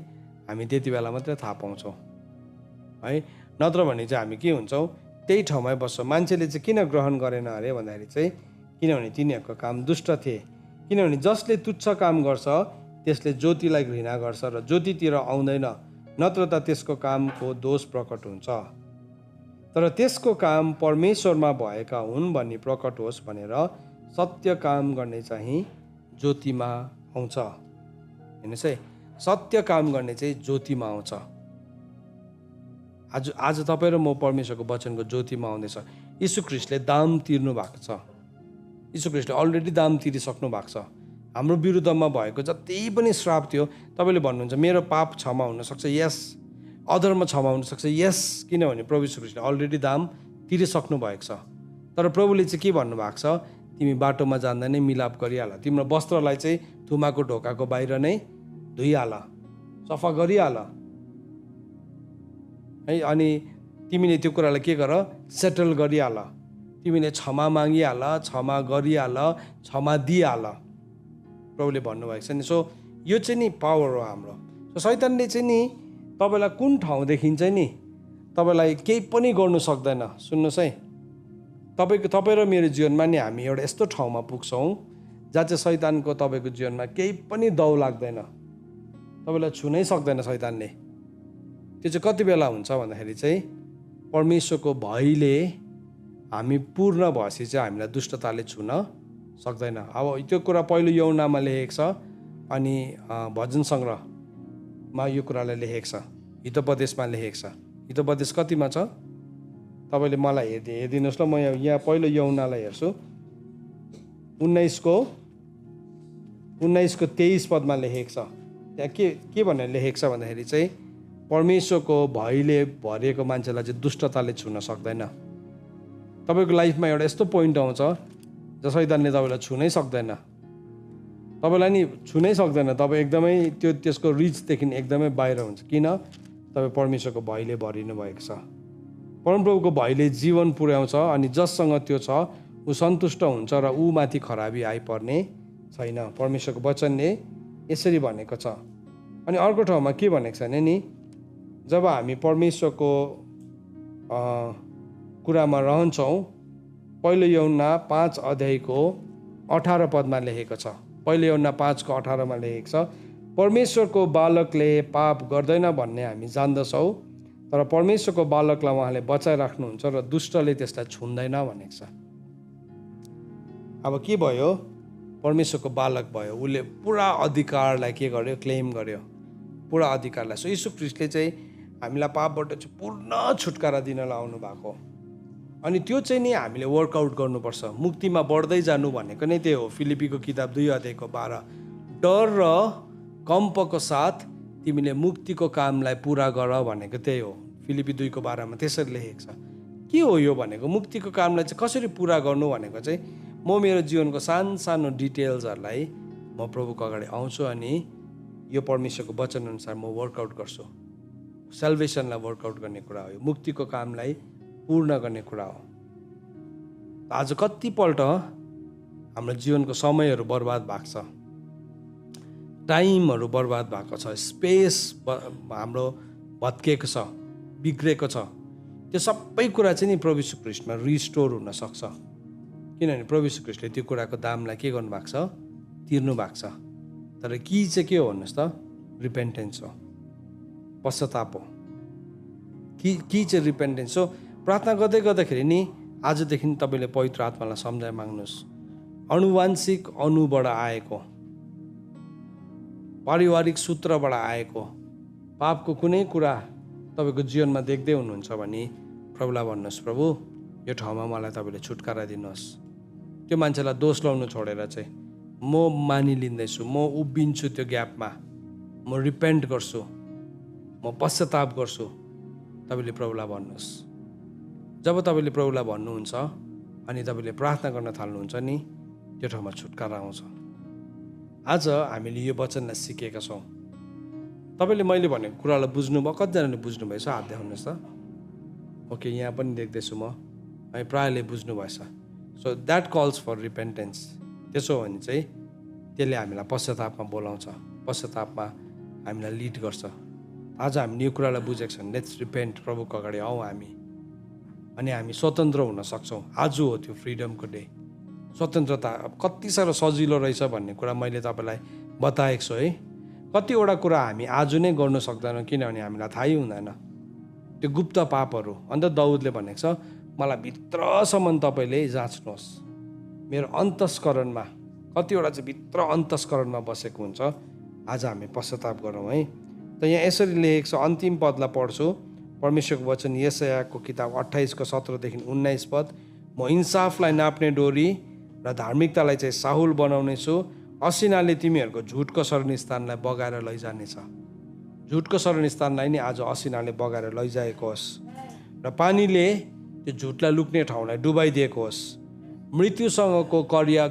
हामी त्यति बेला मात्रै थाहा पाउँछौँ है। नत्र भने चाहिँ हामी के हुन्छौँ, त्यही ठाउँमै बस्छौँ। मान्छेले चाहिँ किन ग्रहण गरेन अरे भन्दाखेरि चाहिँ किनभने तिनीहरूको काम दुष्ट थिए। किनभने जसले तुच्छ काम गर्छ त्यसले ज्योतिलाई घृणा गर्छ र ज्योतितिर आउँदैन, नत्र त त्यसको कामको दोष प्रकट हुन्छ। तर त्यसको काम परमेश्वरमा भएका हुन् भन्ने प्रकट होस् भनेर सत्य काम गर्ने चाहिँ ज्योतिमा आउँछ। हेर्नुहोस् है, सत्य काम गर्ने चाहिँ ज्योतिमा आउँछ। आज तपाईँ र म परमेश्वरको वचनको ज्योतिमा आउँदैछ। यीशु ख्रीष्टले दाम तिर्नु भएको छ। यीशु ख्रीष्टले अलरेडी दाम तिरिसक्नु भएको छ। हाम्रो विरुद्धमा भएको जति पनि श्राप थियो, तपाईँले भन्नुहुन्छ मेरो पाप क्षमा हुनसक्छ, यस। अधर्म क्षमा हुनसक्छ, यस। किनभने प्रभु यीशु ख्रीष्टले अलरेडी दाम तिरिसक्नु भएको छ। तर प्रभुले चाहिँ के भन्नुभएको छ, तिमी बाटोमा जाँदा नै मिलाप गरिहाल, तिम्रो वस्त्रलाई चाहिँ थुमाको ढोकाको बाहिर नै धुइहाल, सफा गरिहाल है। अनि तिमीले त्यो कुरालाई के गर, सेटल गरिहाल, तिमीले क्षमा मागिहाल, क्षमा गरिहाल, क्षमा दिइहाल, प्रभुले भन्नुभएको छ नि। सो यो चाहिँ नि पावर हो हाम्रो। सो शैतानले चाहिँ नि तपाईँलाई कुन ठाउँदेखि चाहिँ नि तपाईँलाई केही पनि गर्नु सक्दैन। सुन्नुहोस् है, तपाईँ र मेरो जीवनमा नि हामी एउटा यस्तो ठाउँमा पुग्छौँ जहाँ चाहिँ शैतानको तपाईँको जीवनमा केही पनि दौ लाग्दैन, तपाईँलाई छुनै सक्दैन शैतानले। त्यो चाहिँ कति बेला हुन्छ भन्दाखेरि चाहिँ परमेश्वरको भयले हामी पूर्ण भएपछि चाहिँ हामीलाई दुष्टताले छुन सक्दैन। अब त्यो कुरा पहिलो यूहन्नामा लेखेको छ, अनि भजन सङ्ग्रहमा यो कुरालाई लेखेको छ, हितोपदेशमा लेखेको छ। हितोपदेश कतिमा छ तपाईँले मलाई हेरिदिनुहोस् ल। म यहाँ पहिलो यूहन्नालाई हेर्छु, 19को 23 पदमा लेखेको छ। त्यहाँ के भनेर लेखेको छ भन्दाखेरि चाहिँ परमेश्वरको भयले भरिएको मान्छेलाई चाहिँ दुष्टताले छुन सक्दैन। तपाईँको लाइफमा एउटा यस्तो पोइन्ट आउँछ जहाँ शैतानले तपाईँलाई छुनै सक्दैन, तपाईँलाई नि छुनै सक्दैन। तपाईँ एकदमै त्यसको रिचदेखि एकदमै बाहिर हुन्छ। किन? तपाईँ परमेश्वरको भयले भरिनु भएको छ। परमप्रभुको भयले जीवन पुर्याउँछ, अनि जससँग त्यो छ ऊ सन्तुष्ट हुन्छ र ऊ माथि खराबी आइपर्ने छैन। परमेश्वरको वचनले यसरी भनेको छ। अनि अर्को ठाउँमा के भनेको छ भने नि, जब हामी परमेश्वरको कुरामा रहन्छौँ, पहिलो यूहन्ना 5 अध्यायको 18 पदमा लेखेको छ। पहिलो यूहन्ना 5को 18मा लेखेको छ, परमेश्वरको बालकले पाप गर्दैन भन्ने हामी जान्दछौँ, तर परमेश्वरको बालकलाई उहाँले बचाइराख्नुहुन्छ र दुष्टले त्यसलाई छुन्दैन भनेको छ। अब के भयो? परमेश्वरको बालक भयो, उसले पुरा अधिकारलाई के गर्यो? क्लेम गर्यो, पुरा अधिकारलाई। सो यीशु ख्रीष्टले चाहिँ हामीलाई पापबाट चाहिँ पूर्ण छुटकारा दिनलाई आउनु भएको। अनि त्यो चाहिँ नि हामीले वर्कआउट गर्नुपर्छ। मुक्तिमा बढ्दै जानु भनेको नै त्यही हो। फिलिपीको किताब 2 अध्यायको 12, डर र कम्पको साथ तिमीले मुक्तिको कामलाई पुरा गर भनेको त्यही हो। फिलिपी 2को 12मा त्यसरी लेखेको छ। के हो यो भनेको? मुक्तिको कामलाई चाहिँ कसरी पुरा गर्नु भनेको चाहिँ म मेरो जीवनको सानो डिटेल्सहरूलाई म प्रभुको अगाडि आउँछु, अनि यो परमेश्वरको वचनअनुसार म वर्कआउट गर्छु। सेल्भेसनलाई वर्कआउट गर्ने कुरा हो, यो मुक्तिको कामलाई पूर्ण गर्ने कुरा हो। आज कतिपल्ट हाम्रो जीवनको समयहरू बर्बाद भएको छ, टाइमहरू बर्बाद भएको छ, स्पेस हाम्रो भत्किएको छ, बिग्रेको छ। त्यो सबै कुरा चाहिँ नि प्रभु यीशु ख्रीष्टमा रिस्टोर हुन सक्छ। किनभने प्रभु यीशु ख्रीष्टले त्यो कुराको दामलाई के गर्नु भएको छ? तिर्नु भएको छ। तर कि चाहिँ के हो भन्नुहोस् त? रिपेन्टेन्स हो। पश्चाताप हो कि चाहिँ रिपेन्टेन्स हो। प्रार्थना गर्दै गर्दाखेरि नि आजदेखि तपाईँले पवित्र आत्मालाई सम्झाइ माग्नुहोस्। अनुवांशिक अनुबाट आएको, पारिवारिक सूत्रबाट आएको पापको कुनै कुरा तपाईँको जीवनमा देख्दै हुनुहुन्छ भने प्रभुलाई भन्नुहोस्, प्रभु यो ठाउँमा मलाई तपाईँले छुटकारा दिनुहोस्। त्यो मान्छेलाई दोष लाउनु छोडेर चाहिँ म मानिलिँदैछु, म उभिन्छु त्यो ग्यापमा, म रिपेन्ट गर्छु, म पश्चाताप गर्छु। तपाईँले प्रभुलाई भन्नुहोस्। जब तपाईँले प्रभुलाई भन्नुहुन्छ अनि तपाईँले प्रार्थना गर्न थाल्नुहुन्छ नि, त्यो ठाउँमा छुटकारा आउँछ। आज हामीले यो वचनलाई सिकेका छौँ। तपाईँले मैले भनेको कुरालाई बुझ्नुभयो? कतिजनाले बुझ्नुभएछ? हात देखाउनुहोस् त। ओके, यहाँ पनि देख्दैछु म, है प्रायःले बुझ्नुभएछ। So that calls for repentance. त्यसो हो भने चाहिँ त्यसले हामीलाई पश्चातापमा बोलाउँछ, पश्चातापमा हामीलाई लिड गर्छ। आज हामीले यो कुरालाई बुझेको छ भने लेट्स रिपेन्ट, प्रभुको अगाडि आउँ हामी, अनि हामी स्वतन्त्र हुन सक्छौँ। आज हो त्यो फ्रिडमको डे। स्वतन्त्रता कति साह्रो सजिलो रहेछ भन्ने कुरा मैले तपाईँलाई बताएको छु है। कतिवटा कुरा हामी आज नै गर्नु सक्दैनौँ किनभने हामीलाई थाहै हुँदैन, त्यो गुप्त पापहरू। अन्त दाउदले भनेको छ, मलाई भित्रसम्म तपाईँले जाँच्नुहोस्, मेरो अन्तस्करणमा कतिवटा चाहिँ भित्र अन्तस्करणमा बसेको हुन्छ। आज हामी पश्चाताप गरौँ है। त यहाँ यसरी लेखेको छ, अन्तिम पदलाई पढ्छु। परमेश्वरको वचन यशायाको किताब 28:17-19 पद। म इन्साफलाई नाप्ने डोरी र धार्मिकतालाई चाहिँ साहुल बनाउनेछु। असिनाले तिमीहरूको झुटको शरणस्थानलाई बगाएर लैजानेछ। झुटको शरणस्थानलाई नि आज असिनाले बगाएर लैजाएको होस् र पानीले त्यो झुटलाई लुक्ने ठाउँलाई डुबाइदिएको होस्। मृत्युसँगको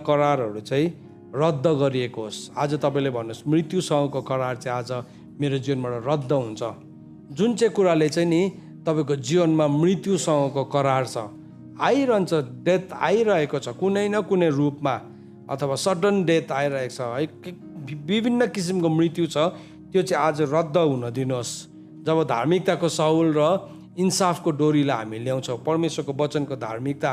करारहरू चाहिँ रद्द गरिएको होस्। आज तपाईँले भन्नुहोस्, मृत्युसँगको करार चाहिँ आज मेरो जीवनबाट रद्द हुन्छ। जुन चाहिँ कुराले चाहिँ नि तपाईँको जीवनमा मृत्युसँगको करार छ, आइरहन्छ, डेथ आइरहेको छ कुनै न कुनै रूपमा, अथवा सडन डेथ आइरहेको छ है, विभिन्न किसिमको मृत्यु छ, त्यो चाहिँ आज रद्द हुन दिनुहोस्। जब धार्मिकताको साहुल र इन्साफको डोरीलाई हामी ल्याउँछौँ, परमेश्वरको वचनको धार्मिकता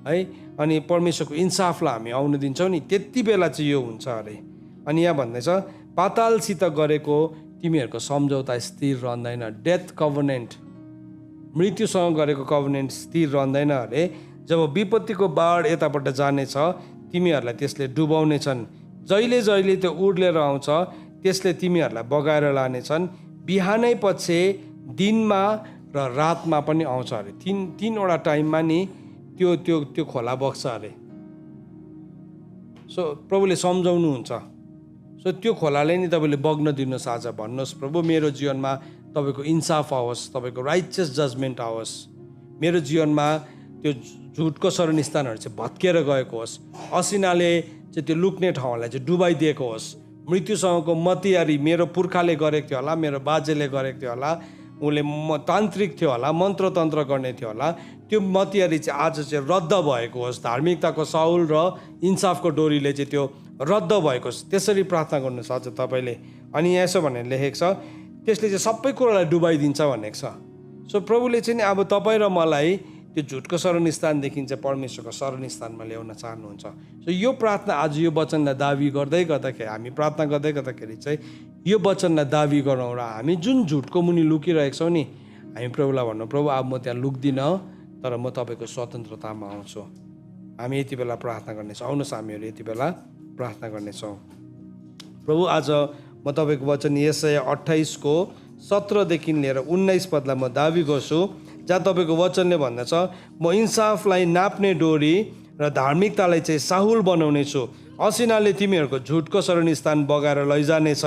है अनि परमेश्वरको इन्साफलाई हामी आउन दिन्छौँ नि, त्यति बेला चाहिँ यो हुन्छ अरे। अनि यहाँ भन्दैछ, पातालसित गरेको तिमीहरूको सम्झौता स्थिर रहँदैन। डेथ कभनेन्ट, मृत्युसँग गरेको कभनेन्ट स्थिर रहँदैन अरे। जब विपत्तिको बाढ यताबाट जानेछ, तिमीहरूलाई त्यसले डुबाउनेछन्। जहिले जहिले त्यो उर्लेर आउँछ, त्यसले तिमीहरूलाई बगाएर लानेछन्। बिहानै पछि दिनमा र रातमा पनि आउँछ अरे। तीनवटा टाइममा नि त्यो त्यो त्यो खोला बग्छ अरे। सो प्रभुले सम्झाउनुहुन्छ। सो त्यो खोलाले नि तपाईँले बग्न दिनुहोस्। आज भन्नुहोस्, प्रभु मेरो जीवनमा तपाईँको इन्साफ आओस्, तपाईँको राइचियस जजमेन्ट आओस्। मेरो जीवनमा त्यो झुटको शरणस्थानहरू चाहिँ भत्केर गएको होस्। असिनाले चाहिँ त्यो लुक्ने ठाउँलाई चाहिँ डुबाइदिएको होस्। मृत्युसँगको मतियारी मेरो पुर्खाले गरेको थियो होला, मेरो बाजेले गरेको थियो होला, उसले तान्त्रिक थियो होला, मन्त्रतन्त्र गर्ने थियो होला, त्यो मतियारी चाहिँ आज चाहिँ रद्द भएको होस्। धार्मिकताको साहुल र इन्साफको डोरीले चाहिँ त्यो रद्द भएको होस्। त्यसरी प्रार्थना गर्नुहोस् आज तपाईँले। अनि यहाँ यसो भनेर लेखेको छ, त्यसले चाहिँ सबै कुरालाई डुबाइदिन्छ भनेको छ। सो प्रभुले चाहिँ नि अब तपाईँ र मलाई त्यो झुटको शरणस्थानदेखि चाहिँ परमेश्वरको शरणस्थानमा ल्याउन चाहनुहुन्छ। सो यो प्रार्थना आज यो वचनलाई दाबी गर्दै गर्दाखेरि, हामी प्रार्थना गर्दै गर्दाखेरि चाहिँ यो वचनलाई दाबी गरौँ र हामी जुन झुटको मुनि लुकिरहेको छौँ नि, हामी प्रभुलाई भन्नु, प्रभु अब म त्यहाँ लुक्दिनँ, तर म तपाईँको स्वतन्त्रतामा आउँछु। हामी यति बेला प्रार्थना गर्नेछौँ। आउनुहोस् हामीहरू यति बेला प्रार्थना गर्नेछौँ। प्रभु आज म तपाईँको वचन यशाया 28:17 लिएर 19 पदलाई म दाबी गर्छु, जहाँ तपाईँको वचनले भन्दछ, म इन्साफलाई नाप्ने डोरी र धार्मिकतालाई चाहिँ साहुल बनाउने छु। असिनाले तिमीहरूको झुटको शरणस्थान बगाएर लैजानेछ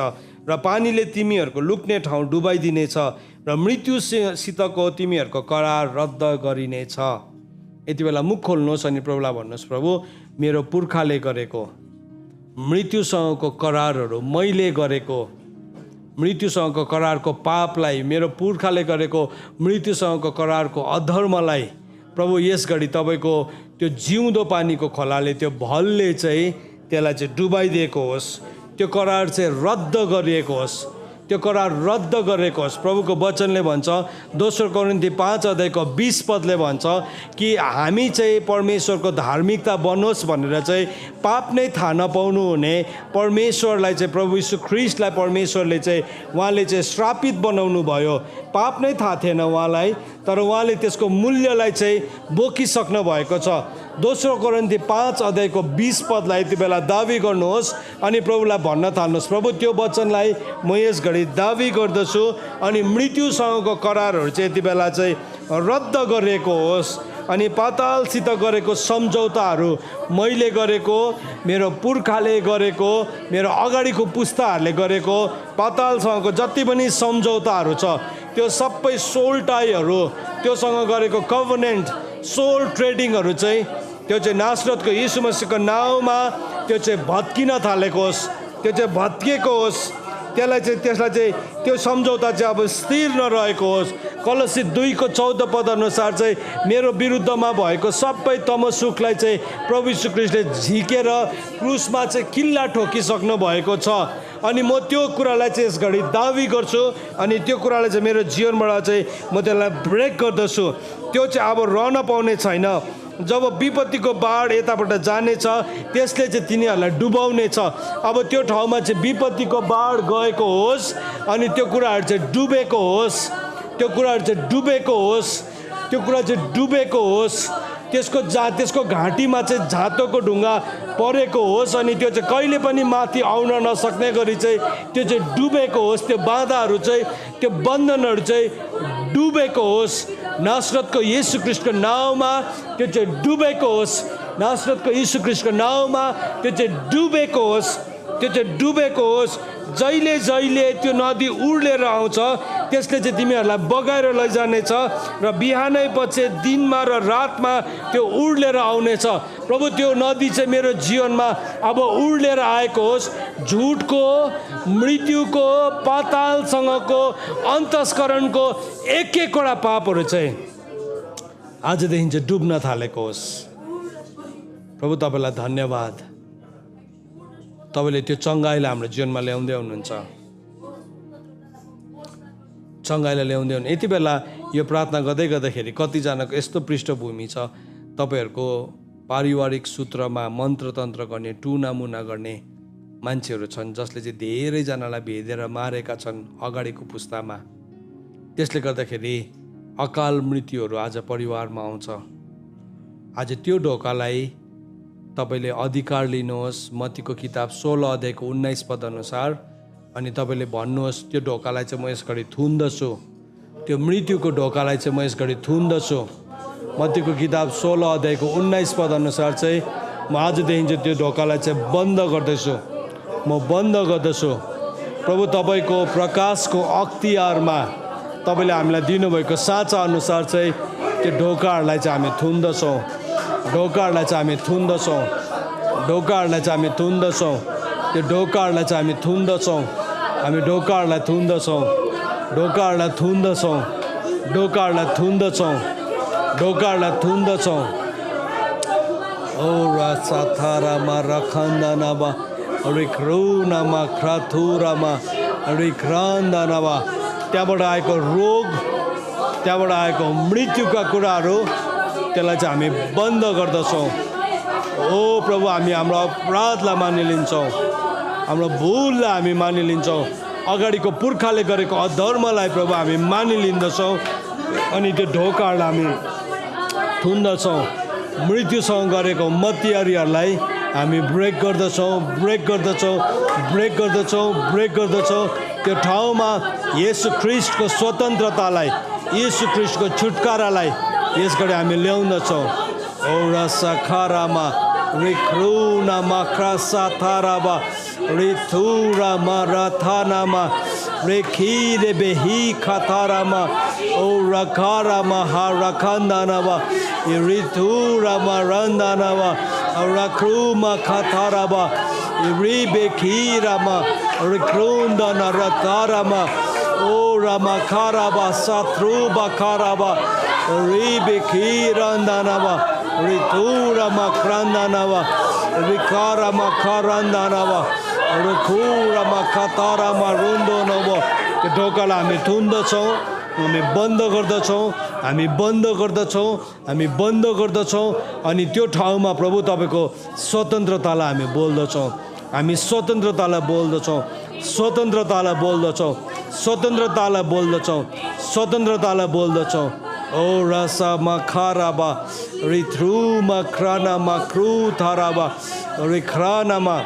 र पानीले तिमीहरूको लुक्ने ठाउँ डुबाइदिनेछ र मृत्युसितको तिमीहरूको करार रद्द गरिनेछ। यति बेला मुख खोल्नुहोस् अनि प्रभुलाई भन्नुहोस्, प्रभु मेरो पुर्खाले गरेको मृत्युसँगको करारहरू, मैले गरेको मृत्युसँगको करारको पापलाई, मेरो पुर्खाले गरेको मृत्युसँगको करारको अधर्मलाई प्रभु यस घडी तपाईँको त्यो जिउँदो पानीको खोलाले, त्यो भलले चाहिँ त्यसलाई चाहिँ डुबाइदिएको होस्। त्यो करार चाहिँ रद्द गरिएको होस्। त्यो करार रद्द गरेको होस्। प्रभुको वचनले भन्छ, दोस्रो कोरिन्थी 5 अध्यायको 20 पदले भन्छ कि हामी चाहिँ परमेश्वरको धार्मिकता बनोस् भनेर चाहिँ पाप नै थाहा नपाउनु हुने परमेश्वरलाई चाहिँ, प्रभु यीशु ख्रीष्टलाई परमेश्वरले चाहिँ उहाँले चाहिँ श्रापित बनाउनु भयो। पाप नै थाहा थिएन उहाँलाई, तर उहाँले त्यसको मूल्यलाई चाहिँ बोकिसक्नु भएको छ। दोस्रो कोरिन्थी 5 अध्यायको 20 पदलाई यति बेला दाबी गर्नुहोस् अनि प्रभुलाई भन्न थाल्नुहोस्, प्रभु त्यो वचनलाई म यस घडी दाबी गर्दछु अनि मृत्युसँगको करारहरू चाहिँ यति बेला चाहिँ रद्द गरिएको होस् अनि पातालसित गरेको सम्झौताहरू, मैले गरेको, मेरो पुर्खाले गरेको, मेरो अगाडिको पुस्ताहरूले गरेको पातालसँगको जति पनि सम्झौताहरू छ त्यो सबै सोल टाईहरू, त्योसँग गरेको कभनेन्ट, सोल ट्रेडिङहरू चाहिँ त्यो चाहिँ नासरतको यीशु मसीहको नाउँमा त्यो चाहिँ भत्किन थालेको होस्, त्यो चाहिँ भत्किएको होस्। त्यसलाई चाहिँ त्यो सम्झौता चाहिँ अब स्थिर नरहेको होस्। कलसी 2:14 पद अनुसार चाहिँ मेरो विरुद्धमा भएको सबै तमसुखलाई चाहिँ प्रभु यीशु ख्रीष्टले झिकेर क्रुसमा चाहिँ किल्ला ठोकिसक्नु भएको छ अनि म त्यो कुरालाई चाहिँ यस घडी दाबी गर्छु अनि त्यो कुरालाई चाहिँ मेरो जीवनबाट चाहिँ म त्यसलाई ब्रेक गर्दछु। त्यो चाहिँ अब रहन पाउने छैन। जब विपत्तिको बाढ यताबाट जानेछ त्यसले चाहिँ तिनीहरूलाई डुबाउनेछ। अब त्यो ठाउँमा चाहिँ विपत्तिको बाढ गएको होस् अनि त्यो कुराहरू चाहिँ डुबेको होस्, त्यो कुराहरू चाहिँ डुबेको होस्, त्यो कुरा चाहिँ डुबेको होस्, त्यसको घाँटीमा चाहिँ झातोको ढुङ्गा परेको होस् अनि त्यो चाहिँ कहिले पनि माथि आउन नसक्ने गरी चाहिँ त्यो चाहिँ डुबेको होस्। त्यो बाधाहरू चाहिँ, त्यो बन्धनहरू चाहिँ डुबेको होस्। नासरतको यीशु ख्रीष्टको नाउँमा त्यो चाहिँ डुबेको होस्। नासरतको यीशु ख्रीष्टको नाउँमा त्यो चाहिँ डुबेको होस्, त्यो चाहिँ डुबेको होस्। जहिले जहिले त्यो नदी उर्लेर आउँछ त्यसले चाहिँ तिमीहरूलाई बगाएर लैजानेछ र बिहानै पछि दिनमा र रातमा त्यो उर्लेर आउनेछ। प्रभु त्यो नदी चाहिँ मेरो जीवनमा अब उर्लेर आएको होस्। झुटको, मृत्युको, पातालसँगको, अन्तस्करणको एक एकवटा पापहरू चाहिँ आजदेखि चाहिँ डुब्न थालेको होस्। प्रभु तपाईँलाई धन्यवाद, तपाईँले त्यो चङ्गाइलाई हाम्रो जीवनमा ल्याउँदै हुनुहुन्छ, चङ्गाइलाई ल्याउँदै हुनु। यति बेला यो प्रार्थना गर्दै गर्दाखेरि कतिजनाको यस्तो पृष्ठभूमि छ, तपाईँहरूको पारिवारिक सूत्रमा मन्त्रतन्त्र गर्ने, टुनामुना गर्ने मान्छेहरू छन् जसले चाहिँ धेरैजनालाई भेदेर मारेका छन् अगाडिको पुस्तामा। त्यसले गर्दाखेरि अकाल मृत्युहरू आज परिवारमा आउँछ। आज त्यो ढोकालाई तपाईँले अधिकार लिनुहोस्। मत्तीको किताब 16 अध्यायको 19 पद अनुसार अनि तपाईँले भन्नुहोस्, त्यो ढोकालाई चाहिँ म यस घडी थुन्दछु, त्यो मृत्युको ढोकालाई चाहिँ म यस घडी थुन्दछु। मत्तीको किताब 16 अध्यायको 19 पद अनुसार चाहिँ म आजदेखि चाहिँ त्यो ढोकालाई चाहिँ बन्द गर्दैछु, म बन्द गर्दछु। प्रभु तपाईँको प्रकाशको अख्तियारमा तपाईँले हामीलाई दिनुभएको साँचा अनुसार चाहिँ त्यो ढोकाहरूलाई चाहिँ हामी थुन्दछौँ, ढोकाहरूलाई चाहिँ हामी थुन्दछौँ, ढोकाहरूलाई चाहिँ हामी थुन्दछौँ, त्यो ढोकाहरूलाई चाहिँ हामी थुन्दछौँ, हामी ढोकाहरूलाई थुन्दछौँ, ढोकाहरूलाई थुन्दछौँ, ढोकाहरूलाई थुन्दछौँ, ढोकाहरूलाई थुन्दछौँ। ओ रासाथारामा रखन्दानामा रिक्रुनामा ख्राथुरामा रिक्रान्दानामा, त्यहाँबाट आएको रोग, त्यहाँबाट आएको मृत्युका कुराहरू त्यसलाई चाहिँ हामी बन्द गर्दछौँ। ओ प्रभु, हामी हाम्रो अपराधलाई मानिलिन्छौँ, हाम्रो भुललाई हामी मानिलिन्छौँ, अगाडिको पुर्खाले गरेको अधर्मलाई प्रभु हामी मानिलिँदछौँ अनि त्यो ढोकाहरूलाई हामी थुन्दछौँ। मृत्युसँग गरेको मतियारीहरूलाई हामी ब्रेक गर्दछौँ, ब्रेक गर्दछौँ, ब्रेक गर्दछौँ, ब्रेक गर्दछौँ। त्यो ठाउँमा येशू ख्रीष्टको स्वतन्त्रतालाई, येशू ख्रीष्टको छुटकारालाई यस घडी हामी ल्याउँदछौँ। औरा सखारामा रिक्रुनामा ख्रासाथारामा रिथुरामा रथानामा रेखिरे बेही खथारामा औरा खारामा हारखन्दानामा रिथुरामा रन्दानामा रक्रुमा खथारामा रिबेखिरामा रिक्रुन्दना रथारामा औरामा खाराबा साथ्रुबा खाराबा रिबेखिरन्दानामा रिथुरामा ख्रान्दानामा रिकारामा खरन्दानामा रुखुरामा खतरामा रुन्दो नभो त्यो ढोकालाई हामी थुन्दछौँ, हामी बन्द गर्दछौँ, हामी बन्द गर्दछौँ, हामी बन्द गर्दछौँ। अनि त्यो ठाउँमा प्रभु तपाईँको स्वतन्त्रतालाई हामी बोल्दछौँ, हामी स्वतन्त्रतालाई बोल्दछौँ, स्वतन्त्रतालाई बोल्दछौँ, स्वतन्त्रतालाई बोल्दछौँ, स्वतन्त्रतालाई बोल्दछौँ। ओ रसामा खराबा रिथ्रुमा ख्रानामा क्रु थराबा रिख्रानामा।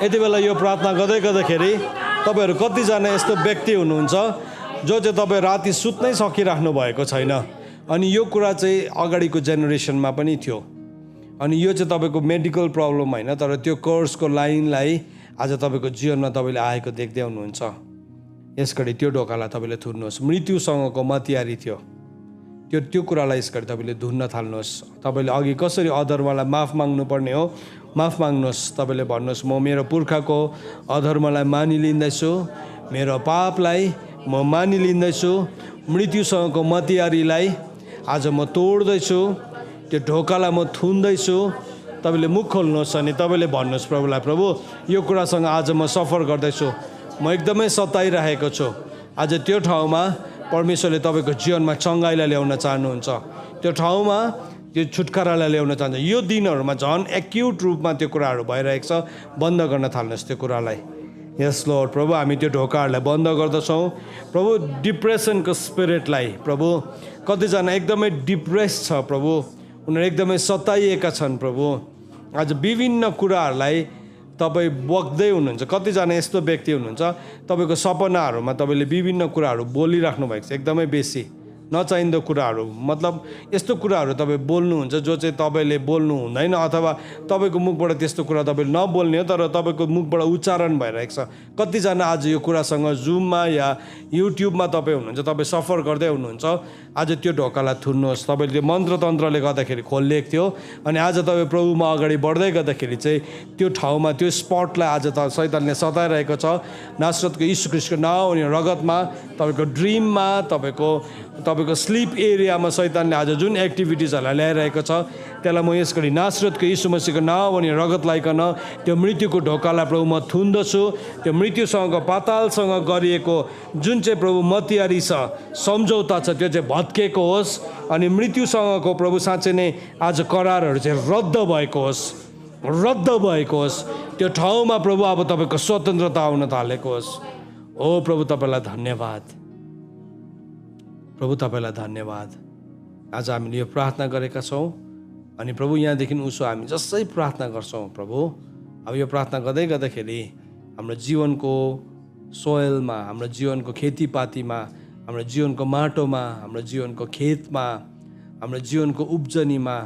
यति बेला यो प्रार्थना गर्दै गर्दाखेरि तपाईँहरू कतिजना यस्तो व्यक्ति हुनुहुन्छ जो चाहिँ तपाईँ राति सुत्नै सकिराख्नु भएको छैन। अनि यो कुरा चाहिँ अगाडिको जेनेरेसनमा पनि थियो। अनि यो चाहिँ तपाईँको मेडिकल प्रब्लम होइन, तर त्यो कर्सको लाइनलाई आज तपाईँको जीवनमा तपाईँले आएको देख्दै हुनुहुन्छ। यसघडी त्यो ढोकालाई तपाईँले थुन्नुहोस्। मृत्युसँगको मतियारी थियो, त्यो कुरालाई यसघडी तपाईँले धुन्न थाल्नुहोस्। तपाईँले अघि कसरी अधर्मलाई माफ माग्नुपर्ने हो, माफ माग्नुहोस्। तपाईँले भन्नुहोस्, म मेरो पुर्खाको अधर्मलाई मानिलिँदैछु, मेरो पापलाई म मानिलिँदैछु, मृत्युसँगको मतियारीलाई आज म तोड्दैछु, त्यो ढोकालाई म थुन्दैछु। तपाईँले मुख खोल्नुहोस् अनि तपाईँले भन्नुहोस् प्रभुलाई, प्रभु यो कुरासँग आज म सफर गर्दैछु, म एकदमै सताइरहेको छु। आज त्यो ठाउँमा परमेश्वरले तपाईँको जीवनमा चङ्गाइलाई ल्याउन चाहनुहुन्छ, त्यो ठाउँमा त्यो छुटकारालाई ल्याउन चाहन्छ। यो दिनहरूमा झन् एक्युट रूपमा त्यो कुराहरू भइरहेको छ। बन्द गर्न थाल्नुहोस् त्यो कुरालाई। यस लर्ड प्रभु, हामी त्यो ढोकाहरूलाई बन्द गर्दछौँ। प्रभु डिप्रेसनको स्पिरिटलाई, प्रभु कतिजना एकदमै डिप्रेस छ प्रभु, उनीहरू एकदमै सताइएका छन् प्रभु। आज विभिन्न कुराहरूलाई तपाईँ बग्दै हुनुहुन्छ। कतिजना यस्तो व्यक्ति हुनुहुन्छ तपाईँको सपनाहरूमा तपाईँले विभिन्न कुराहरू बोलिराख्नु भएको छ, एकदमै बेसी नचाहिँदो कुराहरू, मतलब यस्तो कुराहरू तपाईँ बोल्नुहुन्छ जो चाहिँ तपाईँले बोल्नु हुँदैन, अथवा तपाईँको मुखबाट त्यस्तो कुरा तपाईँले नबोल्ने हो, तर तपाईँको मुखबाट उच्चारण भइरहेको छ। कतिजना आज यो कुरासँग जुममा या युट्युबमा तपाईँ हुनुहुन्छ, तपाईँ सफर गर्दै हुनुहुन्छ। आज त्यो ढोकालाई थुन्नुहोस्। तपाईँले त्यो मन्त्रतन्त्रले गर्दाखेरि खोलिएको थियो, अनि आज तपाईँ प्रभुमा अगाडि बढ्दै गर्दाखेरि चाहिँ त्यो ठाउँमा त्यो स्पटलाई आज त शैतानले सताइरहेको छ। नासरतको यीशु ख्रीष्टको नाउँ अनि रगतमा, तपाईँको ड्रिममा, तपाईँको स्लिप एरियामा शैतानले आज जुन एक्टिभिटिजहरूलाई ल्याइरहेको छ, त्यसलाई म यसघडी नासरतको यीशु मसीहको नाउँ अनि रगत लाइकन त्यो मृत्युको ढोकालाई प्रभु म थुन्दछु। त्यो मृत्युसँग पातालसँग गरिएको जुन चाहिँ प्रभु मतियारी छ, सम्झौता छ, त्यो चाहिँ भत्केको होस्। अनि मृत्युसँगको प्रभु साँच्चै नै आज करारहरू चाहिँ रद्द भएको होस्, रद्द भएको होस्। त्यो ठाउँमा प्रभु अब तपाईँको स्वतन्त्रता आउन थालेको होस्। ओ प्रभु तपाईँलाई धन्यवाद, प्रभु तपाईँलाई धन्यवाद। आज हामीले यो प्रार्थना गरेका छौँ, अनि प्रभु यहाँदेखि उसो हामी जसै प्रार्थना गर्छौँ प्रभु, अब यो प्रार्थना गर्दै गर्दाखेरि हाम्रो जीवनको सोइलमा, हाम्रो जीवनको खेतीपातीमा, हाम्रो जीवनको माटोमा, हाम्रो जीवनको खेतमा, हाम्रो जीवनको उब्जनीमा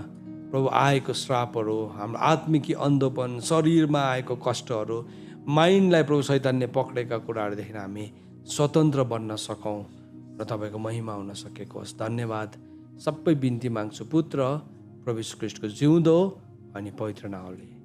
प्रभु आएको श्रापहरू, हाम्रो आत्मिकी अन्धोपन, शरीरमा आएको कष्टहरू, माइन्डलाई प्रभु शैतानले पक्रेका कुराहरूदेखि हामी स्वतन्त्र बन्न सकौँ र तपाईँको महिमा हुन सकेको होस्। धन्यवाद। सबै बिन्ती माग्छु पुत्र प्रभु यीशु ख्रीष्टको जिउँदो अनि पवित्र नामले।